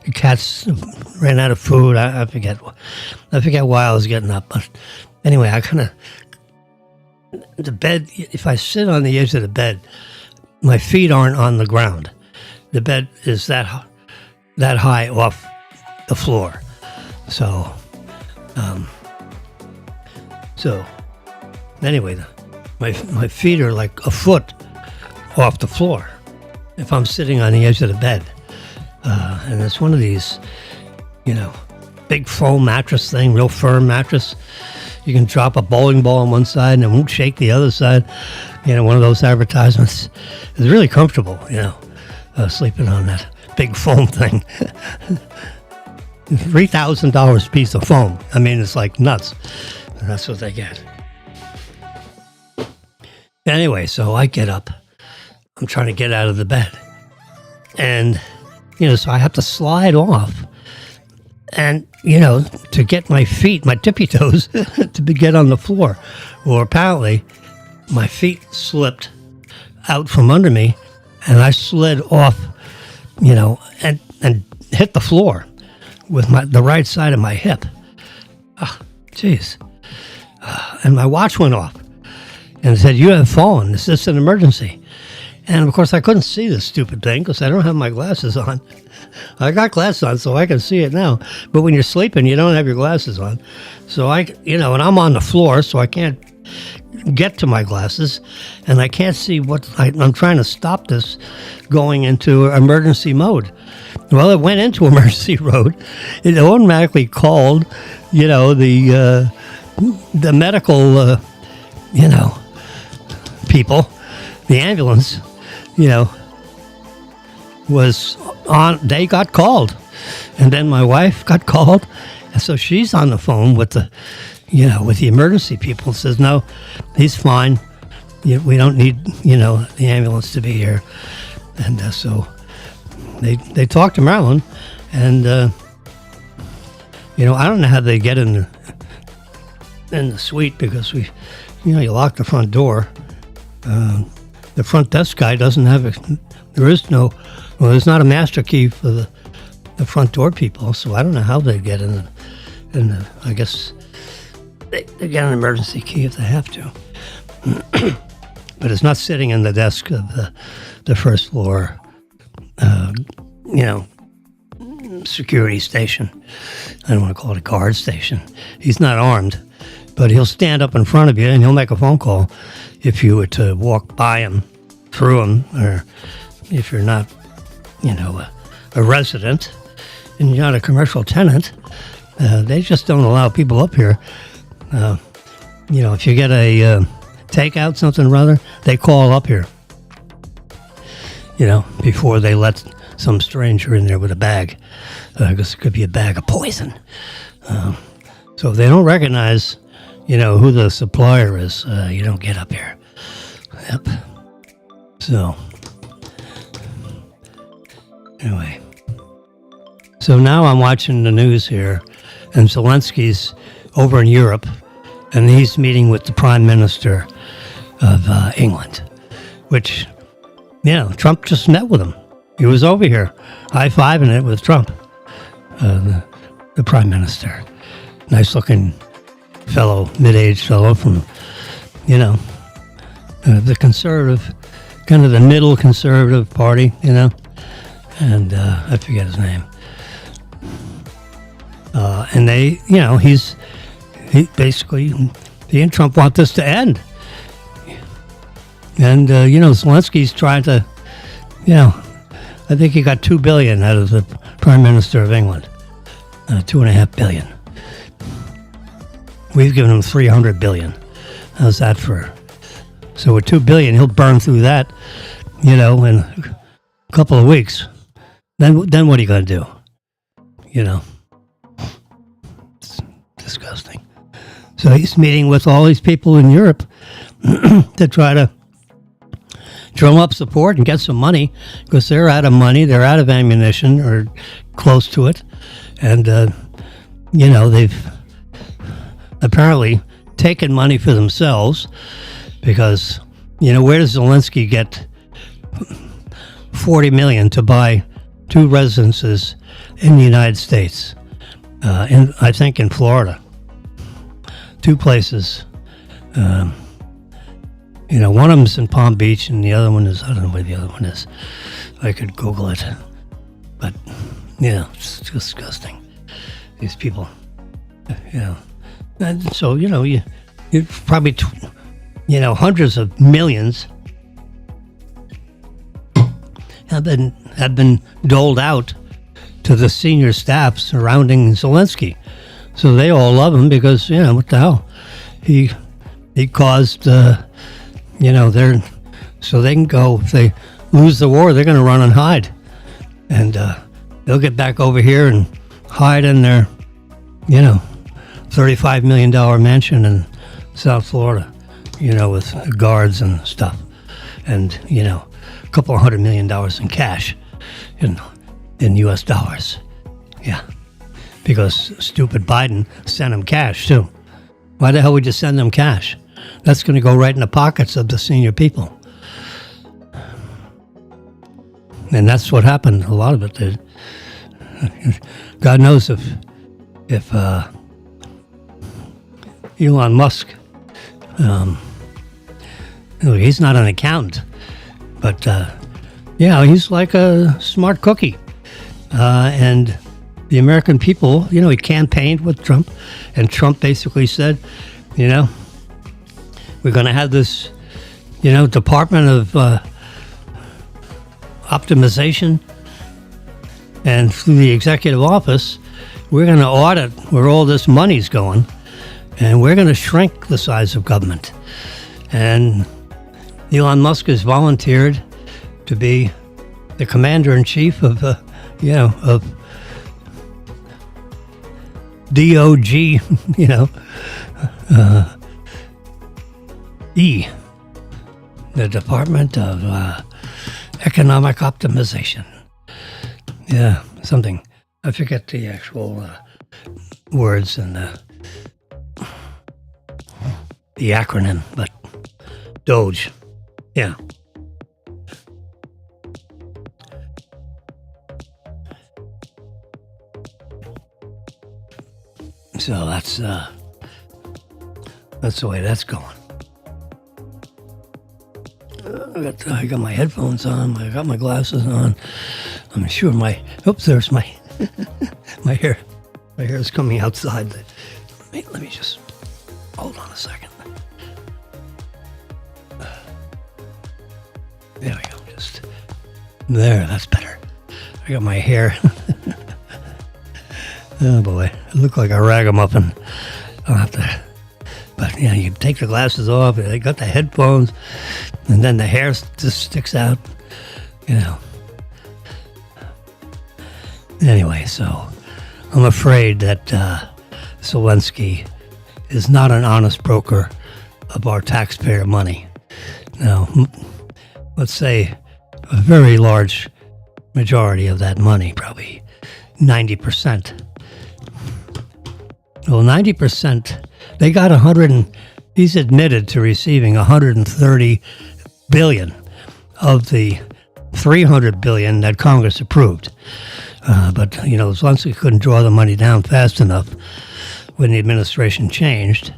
The cats ran out of food. I forget why I was getting up. But anyway, the bed, if I sit on the edge of the bed, my feet aren't on the ground. The bed is that high off the floor. So, anyway, my feet are like a foot off the floor if I'm sitting on the edge of the bed. And it's one of these, big foam mattress thing, real firm mattress. You can drop a bowling ball on one side and it won't shake the other side. One of those advertisements. It's really comfortable, sleeping on that big foam thing. $3,000 piece of foam. I mean, it's like nuts. And that's what they get. Anyway, so I get up. I'm trying to get out of the bed. And, so I have to slide off. And, to get my feet, my tippy toes, to get on the floor. Well, apparently, my feet slipped out from under me. And I slid off, and hit the floor with the right side of my hip. Oh, jeez. And my watch went off. And it said, "You have fallen. Is this an emergency?" And, of course, I couldn't see this stupid thing because I don't have my glasses on. I got glasses on so I can see it now. But when you're sleeping, you don't have your glasses on. So and I'm on the floor, so I can't get to my glasses. And I can't see I'm trying to stop this going into emergency mode. Well, it went into emergency mode. It automatically called, the medical, people, the ambulance, was on. They got called, and then my wife got called, and so she's on the phone with the emergency people. And says, "No, he's fine. We don't need, the ambulance to be here." And so they talked to Marilyn, and I don't know how they get in the suite because you lock the front door. The front desk guy doesn't have it. There's not a master key for the front door people, so I don't know how they get in. I guess they get an emergency key if they have to. But it's not sitting in the desk of the first floor, security station. I don't want to call it a guard station. He's not armed, but he'll stand up in front of you and he'll make a phone call if you were to walk by him, through him, or if you're not, a resident and you're not a commercial tenant. They just don't allow people up here. If you get a takeout, something or other, they call up here, before they let some stranger in there with a bag. Because it could be a bag of poison. So if they don't recognize, who the supplier is, you don't get up here. Yep. So, anyway. So now I'm watching the news here, and Zelensky's over in Europe, and he's meeting with the Prime Minister of England, which, Trump just met with him. He was over here, high-fiving it with Trump, the Prime Minister. Nice-looking fellow, mid-aged fellow from, the conservative, kind of the middle conservative party, and I forget his name. And they, he basically, he and Trump want this to end. And, Zelensky's trying to, I think he got $2 billion out of the Prime Minister of England. $2.5 billion. We've given him $300 billion. How's that for? So with $2 billion, he'll burn through that, in a couple of weeks. Then what are you going to do? It's disgusting. So he's meeting with all these people in Europe to try to drum up support and get some money because they're out of money, they're out of ammunition or close to it. And, they've apparently taken money for themselves because, where does Zelensky get $40 million to buy 2 residences in the United States? I think in Florida. 2 places. One of them's in Palm Beach, and the other one is, I don't know where the other one is. I could Google it. But, it's disgusting. These people, And so, you probably, hundreds of millions have been doled out to the senior staff surrounding Zelensky. So they all love him because, what the hell? He caused, so they can go, if they lose the war, they're going to run and hide. And they'll get back over here and hide in their, $35 million mansion in South Florida, with guards and stuff. And, a couple of $100 million in cash in U.S. dollars. Yeah. Because stupid Biden sent them cash, too. Why the hell would you send them cash? That's going to go right in the pockets of the senior people. And that's what happened. A lot of it did. God knows if Elon Musk, he's not an accountant, but he's like a smart cookie. And the American people, he campaigned with Trump, and Trump basically said, we're going to have this, Department of Optimization, and through the executive office, we're going to audit where all this money's going, and we're going to shrink the size of government. And Elon Musk has volunteered to be the commander-in-chief of, of DOG, the Department of Economic Optimization. Yeah, something. I forget the actual words and the acronym, but Doge. Yeah. So that's the way that's going. I got my headphones on. I got my glasses on. I'm sure there's my my hair. My hair is coming outside. Let me just hold on a second. There we go. Just there. That's better. I got my hair. Oh boy, I look like a ragamuffin. I'll have to. But you take the glasses off. I got the headphones, and then the hair just sticks out. Anyway, so I'm afraid that Zelensky is not an honest broker of our taxpayer money. Now, let's say a very large majority of that money, probably 90%. Well, 90%, they got he's admitted to receiving 130 billion of the 300 billion that Congress approved. But Zelensky couldn't draw the money down fast enough when the administration changed.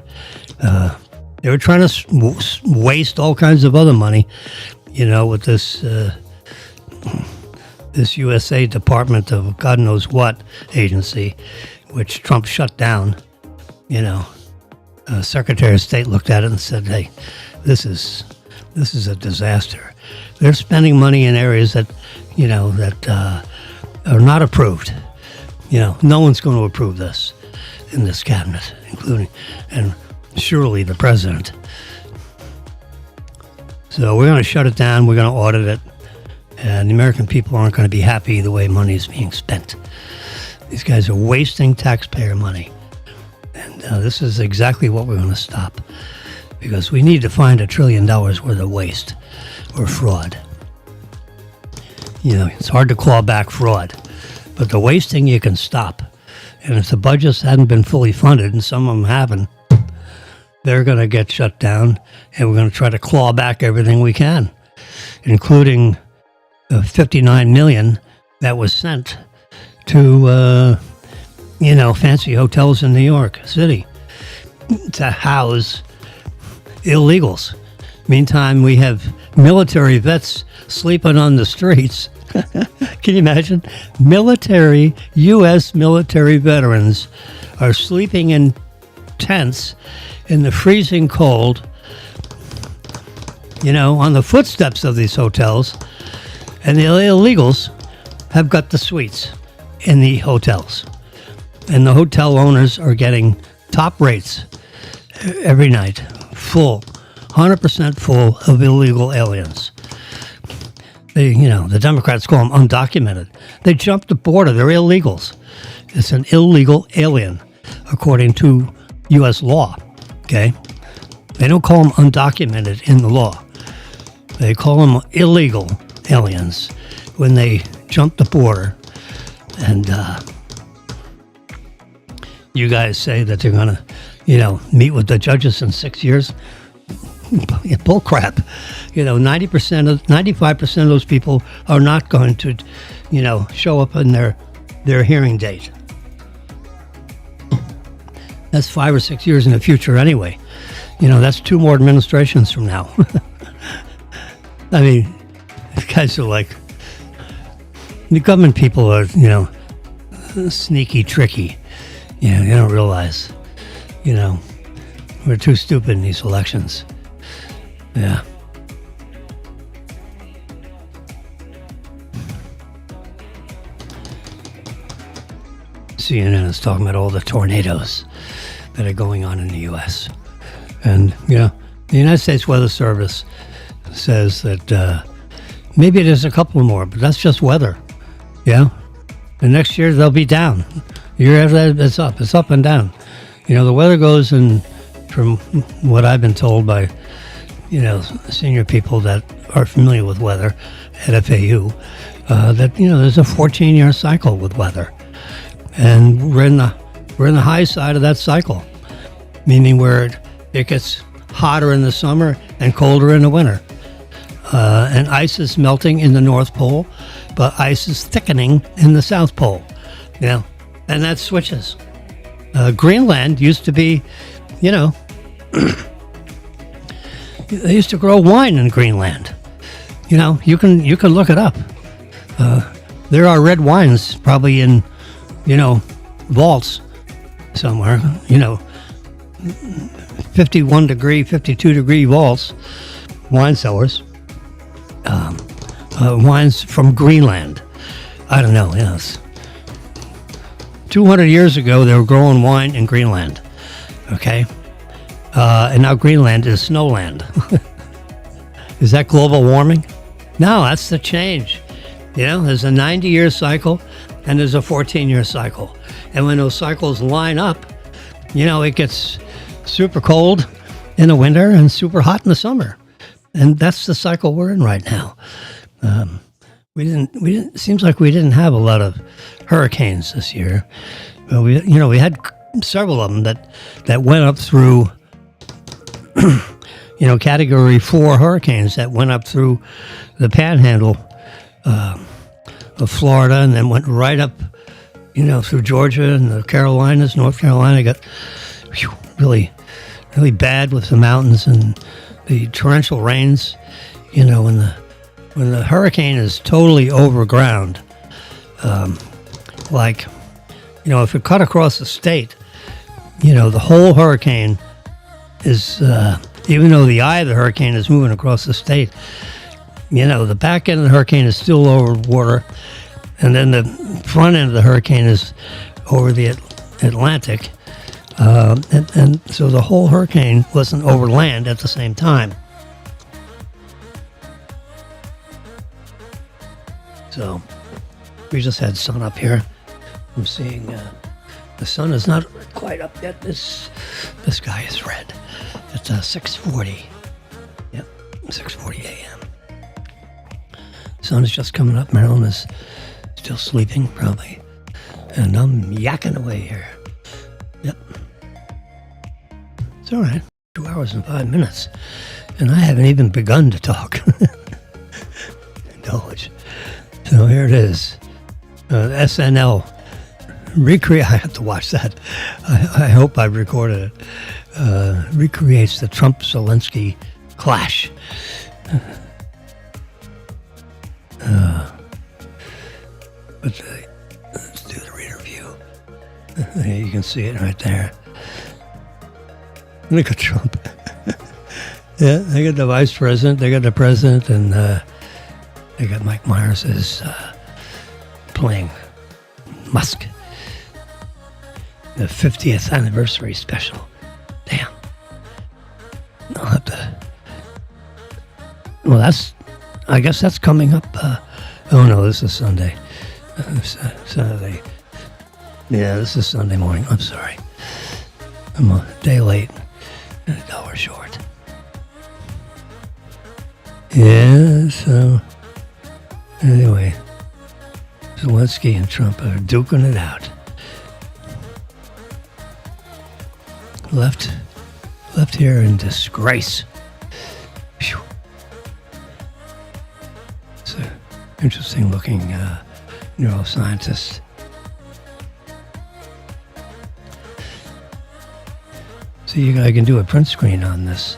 They were trying to waste all kinds of other money, with this USA Department of God knows what agency, which Trump shut down. Secretary of State looked at it and said, "Hey, this is a disaster. They're spending money in areas that are not approved. No one's going to approve this in this cabinet, including and surely the president. So we're going to shut it down. We're going to audit it, and the American people aren't going to be happy the way money is being spent. These guys are wasting taxpayer money, and this is exactly what we're going to stop, because we need to find $1 trillion worth of waste or fraud. It's hard to claw back fraud, but the wasting you can stop. And if the budgets hadn't been fully funded, and some of them haven't, they're going to get shut down, and we're going to try to claw back everything we can, including the $59 million that was sent to, fancy hotels in New York City to house illegals, Meantime, we have military vets sleeping on the streets. Can you imagine? U.S. military veterans are sleeping in tents in the freezing cold, on the footsteps of these hotels. And the illegals have got the suites in the hotels. And the hotel owners are getting top rates every night, full, 100% full of illegal aliens. The Democrats call them undocumented. They jumped the border. They're illegals. It's an illegal alien, according to U.S. law, okay? They don't call them undocumented in the law. They call them illegal aliens when they jump the border. And you guys say that they're going to, meet with the judges in 6 years. Bull crap. 95% of those people are not going to, show up in their hearing date. That's 5 or 6 years in the future anyway. That's 2 more administrations from now. I mean, these guys are like, the government people are, sneaky, tricky. You don't realize, we're too stupid in these elections. Yeah. CNN is talking about all the tornadoes that are going on in the U.S. And, the United States Weather Service says that maybe there's a couple more, but that's just weather. Yeah. And next year they'll be down. The year after that, it's up. It's up and down. The weather goes in, from what I've been told by, senior people that are familiar with weather at FAU, that, there's a 14-year cycle with weather. And we're in the high side of that cycle, meaning where it gets hotter in the summer and colder in the winter. And ice is melting in the North Pole, but ice is thickening in the South Pole. And that switches. Greenland used to be, they used to grow wine in Greenland. You can look it up. There are red wines probably in, vaults somewhere, 51 degree, 52 degree vaults, wine cellars, wines from Greenland. I don't know, 200 years ago, they were growing wine in Greenland, okay? And now Greenland is snowland. Is that global warming? No, that's the change. There's a 90-year cycle and there's a 14-year cycle. And when those cycles line up, it gets super cold in the winter and super hot in the summer. And that's the cycle we're in right now. It seems like we didn't have a lot of hurricanes this year. We had several of them that went up through, Category 4 hurricanes that went up through the panhandle of Florida and then went right up, through Georgia and the Carolinas. North Carolina got really, really bad with the mountains and the torrential rains. When the hurricane is totally overground, if it cut across the state, the whole hurricane is, even though the eye of the hurricane is moving across the state, the back end of the hurricane is still over water, and then the front end of the hurricane is over the Atlantic, and so the whole hurricane wasn't over land at the same time. So we just had sun up here. I'm seeing the sun is not quite up yet. This sky is red. It's 6:40. Yep, 6:40 a.m. Sun is just coming up. Marilyn is still sleeping, probably. And I'm yakking away here. Yep. It's all right. 2 hours and 5 minutes. And I haven't even begun to talk. Indulge. So here it is. SNL. I have to watch that. I hope I recorded it. Recreates the Trump-Zelensky clash. But let's do the reader view. You can see it right there. Look at Trump. Yeah, they got the vice president, they got the president, and they got Mike Myers as playing Musk. The 50th anniversary special. Damn. I'll have to. Well, I guess that's coming up. Oh no, this is Sunday. Saturday. Yeah, this is Sunday morning. I'm sorry. I'm a day late and $1 short. Yeah, so anyway, Zelensky and Trump are duking it out. Left here in disgrace. Whew. It's an interesting looking neuroscientist. See, I can do a print screen on this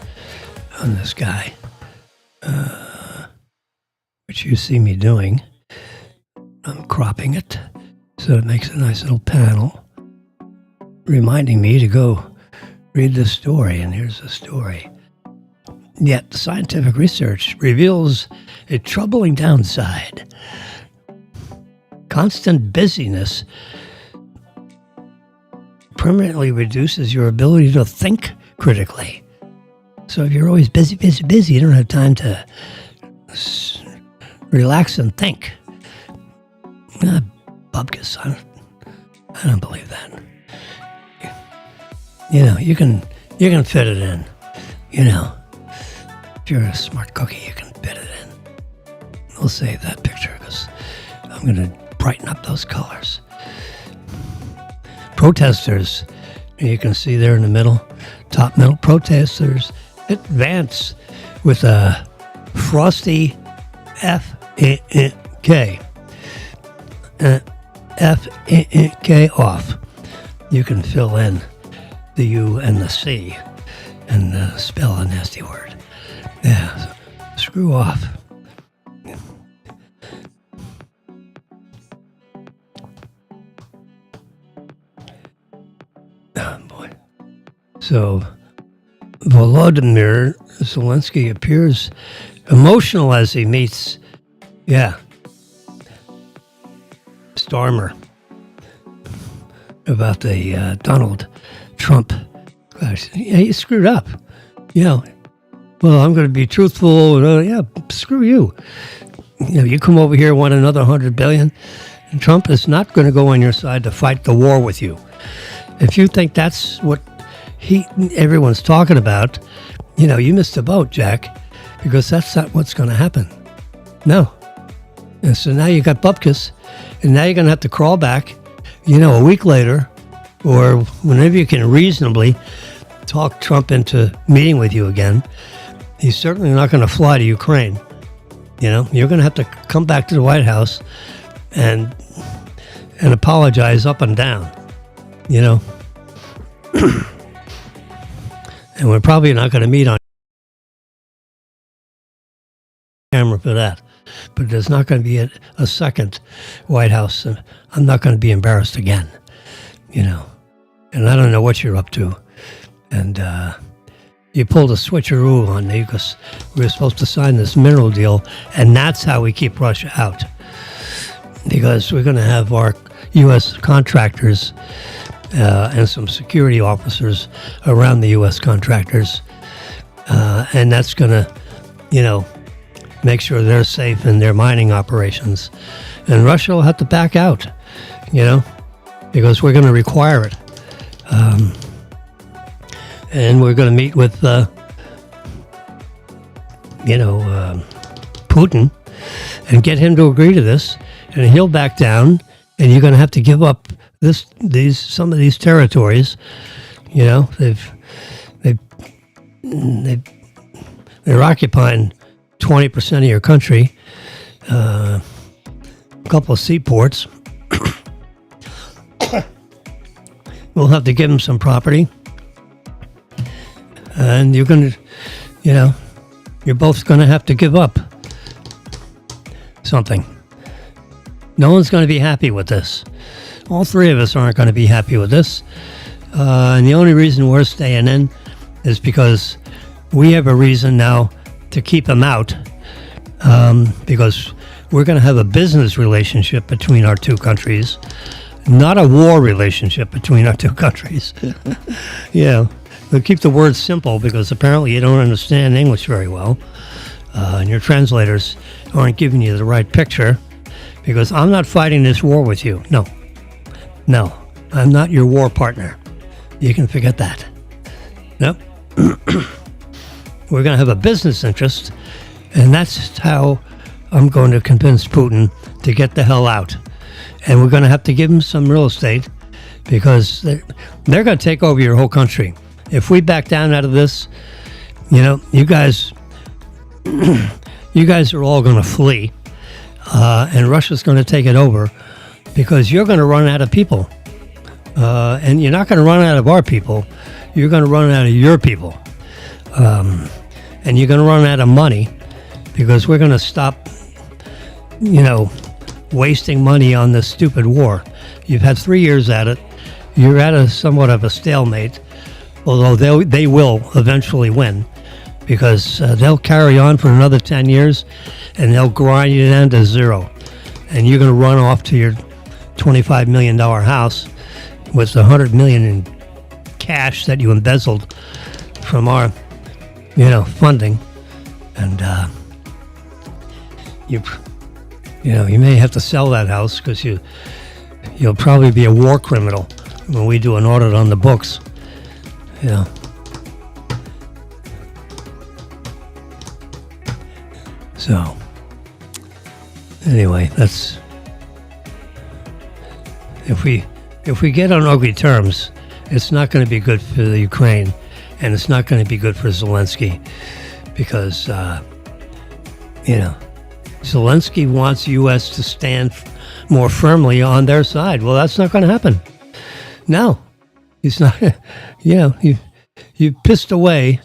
guy, which you see me doing. I'm cropping it so it makes a nice little panel, reminding me to go read this story. And here's the story. Yet scientific research reveals a troubling downside. Constant busyness permanently reduces your ability to think critically. So if you're always busy, you don't have time to relax and think. Bubkus, I don't believe that. You know, you can fit it in. You know, if you're a smart cookie, you can fit it in. We'll save that picture because I'm going to brighten up those colors. Protesters, you can see there in the middle, top middle, protesters advance with a frosty F-K. F-K off. You can fill in the U and the C and spell a nasty word. Yeah, so screw off. Oh, boy. So, Volodymyr Zelensky appears emotional as he meets, Starmer about the Donald Trump. Gosh, yeah, he screwed up. Well, I'm going to be truthful. Screw you. You come over here, want another $100 billion. And Trump is not going to go on your side to fight the war with you. If you think that's what everyone's talking about, you missed the boat, Jack, because that's not what's going to happen. No. And so now you got bupkis, and now you're going to have to crawl back, a week later, or whenever you can reasonably talk Trump into meeting with you again. He's certainly not going to fly to Ukraine. You're going to have to come back to the White House and apologize up and down, And we're probably not going to meet on camera for that. But there's not going to be a second White House. And I'm not going to be embarrassed again, And I don't know what you're up to. And you pulled a switcheroo on me because we were supposed to sign this mineral deal. And that's how we keep Russia out. Because we're going to have our U.S. contractors and some security officers around the U.S. contractors. And that's going to, make sure they're safe in their mining operations. And Russia will have to back out, because we're going to require it. And we're going to meet with, Putin and get him to agree to this. And he'll back down, and you're going to have to give up some of these territories. They're occupying 20% of your country, a couple of seaports. We'll have to give them some property. And you're going to, you're both going to have to give up something. No one's going to be happy with this. All three of us aren't going to be happy with this. And the only reason we're staying in is because we have a reason now to keep them out, because we're going to have a business relationship between our two countries, not a war relationship between our two countries. Yeah, we'll keep the words simple because apparently you don't understand English very well, and your translators aren't giving you the right picture, because I'm not fighting this war with you. No, I'm not your war partner. You can forget that. Nope. We're going to have a business interest, and that's how I'm going to convince Putin to get the hell out. And we're going to have to give him some real estate, because they're going to take over your whole country. If we back down out of this, you guys are all going to flee, and Russia's going to take it over, because you're going to run out of people. And you're not going to run out of our people. You're going to run out of your people. And you're going to run out of money, because we're going to stop, wasting money on this stupid war. You've had 3 years at it. You're at somewhat of a stalemate, although they will eventually win, because they'll carry on for another 10 years, and they'll grind you down to zero. And you're going to run off to your $25 million house with $100 million in cash that you embezzled from our, funding, and you may have to sell that house, because you'll probably be a war criminal when we do an audit on the books. So anyway, that's if we get on ugly terms, it's not going to be good for the Ukraine, and it's not going to be good for Zelensky, because, Zelensky wants the U.S. to stand more firmly on their side. Well, that's not going to happen. No, he's not. You pissed away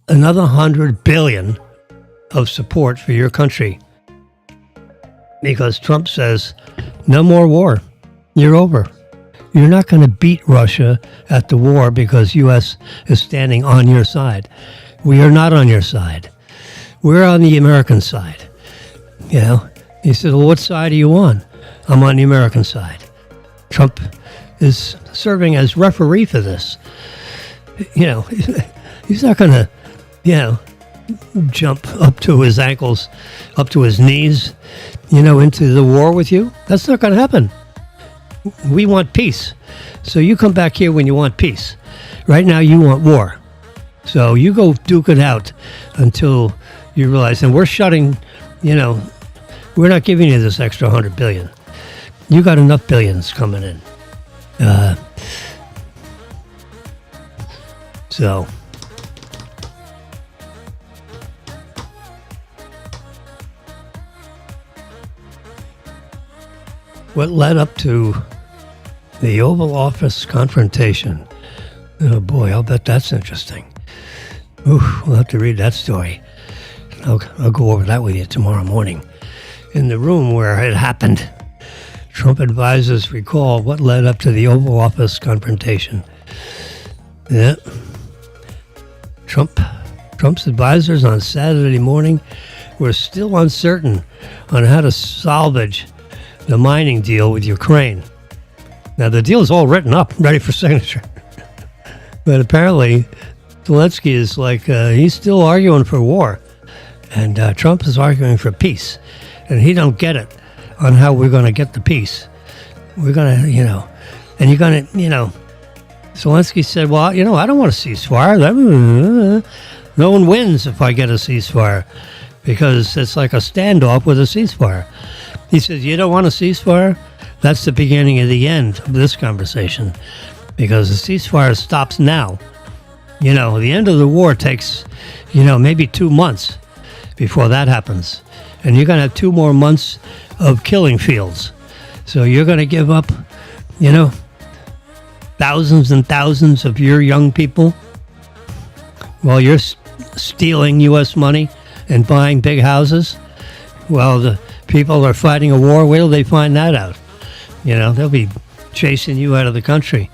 another $100 billion of support for your country, because Trump says, no more war. You're over. You're not going to beat Russia at the war because U.S. is standing on your side. We are not on your side. We're on the American side. He said, well, what side are you on? I'm on the American side. Trump is serving as referee for this. He's not going to, jump up to his ankles, up to his knees, into the war with you. That's not going to happen. We want peace. So you come back here when you want peace. Right now you want war. So you go duke it out until you realize, and we're shutting, we're not giving you this extra $100 billion. You got enough billions coming in. So what led up to the Oval Office confrontation? Oh boy, I'll bet that's interesting. We'll have to read that story. I'll go over that with you tomorrow morning. In the room where it happened, Trump advisors recall what led up to the Oval Office confrontation. Yeah. Trump's advisors on Saturday morning were still uncertain on how to salvage the mining deal with Ukraine. Now, the deal is all written up, ready for signature. But apparently, Zelensky is he's still arguing for war. And Trump is arguing for peace. And he don't get it on how we're going to get the peace. We're going to, and you're going to, Zelensky said, well, I don't want a ceasefire. No one wins if I get a ceasefire, because it's like a standoff with a ceasefire. He says, you don't want a ceasefire? That's the beginning of the end of this conversation, because the ceasefire stops now. The end of the war takes, maybe 2 months before that happens. And you're going to have 2 more months of killing fields. So you're going to give up, thousands and thousands of your young people while you're stealing U.S. money and buying big houses. Well, the people are fighting a war. Where will they find that out? They'll be chasing you out of the country.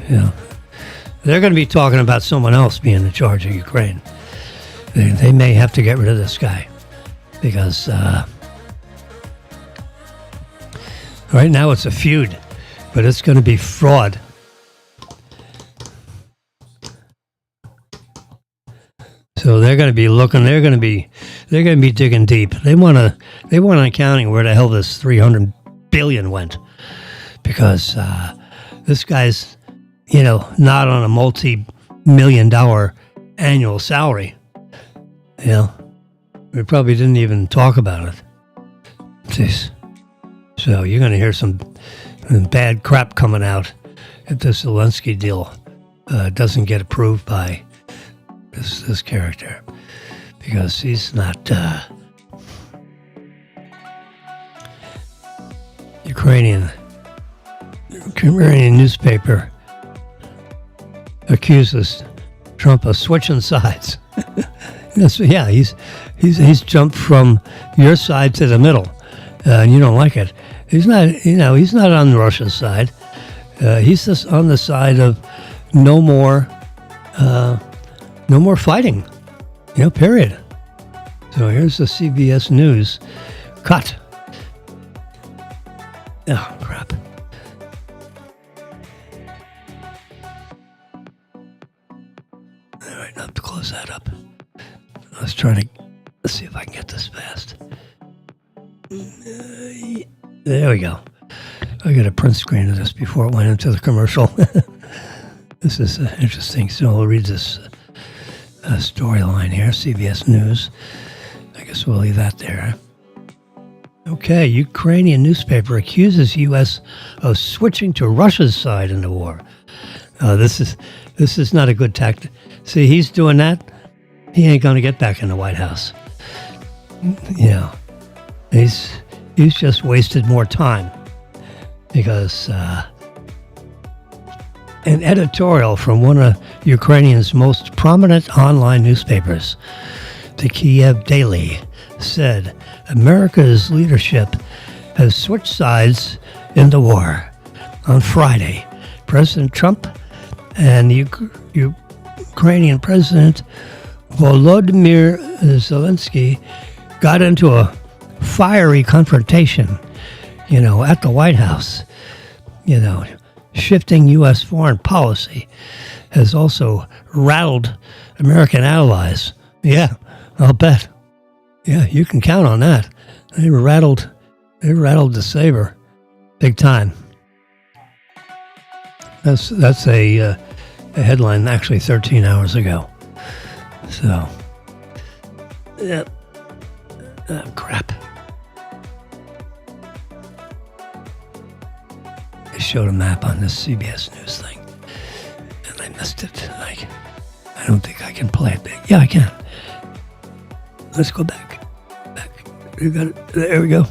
They're going to be talking about someone else being in charge of Ukraine. They may have to get rid of this guy because right now it's a feud, but it's going to be fraud. So they're going to be looking. They're going to be digging deep. They want an accounting where the hell this $300 billion went, because this guy's not on a multi-million-dollar annual salary. We probably didn't even talk about it. Jeez. So you're going to hear some bad crap coming out if the Zelensky deal doesn't get approved by this character, because he's not Ukrainian newspaper accuses Trump of switching sides. Yeah, he's jumped from your side to the middle, and you don't like it. He's not, he's not on Russia's side. He's just on the side of no more fighting. Period. So here's the CBS News cut. Oh, crap. All right, I have to close that up. Let's see if I can get this fast. There we go. I got a print screen of this before it went into the commercial. This is interesting. So we'll read this storyline here, CBS News. I guess we'll leave that there. Okay, Ukrainian newspaper accuses U.S. of switching to Russia's side in the war. This is not a good tactic. See, he's doing that. He ain't going to get back in the White House. He's just wasted more time, because an editorial from one of Ukrainian's most prominent online newspapers, the Kiev Daily, said America's leadership has switched sides in the war. On Friday, President Trump and Ukrainian President Volodymyr Zelensky got into a fiery confrontation, at the White House. Shifting U.S. foreign policy has also rattled American allies. Yeah, I'll bet. Yeah, you can count on that. They rattled the saber big time. That's a headline actually 13 hours ago. So, yeah. Oh, crap. I showed a map on this CBS News thing, and I missed it. I don't think I can play it big. Yeah, I can. Let's go back. You got it. There we go.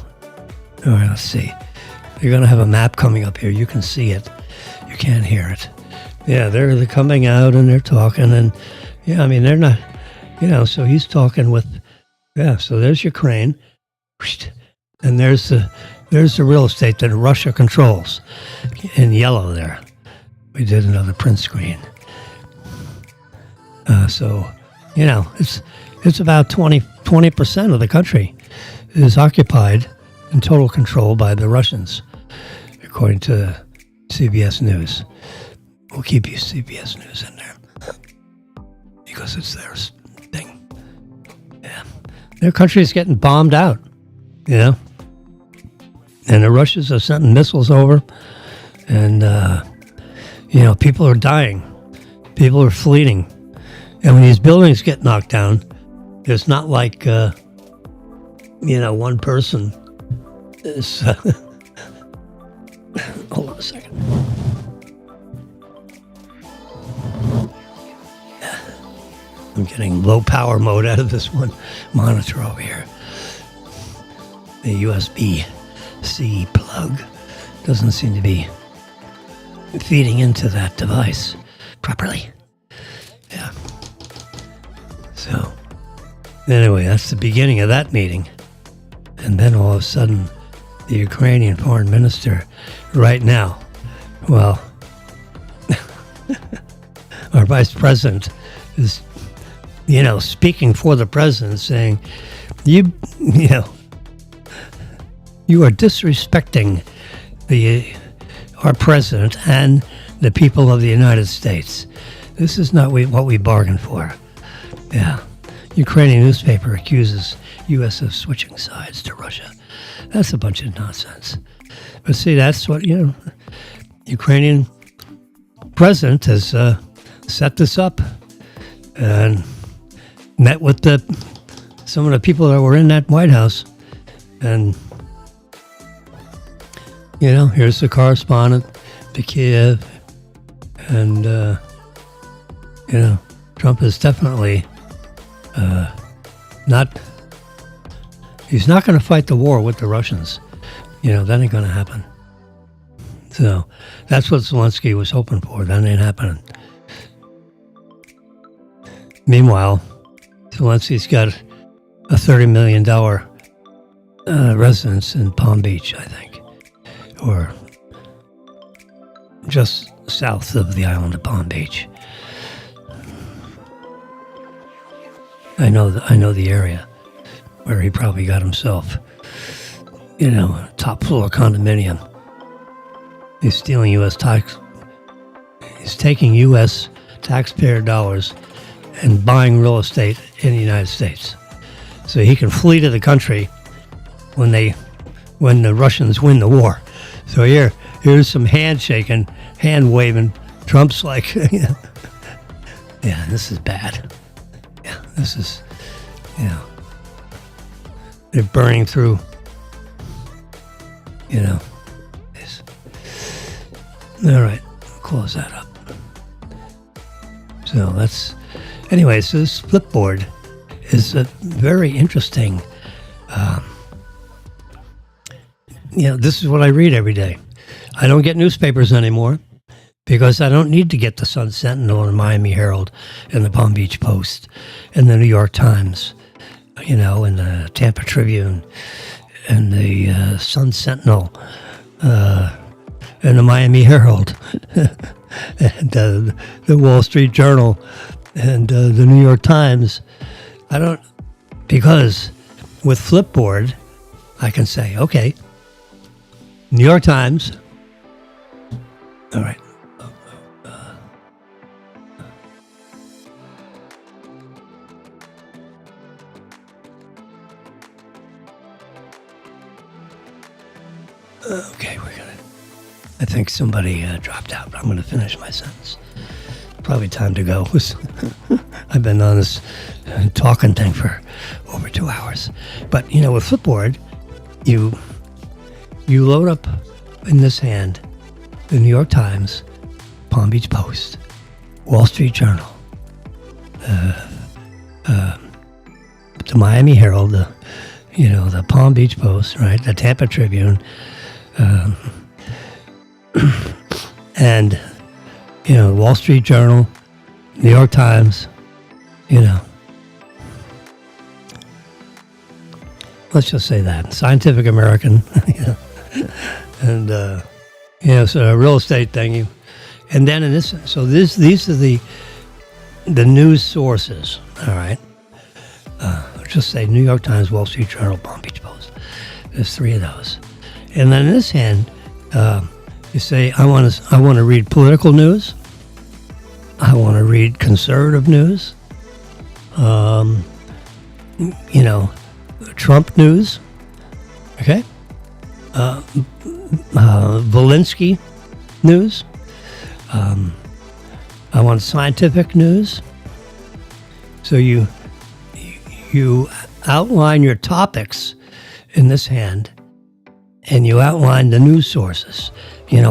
All right, let's see. You're going to have a map coming up here. You can see it. You can't hear it. Yeah, they're coming out and they're talking, and they're not, so he's talking with, so there's Ukraine, and there's the real estate that Russia controls in yellow there. We did another print screen. So, it's about 20% of the country is occupied in total control by the Russians, according to CBS News. We'll keep you CBS News in there because it's their thing. Yeah. Their country is getting bombed out, And the Russians are sending missiles over, and, people are dying. People are fleeing. And when these buildings get knocked down, it's not like, one person is... Hold on a second. I'm getting low power mode out of this one monitor over here. The USB-C plug doesn't seem to be feeding into that device properly. Yeah. So, anyway, that's the beginning of that meeting. And then all of a sudden, the Ukrainian foreign minister, right now, well, our vice president is, speaking for the president, saying, you are disrespecting our president and the people of the United States. This is not what we bargained for. Yeah. Ukrainian newspaper accuses U.S. of switching sides to Russia. That's a bunch of nonsense. But see, that's what, Ukrainian president has set this up and met with some of the people that were in that White House. And, here's the correspondent to Kiev. And, Trump is definitely he's not going to fight the war with the Russians. That ain't going to happen. So that's what Zelensky was hoping for. That ain't happening. Meanwhile, Zelensky's got a $30 million residence in Palm Beach, I think, or just south of the island of Palm Beach. I know the area where he probably got himself, a top floor condominium. He's stealing U.S. tax. He's taking U.S. taxpayer dollars and buying real estate in the United States, so he can flee to the country when the Russians win the war. So here's some handshaking, hand waving. Trump's like, yeah, this is bad. Yeah, this is, they're burning through, this. All right, I'll close that up. So so this Flipboard is a very interesting, this is what I read every day. I don't get newspapers anymore because I don't need to get the Sun Sentinel and the Miami Herald and the Palm Beach Post and the New York Times, and the Tampa Tribune and the Sun Sentinel and the Miami Herald and the Wall Street Journal and the New York Times. Because with Flipboard, I can say, okay, New York Times, all right. Okay, I think somebody dropped out. I'm going to finish my sentence. Probably time to go. I've been on this talking thing for over 2 hours. But, with Flipboard, you load up in this hand the New York Times, Palm Beach Post, Wall Street Journal, the Miami Herald, the Palm Beach Post, right, the Tampa Tribune, and Wall Street Journal, New York Times, let's just say that, Scientific American, and so a real estate thing. And then these are the news sources. All right, let's just say New York Times, Wall Street Journal, Palm Beach Post. There's 3 of those. And then in this hand, you say, I want to read political news. I want to read conservative news. Trump news. Okay. Volinsky news. I want scientific news. So you outline your topics in this hand, and you outline the news sources.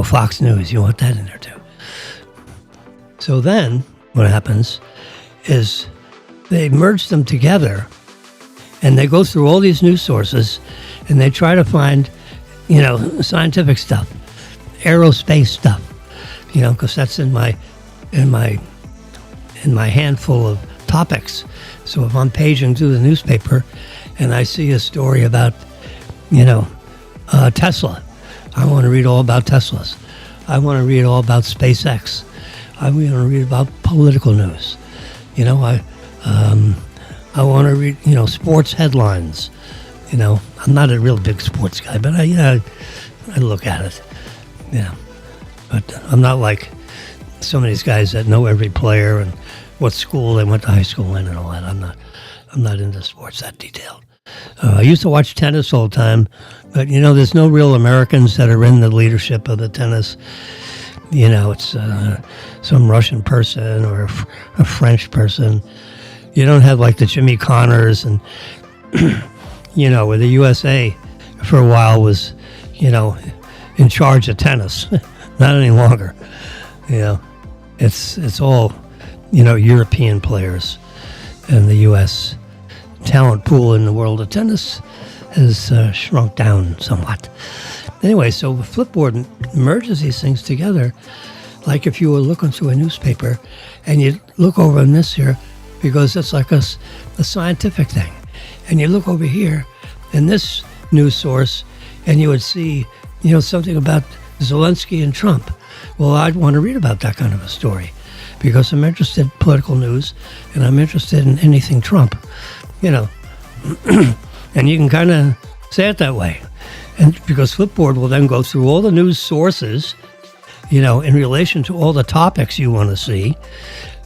Fox News, you want that in there too. So then what happens is they merge them together, and they go through all these news sources, and they try to find, scientific stuff, aerospace stuff, because that's in my handful of topics. So if I'm paging through the newspaper and I see a story about, Tesla, I want to read all about Teslas. I want to read all about SpaceX. I want to read about political news. I want to read, sports headlines. I'm not a real big sports guy, but I look at it. Yeah, but I'm not like some of these guys that know every player and what school they went to high school in and all that. I'm not into sports that detailed. I used to watch tennis all the time, but there's no real Americans that are in the leadership of the tennis. It's some Russian person or a French person. You don't have like the Jimmy Connors and where the USA for a while was in charge of tennis. Not any longer. It's all European players, and the U.S. talent pool in the world of tennis has shrunk down somewhat. Anyway, so Flipboard merges these things together, like if you were looking through a newspaper and you look over on this here, because it's like a scientific thing, and you look over here in this news source and you would see something about Zelensky and Trump. Well, I'd want to read about that kind of a story because I'm interested in political news and I'm interested in anything Trump, and you can kind of say it that way. And because Flipboard will then go through all the news sources, in relation to all the topics you want to see,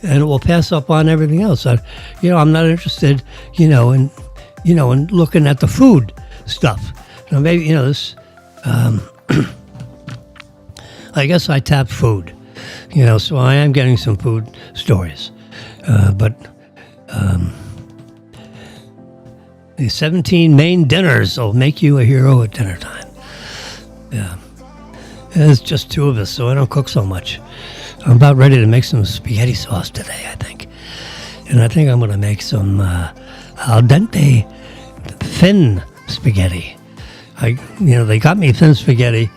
and it will pass up on everything else. I'm not interested, in looking at the food stuff. Maybe, this, I guess I tap food, so I am getting some food stories. But the 17 main dinners will make you a hero at dinner time. Yeah. There's just two of us, so I don't cook so much. I'm about ready to make some spaghetti sauce today, I think. And I think I'm going to make some al dente thin spaghetti. They got me thin spaghetti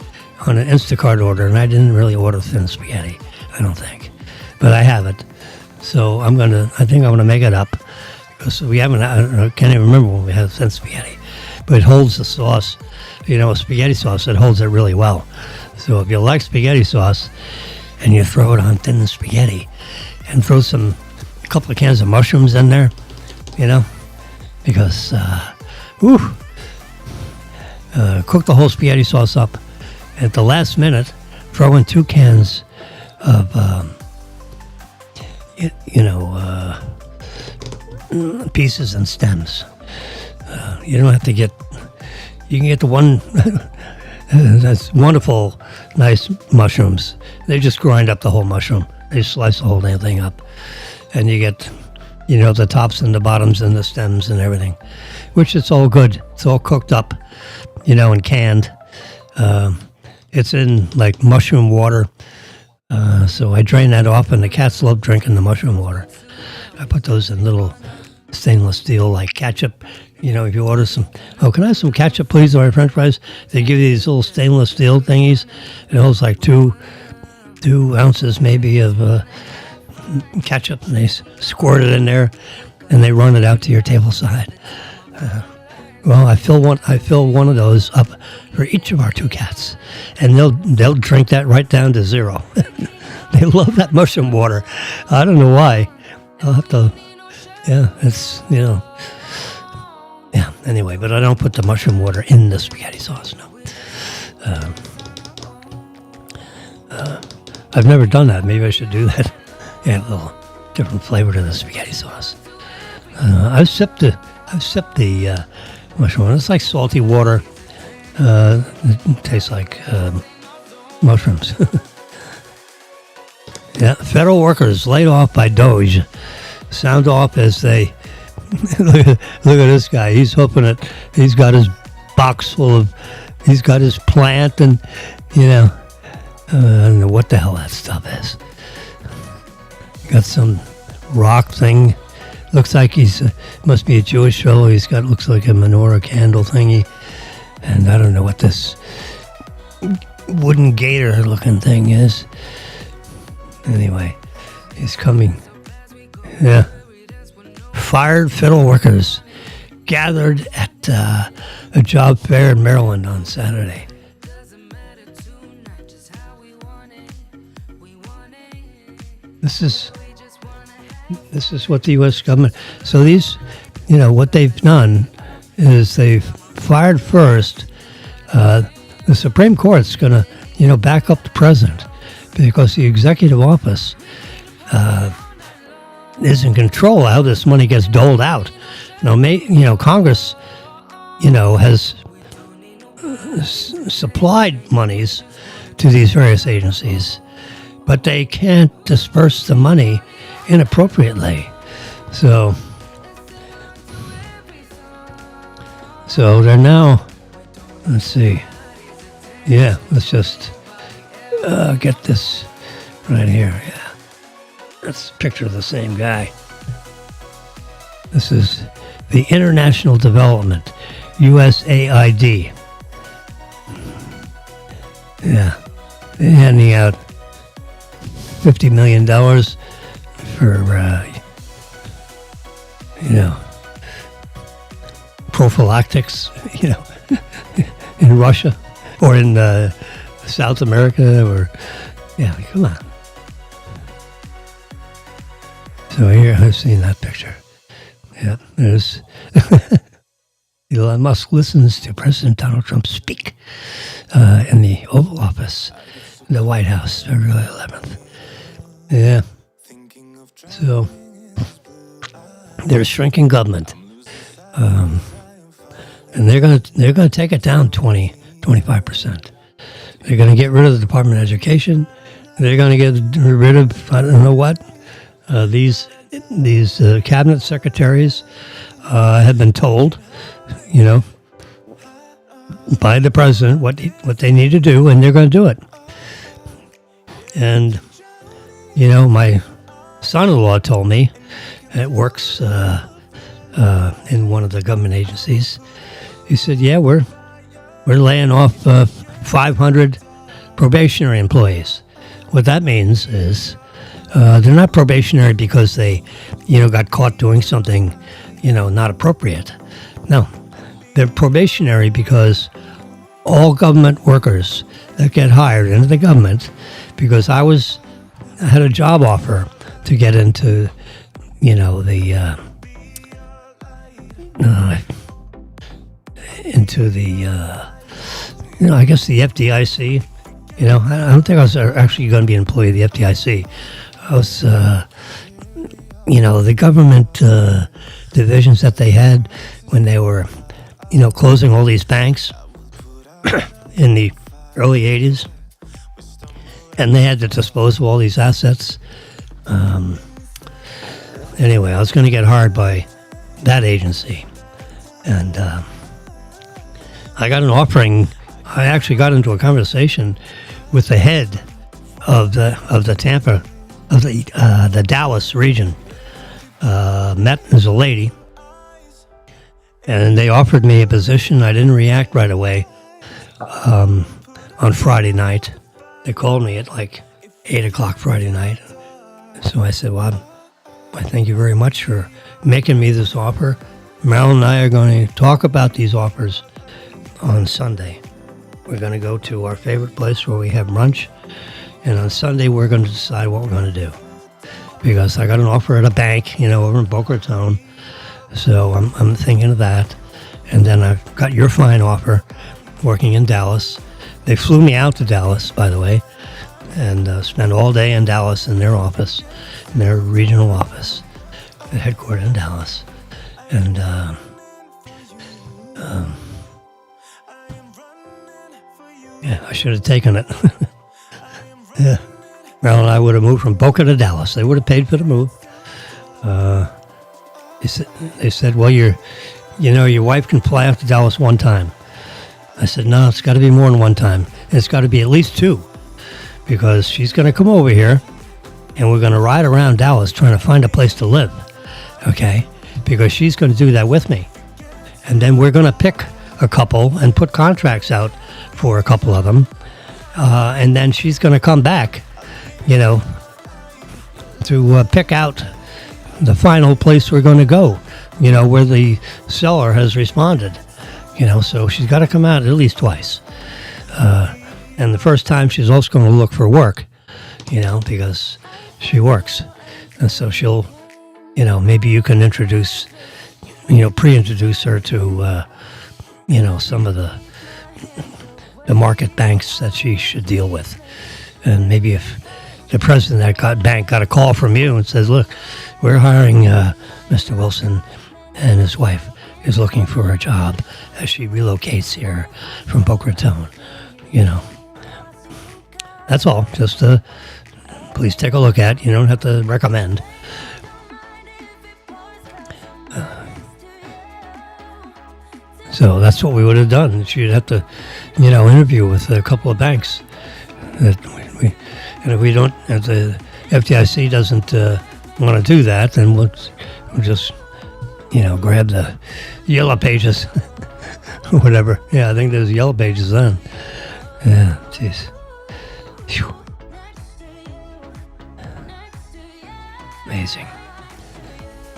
on an Instacart order, and I didn't really order thin spaghetti, I don't think. But I have it. So I think I'm going to make it up. So I can't even remember when we had thin spaghetti. But it holds the sauce, spaghetti sauce, it holds it really well. So if you like spaghetti sauce and you throw it on thin spaghetti and throw a couple of cans of mushrooms in there, because, cook the whole spaghetti sauce up. At the last minute, throw in 2 cans of, pieces and stems. You don't have to you can get the one, that's wonderful, nice mushrooms. They just grind up the whole mushroom. They slice the whole damn thing up. And you get, the tops and the bottoms and the stems and everything, which it's all good. It's all cooked up, and canned. It's in like mushroom water. So I drain that off, and the cats love drinking the mushroom water. I put those in little stainless steel, like ketchup. If you order some, can I have some ketchup, please, or French fries? They give you these little stainless steel thingies. It holds like 2 ounces maybe of ketchup, and they squirt it in there, and they run it out to your table side. Well, I fill one of those up for each of our 2 cats, and they'll drink that right down to 0. They love that mushroom water. I don't know why. I'll have to. Yeah, it's Yeah. Anyway, but I don't put the mushroom water in the spaghetti sauce. No. I've never done that. Maybe I should do that. Add a little different flavor to the spaghetti sauce. I've sipped the mushroom water. It's like salty water. It tastes like mushrooms. Yeah, federal workers laid off by Doge sound off as they look at this guy. He's hoping that he's got his box full of, he's got his plant, and I don't know what the hell that stuff is. Got some rock thing. Looks like must be a Jewish fellow. Looks like a menorah candle thingy, and I don't know what this wooden gator looking thing is. Anyway, he's coming. Yeah. fired federal workers gathered at a job fair in Maryland on Saturday. This is what the U.S. government. So these, what they've done is they've fired first. The Supreme Court's going to, back up the president because the executive office is in control of how this money gets doled out. Congress, has supplied monies to these various agencies, but they can't disperse the money inappropriately. So they're now, let's see. Yeah, let's just get this right here. Yeah. Let's picture the same guy. This is the International Development, USAID. Yeah, they're handing out $50 million for, prophylactics, in Russia or in South America or, come on. So here, I've seen that picture. Yeah, there's Elon Musk listens to President Donald Trump speak in the Oval Office, the White House, February 11th. Yeah. So there's shrinking government, and they're gonna take it down 25%. They're gonna get rid of the Department of Education. They're gonna get rid of I don't know what. These cabinet secretaries have been told, by the president what they need to do, and they're going to do it. And my son-in-law told me, it works in one of the government agencies. He said, "Yeah, we're laying off 500 probationary employees." What that means is they're not probationary because they, got caught doing something, not appropriate. No, they're probationary because all government workers that get hired into the government, because I had a job offer to get into, I guess the FDIC. I don't think I was actually going to be an employee of the FDIC. I was, the government divisions that they had when they were, closing all these banks in the early 80s. And they had to dispose of all these assets. Anyway, I was going to get hired by that agency. And I got an offering. I actually got into a conversation with the head of the Tampa, of the Dallas region. Met as a lady, and they offered me a position. I didn't react right away. On Friday night, they called me at like 8 o'clock Friday night. So I said, "Well, I thank you very much for making me this offer. Marilyn and I are going to talk about these offers on Sunday. We're going to go to our favorite place where we have lunch, and on Sunday we're going to decide what we're going to do." Because I got an offer at a bank, over in Boca Raton. So I'm thinking of that. And then I've got your fine offer working in Dallas. They flew me out to Dallas, by the way, and spent all day in Dallas in their office, in their regional office, the headquarters in Dallas. And I should have taken it. Yeah. Marilyn and I would have moved from Boca to Dallas. They would have paid for the move. They said, "Well, your wife can fly out to Dallas one time." I said, "No, it's got to be more than one time. It's got to be at least two, because she's going to come over here, and we're going to ride around Dallas trying to find a place to live, okay? Because she's going to do that with me, and then we're going to pick a couple and put contracts out for a couple of them, and then she's going to come back." To pick out the final place we're going to go. where the seller has responded. So she's got to come out at least twice. And the first time she's also going to look for work, because she works. And so she'll, maybe you can pre-introduce her to, some of the market banks that she should deal with. And maybe if the president of that bank got a call from you and says, look, we're hiring Mr. Wilson, and his wife is looking for a job as she relocates here from Boca Raton. That's all. Just please take a look at. You don't have to recommend. So that's what we would have done. She'd have to, interview with a couple of banks. And if we don't, if the FDIC doesn't want to do that, then we'll just, grab the yellow pages or whatever. Yeah, I think there's yellow pages then. Yeah, jeez. Phew. Amazing.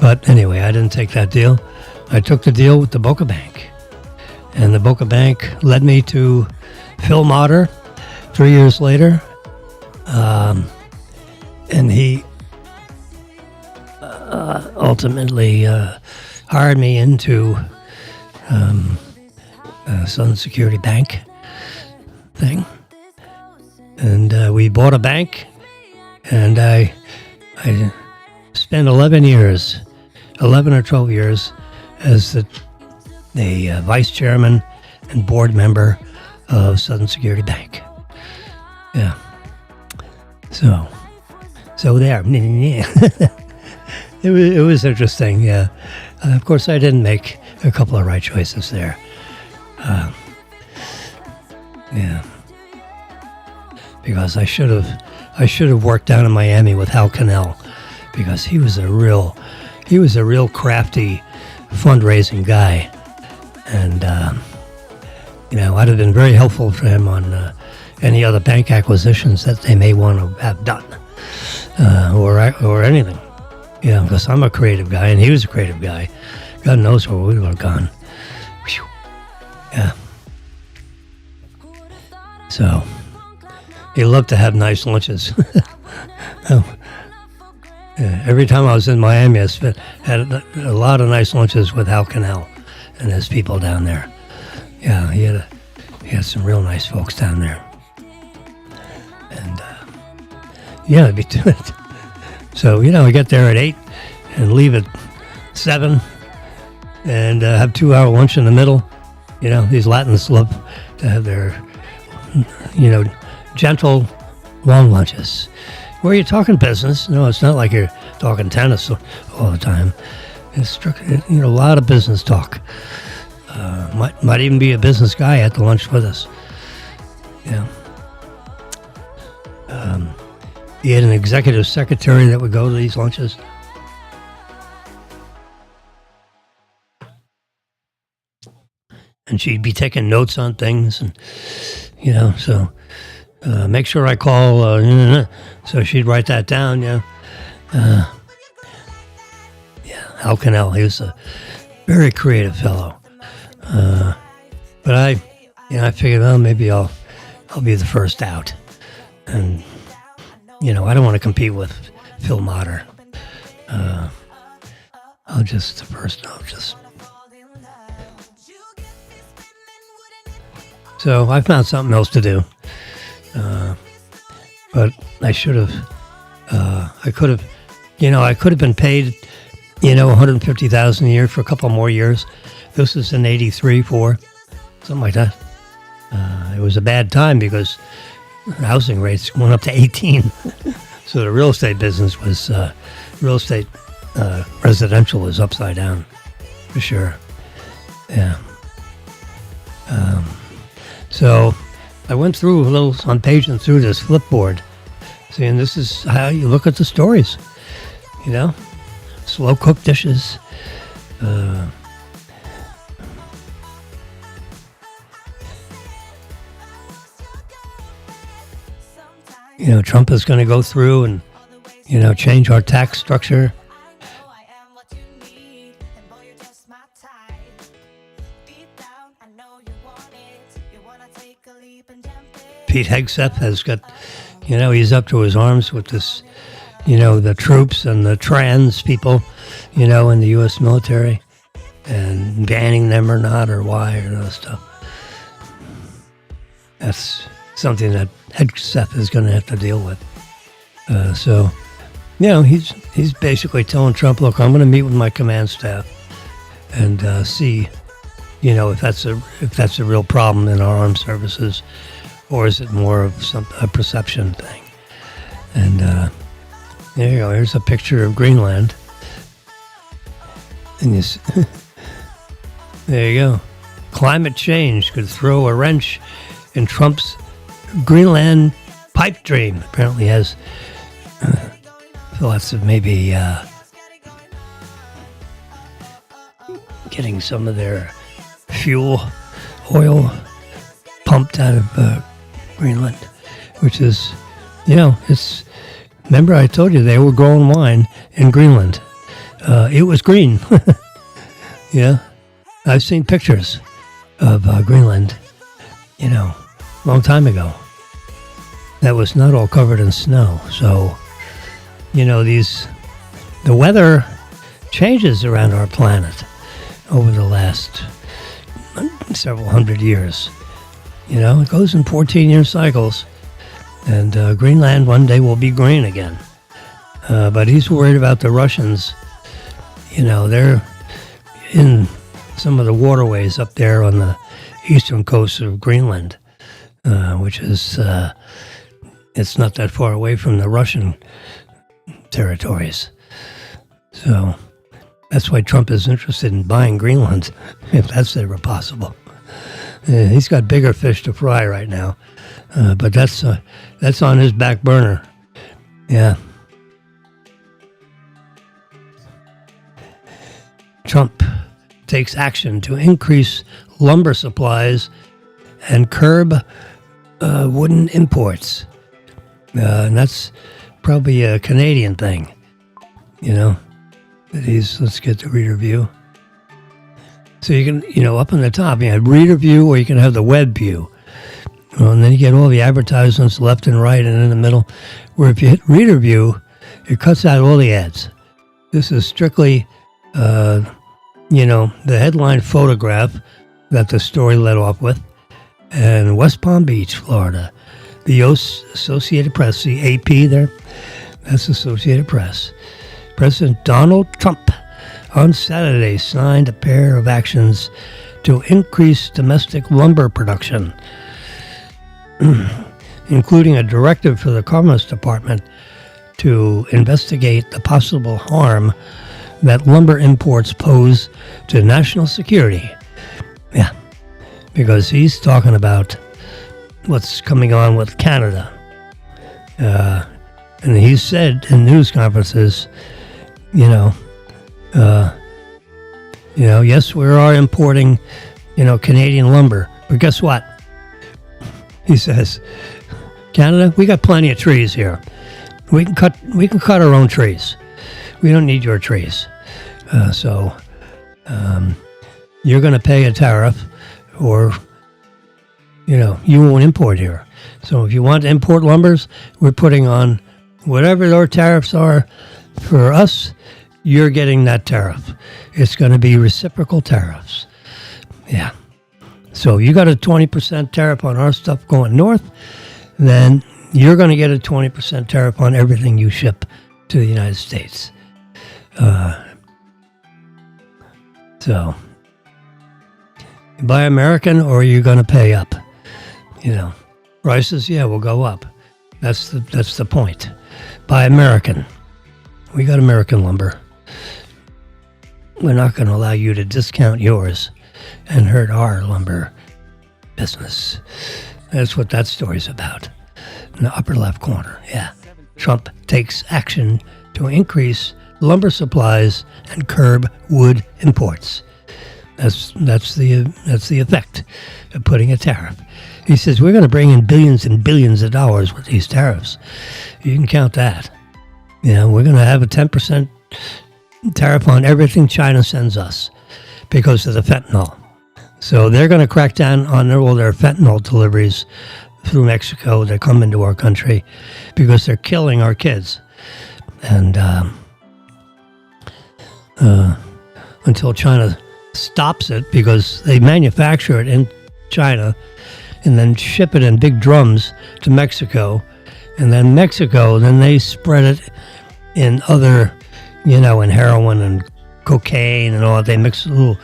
But anyway, I didn't take that deal. I took the deal with the Boca Bank. And the Boca Bank led me to Phil Motter 3 years later. And he ultimately hired me into Southern Security Bank thing. And we bought a bank, and I spent 11 or 12 years as the vice chairman and board member of Southern Security Bank. Yeah. So there. It was interesting. Yeah. Of course, I didn't make a couple of right choices there. Yeah. Because I should have worked down in Miami with Hal Cannell, because he was a real crafty fundraising guy. And, I'd have been very helpful for him on any other bank acquisitions that they may want to have done, or anything, because I'm a creative guy and he was a creative guy. God knows where we would have gone. Whew. Yeah. So, he loved to have nice lunches. Every time I was in Miami, I had a lot of nice lunches with Hal Cannell and his people down there. Yeah, he had some real nice folks down there. And, it'd be good. So, we get there at 8 and leave at 7 and have 2-hour lunch in the middle. These Latins love to have their, gentle, long lunches. Where you're talking business. No, it's not like you're talking tennis all the time. It's a lot of business talk. Might even be a business guy at the lunch with us. Yeah. He had an executive secretary that would go to these lunches. And she'd be taking notes on things, and so make sure I call. So she'd write that down. Yeah. Hal Cannell. He was a very creative fellow. But I figured, well, maybe I'll be the first out, and I don't want to compete with Phil Motter. So I found something else to do. But I should have. I could have been paid, $150,000 a year for a couple more years. This is in 83, 4, something like that. It was a bad time because housing rates went up to 18. So the real estate business was, residential was upside down, for sure. Yeah. So I went through on paging through this flipboard, saying this is how you look at the stories, slow cooked dishes, Trump is going to go through and, change our tax structure. Pete Hegseth has got, he's up to his arms with this, the troops and the trans people, in the U.S. military, and banning them or not, or why, or that stuff. That's something that Hegseth is going to have to deal with. So, he's basically telling Trump, look, I'm going to meet with my command staff and see, if that's a real problem in our armed services, or is it more of a perception thing? And there you go. Here's a picture of Greenland. And there you go. Climate change could throw a wrench in Trump's Greenland pipe dream. Apparently has thoughts of maybe getting some of their oil pumped out of Greenland, which is, it's, remember I told you they were growing wine in Greenland. It was green. Yeah. I've seen pictures of Greenland, long time ago. That was not all covered in snow. So, the weather changes around our planet over the last several hundred years. It goes in 14-year cycles. And Greenland one day will be green again. But he's worried about the Russians. They're in some of the waterways up there on the eastern coast of Greenland, which is, it's not that far away from the Russian territories. So that's why Trump is interested in buying Greenland, if that's ever possible. He's got bigger fish to fry right now, but that's on his back burner. Yeah. Trump takes action to increase lumber supplies and curb wooden imports. And that's probably a Canadian thing, Let's get the reader view. So you can, up on the top, you have reader view, or you can have the web view. And then you get all the advertisements left and right and in the middle, where if you hit reader view, it cuts out all the ads. This is strictly, the headline photograph that the story led off with. And West Palm Beach, Florida. The Associated Press, the AP there, that's Associated Press. President Donald Trump on Saturday signed a pair of actions to increase domestic lumber production, including a directive for the Commerce Department to investigate the possible harm that lumber imports pose to national security. Yeah, because he's talking about what's coming on with Canada. And he said in news conferences, yes, we are importing, Canadian lumber, but guess what? He says, Canada, we got plenty of trees here. We can cut our own trees. We don't need your trees. So you're going to pay a tariff, or you won't import here. So if you want to import lumbers, we're putting on whatever our tariffs are for us. You're getting that tariff. It's going to be reciprocal tariffs. Yeah. So you got a 20% tariff on our stuff going north, then you're going to get a 20% tariff on everything you ship to the United States. So you buy American, or you're going to pay up. Prices, will go up. That's the point. Buy American. We got American lumber. We're not going to allow you to discount yours and hurt our lumber business. That's what that story's about. In the upper left corner, yeah. Trump takes action to increase lumber supplies and curb wood imports. That's the effect of putting a tariff. He says, we're going to bring in billions and billions of dollars with these tariffs. You can count that. We're going to have a 10% tariff on everything China sends us because of the fentanyl. So they're going to crack down on all their fentanyl deliveries through Mexico that come into our country because they're killing our kids. And until China stops it, because they manufacture it in China and then ship it in big drums to Mexico, and then Mexico, then they spread it in other, in heroin and cocaine and all that. They mix little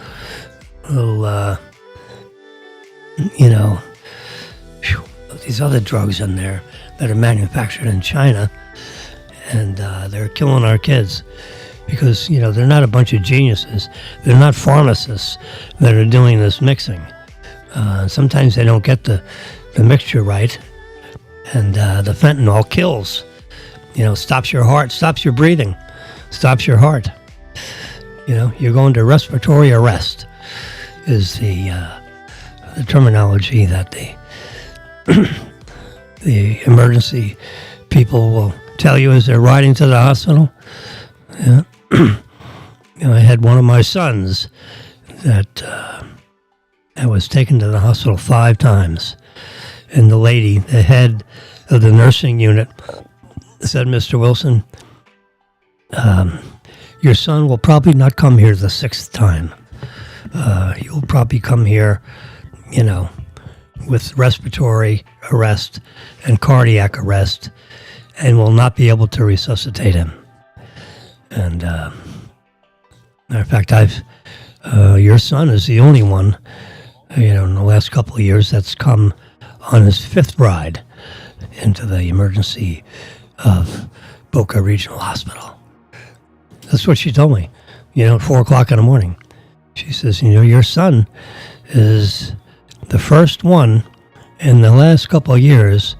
these other drugs in there that are manufactured in China, and they're killing our kids because, they're not a bunch of geniuses. They're not pharmacists that are doing this mixing. Sometimes they don't get the mixture right, and the fentanyl kills. Stops your heart, stops your breathing, stops your heart. You're going to respiratory arrest is the terminology that the emergency people will tell you as they're riding to the hospital. Yeah. I had one of my sons that was taken to the hospital 5 times, and the lady, the head of the nursing unit, said, "Mr. Wilson, your son will probably not come here the 6th time. You'll probably come here, with respiratory arrest and cardiac arrest, and will not be able to resuscitate him." And matter of fact, your son is the only one, in the last couple of years that's come on his 5th ride into the emergency of Boca Regional Hospital. That's what she told me, at 4 o'clock in the morning. She says, your son is the first one in the last couple of years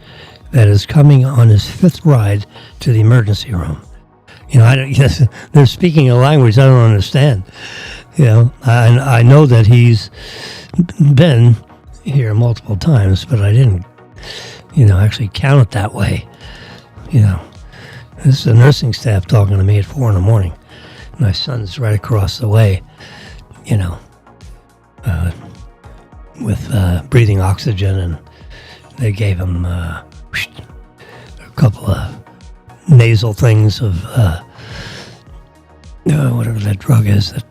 that is coming on his 5th ride to the emergency room. They're speaking a language I don't understand. I know that he's been here multiple times, but I didn't, actually count it that way. This is the nursing staff talking to me at 4 in the morning. My son's right across the way, with breathing oxygen, and they gave him a couple of nasal things of whatever that drug is that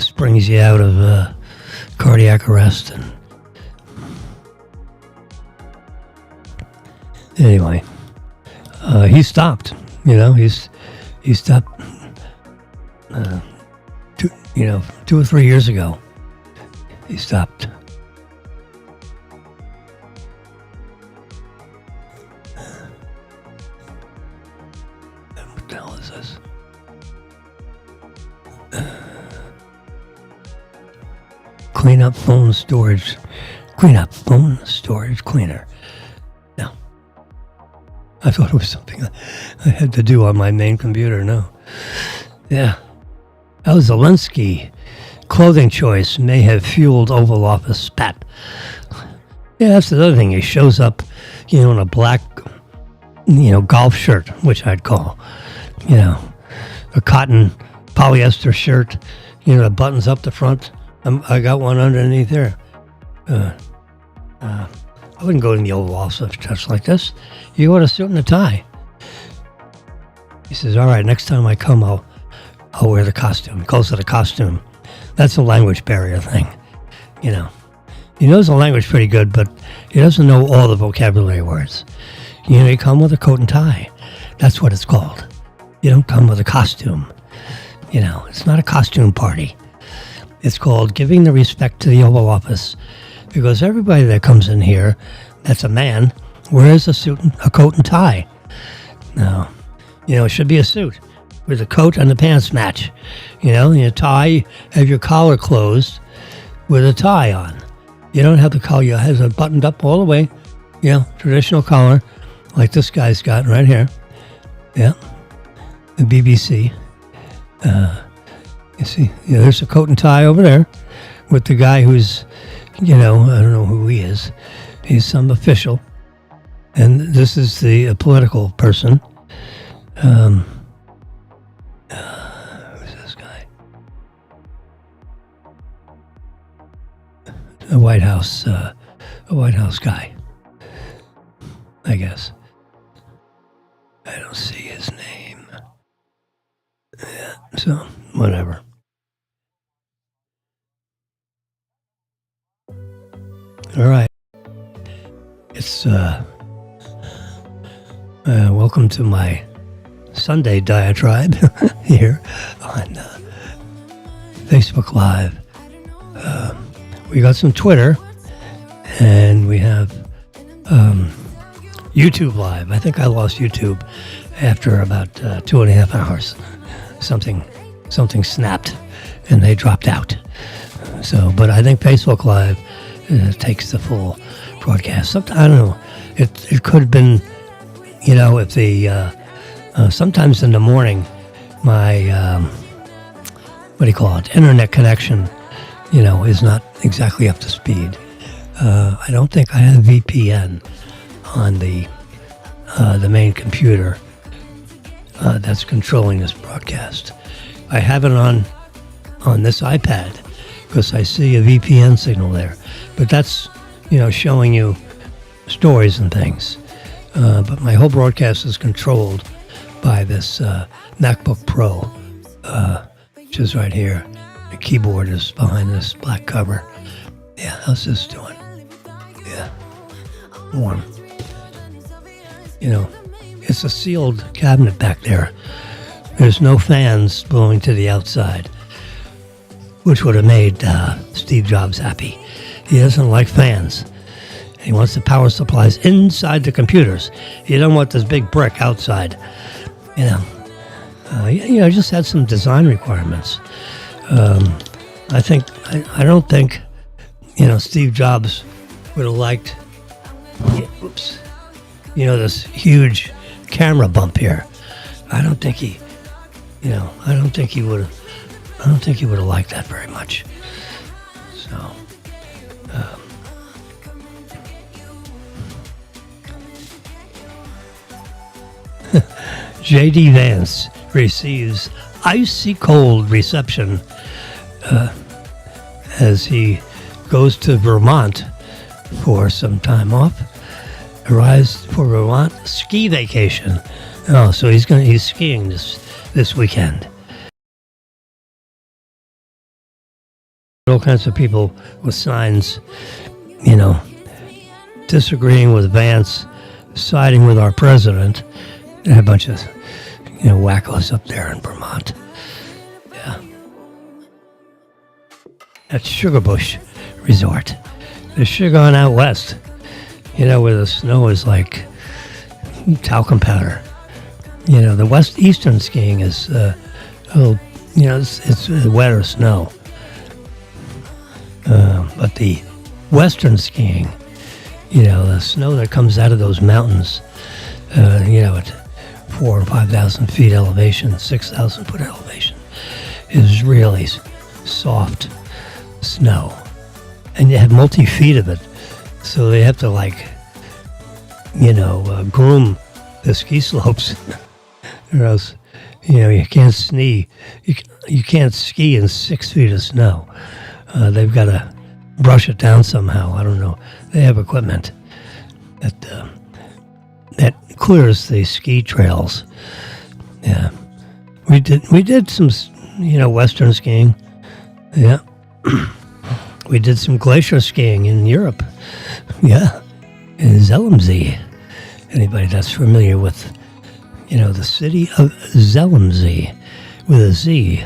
springs you out of cardiac arrest. And anyway, he stopped. He stopped. 2 or 3 years ago, he stopped. What the hell is this? Clean up phone storage cleaner. No. I thought it was something I had to do on my main computer. No. Yeah. How Zelensky clothing choice may have fueled Oval Office spat. Yeah, that's the other thing. He shows up, in a black, golf shirt, which I'd call, a cotton polyester shirt, that buttons up the front. I got one underneath there. I wouldn't go in the Oval Office dressed like this. You go to a suit and a tie. He says, all right, next time I come, I'll wear the costume. He calls it a costume. That's a language barrier thing. He knows the language pretty good, but he doesn't know all the vocabulary words. You come with a coat and tie. That's what it's called. You don't come with a costume. It's not a costume party. It's called giving the respect to the Oval Office, because everybody that comes in here, that's a man, wears a coat and tie. Now, it should be a suit where the coat and the pants match. Your tie, have your collar closed with a tie on. You don't have the collar, it has it buttoned up all the way. Traditional collar, like this guy's got right here. Yeah, the BBC. You see, there's a coat and tie over there with the guy who's, I don't know who he is. He's some official. And this is a political person. Who's this guy? A White House guy. I guess. I don't see his name. Yeah, so, whatever. All right. It's, welcome to my Sunday diatribe here on Facebook Live. We got some Twitter, and we have YouTube Live. I think I lost YouTube after about 2.5 hours. Something snapped, and they dropped out. So, but I think Facebook Live takes the full broadcast. Sometimes, I don't know. It could have been, if the sometimes in the morning, my internet connection, is not exactly up to speed. I don't think I have VPN on the main computer that's controlling this broadcast. I have it on this iPad because I see a VPN signal there, but that's showing you stories and things. But my whole broadcast is controlled by this MacBook Pro, which is right here. The keyboard is behind this black cover. Yeah, how's this doing? Yeah, warm. It's a sealed cabinet back there. There's no fans blowing to the outside, which would have made Steve Jobs happy. He doesn't like fans. He wants the power supplies inside the computers. He doesn't want this big brick outside. Just had some design requirements. I don't think, Steve Jobs would have liked, this huge camera bump here. I don't think he would have liked that very much. So, J.D. Vance receives icy cold reception as he goes to Vermont for some time off. Arrives for Vermont ski vacation. Oh, so he's skiing this weekend. All kinds of people with signs, disagreeing with Vance, siding with our president. And a bunch of, wackos up there in Vermont. Yeah. At Sugarbush Resort. The sugar on out west, where the snow is like talcum powder. The eastern skiing is, it's wetter snow. But the western skiing, the snow that comes out of those mountains, at 4,000 and 5,000 feet elevation, 6,000 foot elevation, is really soft snow. And you have multi-feet of it, so they have to groom the ski slopes, or else, you can't ski. You can't ski in 6 feet of snow. They've got to brush it down somehow. I don't know. They have equipment that clears the ski trails. Yeah, we did some, western skiing. Yeah, we did some glacier skiing in Europe. Yeah, in Zellamsee. Anybody that's familiar with, the city of Zellamsee with a Z.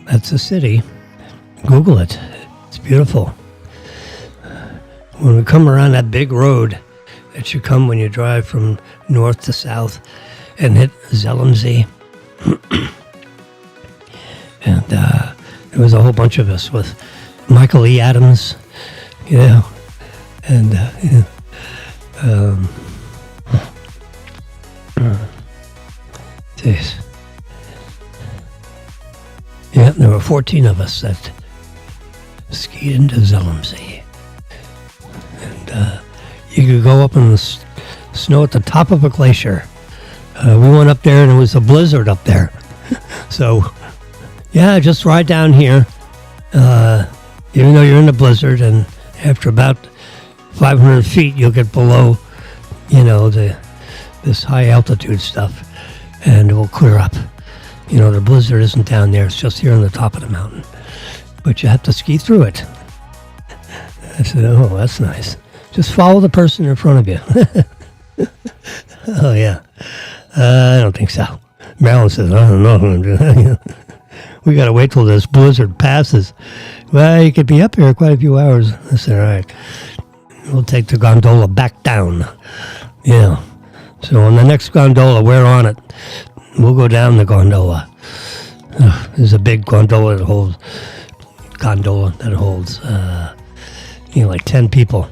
That's a city. Google it. It's beautiful. When we come around that big road that you come when you drive from north to south and hit Zellamsee, and there was a whole bunch of us with Michael E. Adams, and geez. Yeah, there were 14 of us that skied into Zellamsee. And you could go up in the snow at the top of a glacier. We went up there and it was a blizzard up there. So, yeah, just ride down here, even though you're in a blizzard, and after about 500 feet, you'll get below, this high altitude stuff, and it will clear up. The blizzard isn't down there; it's just here on the top of the mountain. But you have to ski through it. I said, "Oh, that's nice. Just follow the person in front of you." Oh yeah, I don't think so. Marilyn says, "I don't know. We got to wait till this blizzard passes." Well, you could be up here quite a few hours. I said, "All right, we'll take the gondola back down." So on the next gondola, we're on it. We'll go down the gondola. There's a big gondola that holds like 10 people.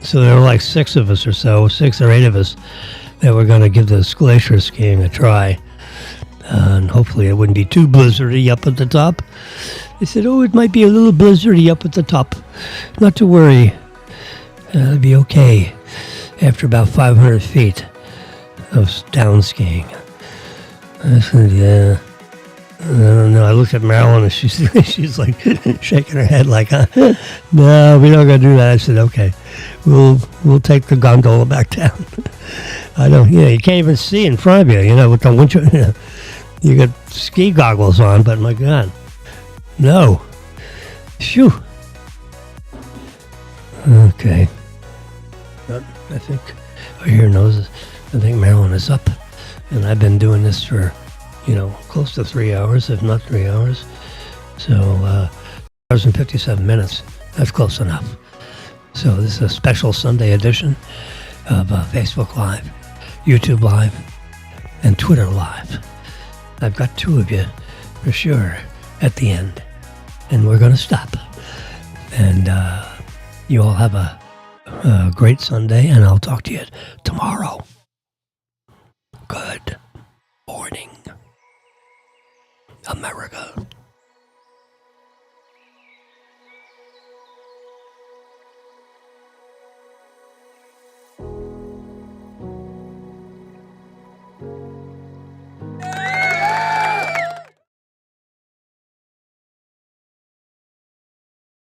So there were like 6 of us or so, 6 or 8 of us, that were going to give this glacier skiing a try. And hopefully it wouldn't be too blizzardy up at the top. They said, "Oh, it might be a little blizzardy up at the top. Not to worry. It'll be okay after about 500 feet of down skiing." I said, "Yeah. I don't know." I looked at Marilyn and she's like shaking her head like, "No, we're not going to do that." I said, "Okay, we'll take the gondola back down." I don't, you can't even see in front of you, with the winter. You got ski goggles on, but my God, no. Phew. Okay. I think I hear noses. I think Marilyn is up, and I've been doing this for, close to 3 hours, if not 3 hours. So, hours and 57 minutes. That's close enough. So this is a special Sunday edition of Facebook Live, YouTube Live, and Twitter Live. I've got 2 of you for sure at the end, and we're going to stop. And you all have a great Sunday, and I'll talk to you tomorrow. Good morning, America.